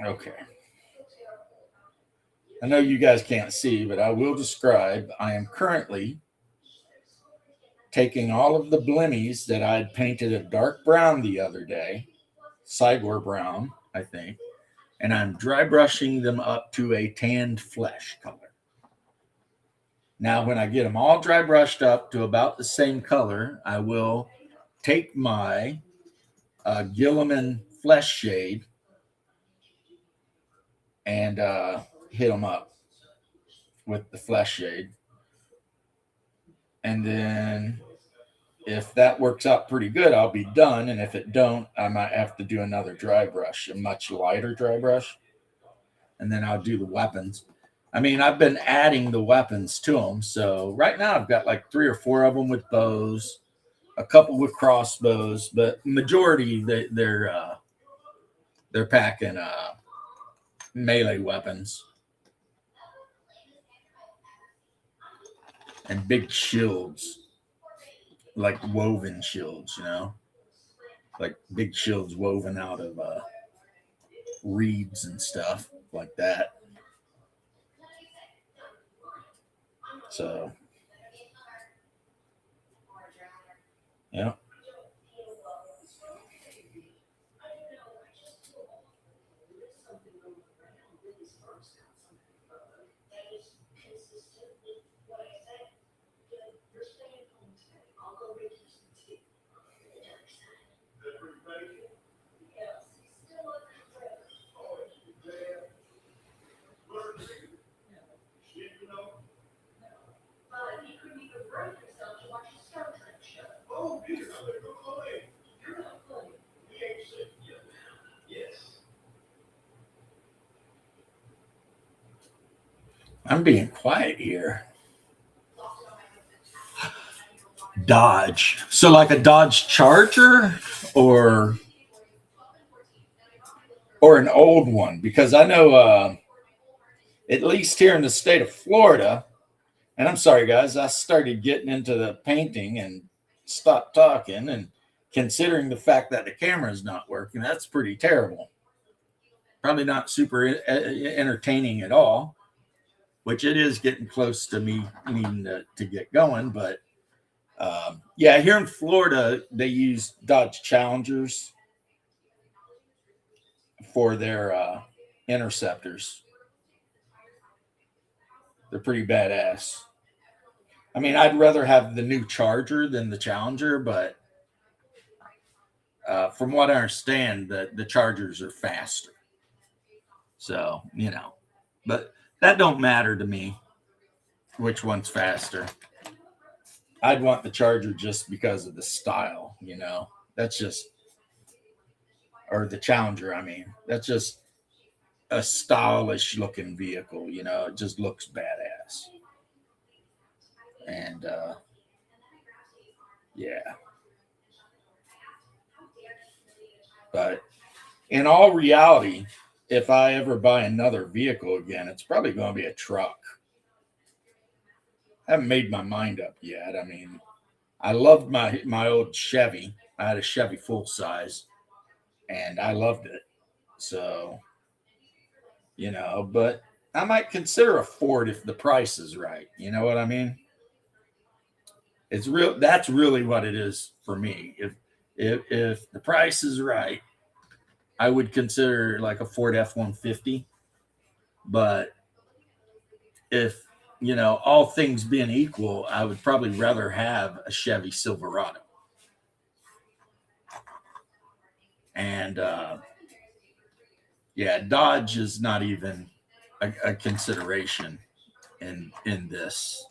Okay. I know you guys can't see, but I will describe. I am currently taking all of the blimmies that I had painted a dark brown the other day, Sideware brown, I think, and I'm dry brushing them up to a tanned flesh color. Now, when I get them all dry brushed up to about the same color, I will take my Gilliman flesh shade and hit them up with the flesh shade. And then if that works out pretty good, I'll be done. And if it don't, I might have to do another dry brush, a much lighter dry brush. And then I'll do the weapons. I mean, I've been adding the weapons to them. So right now I've got like 3 or 4 of them with bows, a couple with crossbows, but majority they're packing melee weapons and big shields, like woven shields, you know, like big shields woven out of reeds and stuff like that. So, yeah. I'm being quiet here. Dodge. So like a Dodge Charger or an old one, because I know at least here in the state of Florida, and I'm sorry guys, I started getting into the painting and stopped talking, and considering the fact that the camera is not working, that's pretty terrible. Probably not super entertaining at all, which it is getting close to me needing to get going. But yeah, here in Florida, they use Dodge Challengers for their Interceptors. They're pretty badass. I mean, I'd rather have the new Charger than the Challenger, but from what I understand, the Chargers are faster. So, but that don't matter to me, which one's faster. I'd want the Charger just because of the style, That's just, or the Challenger, I mean. That's just a stylish looking vehicle, It just looks badass. And, yeah. But in all reality, if I ever buy another vehicle again, it's probably going to be a truck. I haven't made my mind up yet. I mean, I loved my old Chevy. I had a Chevy full size, and I loved it. So, but I might consider a Ford if the price is right. You know what I mean? It's real. That's really what it is for me. If the price is right, I would consider like a Ford F-150. But if, all things being equal, I would probably rather have a Chevy Silverado. And yeah, Dodge is not even a consideration in this.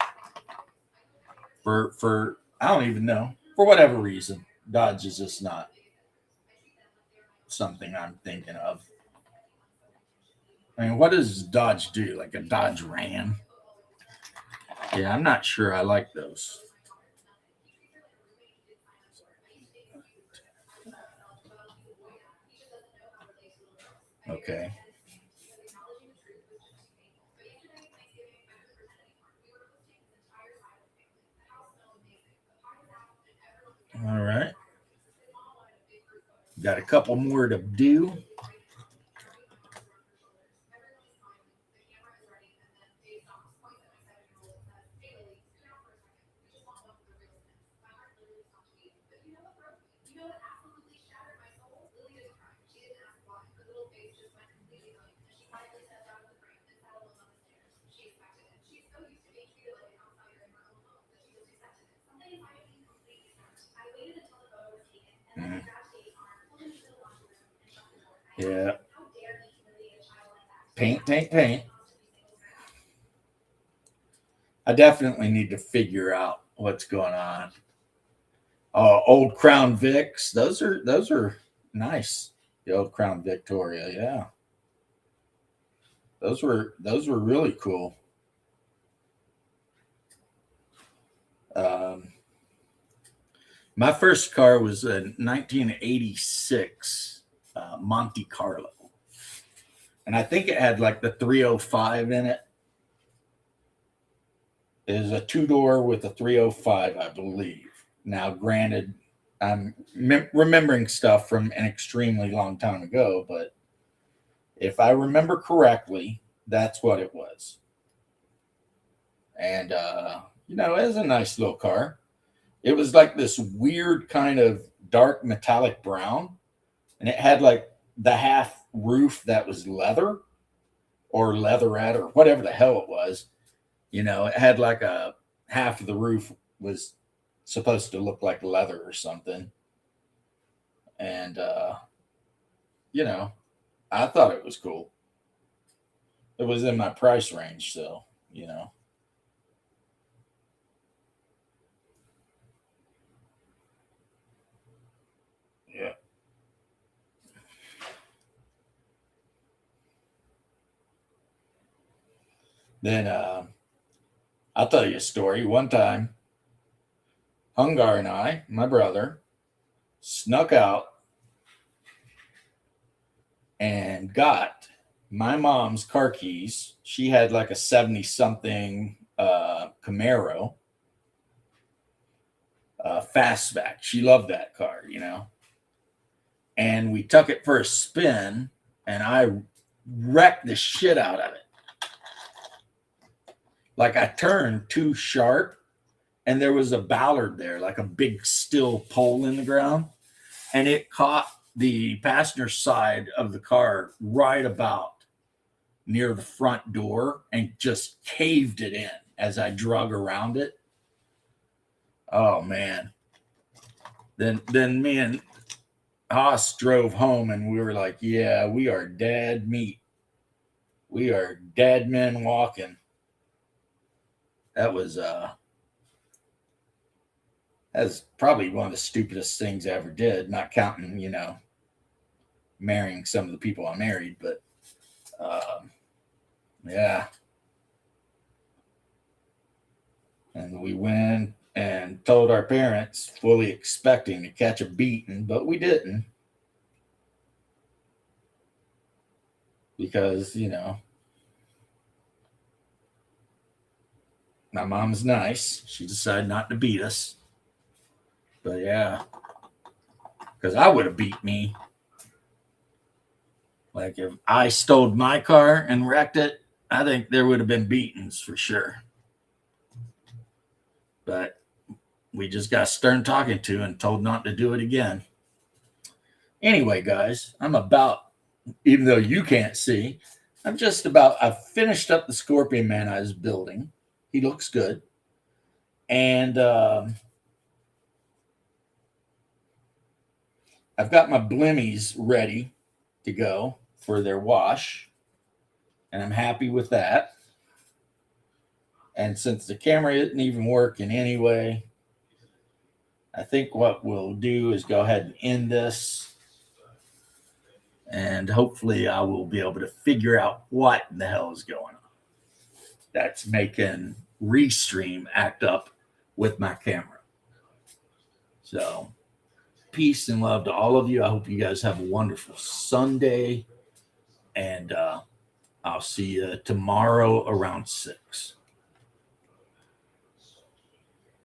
For I don't even know, for whatever reason, Dodge is just not something I'm thinking of. I mean, what does Dodge do? Like a Dodge Ram? Yeah, I'm not sure I like those. Okay. All right. Got a couple more to do. Yeah. Paint. I definitely need to figure out what's going on. Old Crown Vics. Those are nice. The old Crown Victoria, yeah. Those were really cool. My first car was a 1986 Monte Carlo. And I think it had like the 305 in it. It is a two-door with a 305, I believe. Now, granted, I'm remembering stuff from an extremely long time ago, but if I remember correctly, that's what it was. And, it was a nice little car. It was like this weird kind of dark metallic brown, and it had like the half roof that was leather or leatherette or whatever the hell it was. It had like a half of the roof was supposed to look like leather or something. And, I thought it was cool. It was in my price range, so, Yeah. Then I'll tell you a story. One time, Hungar and I, my brother, snuck out and got my mom's car keys. She had like a 70-something Camaro fastback. She loved that car, And we took it for a spin, and I wrecked the shit out of it. Like I turned too sharp, and there was a bollard there, like a big steel pole in the ground, and it caught the passenger side of the car right about near the front door and just caved it in as I drug around it. Oh man. Then me and Haas drove home and we were like, yeah, we are dead meat. We are dead men walking. That was that's probably one of the stupidest things I ever did, not counting, marrying some of the people I married, but yeah. And we went and told our parents, fully expecting to catch a beating, but we didn't. Because, my mom's nice. She decided not to beat us. But yeah, because I would have beat me. Like if I stole my car and wrecked it, I think there would have been beatings for sure. But we just got stern talking to and told not to do it again. Anyway, guys, even though you can't see, I've finished up the Scorpion Man I was building. He looks good. And I've got my blimmies ready to go for their wash. And I'm happy with that. And since the camera isn't even working anyway, I think what we'll do is go ahead and end this. And hopefully I will be able to figure out what the hell is going on that's making Restream act up with my camera. So peace and love to all of you. I hope you guys have a wonderful Sunday. And I'll see you tomorrow around 6.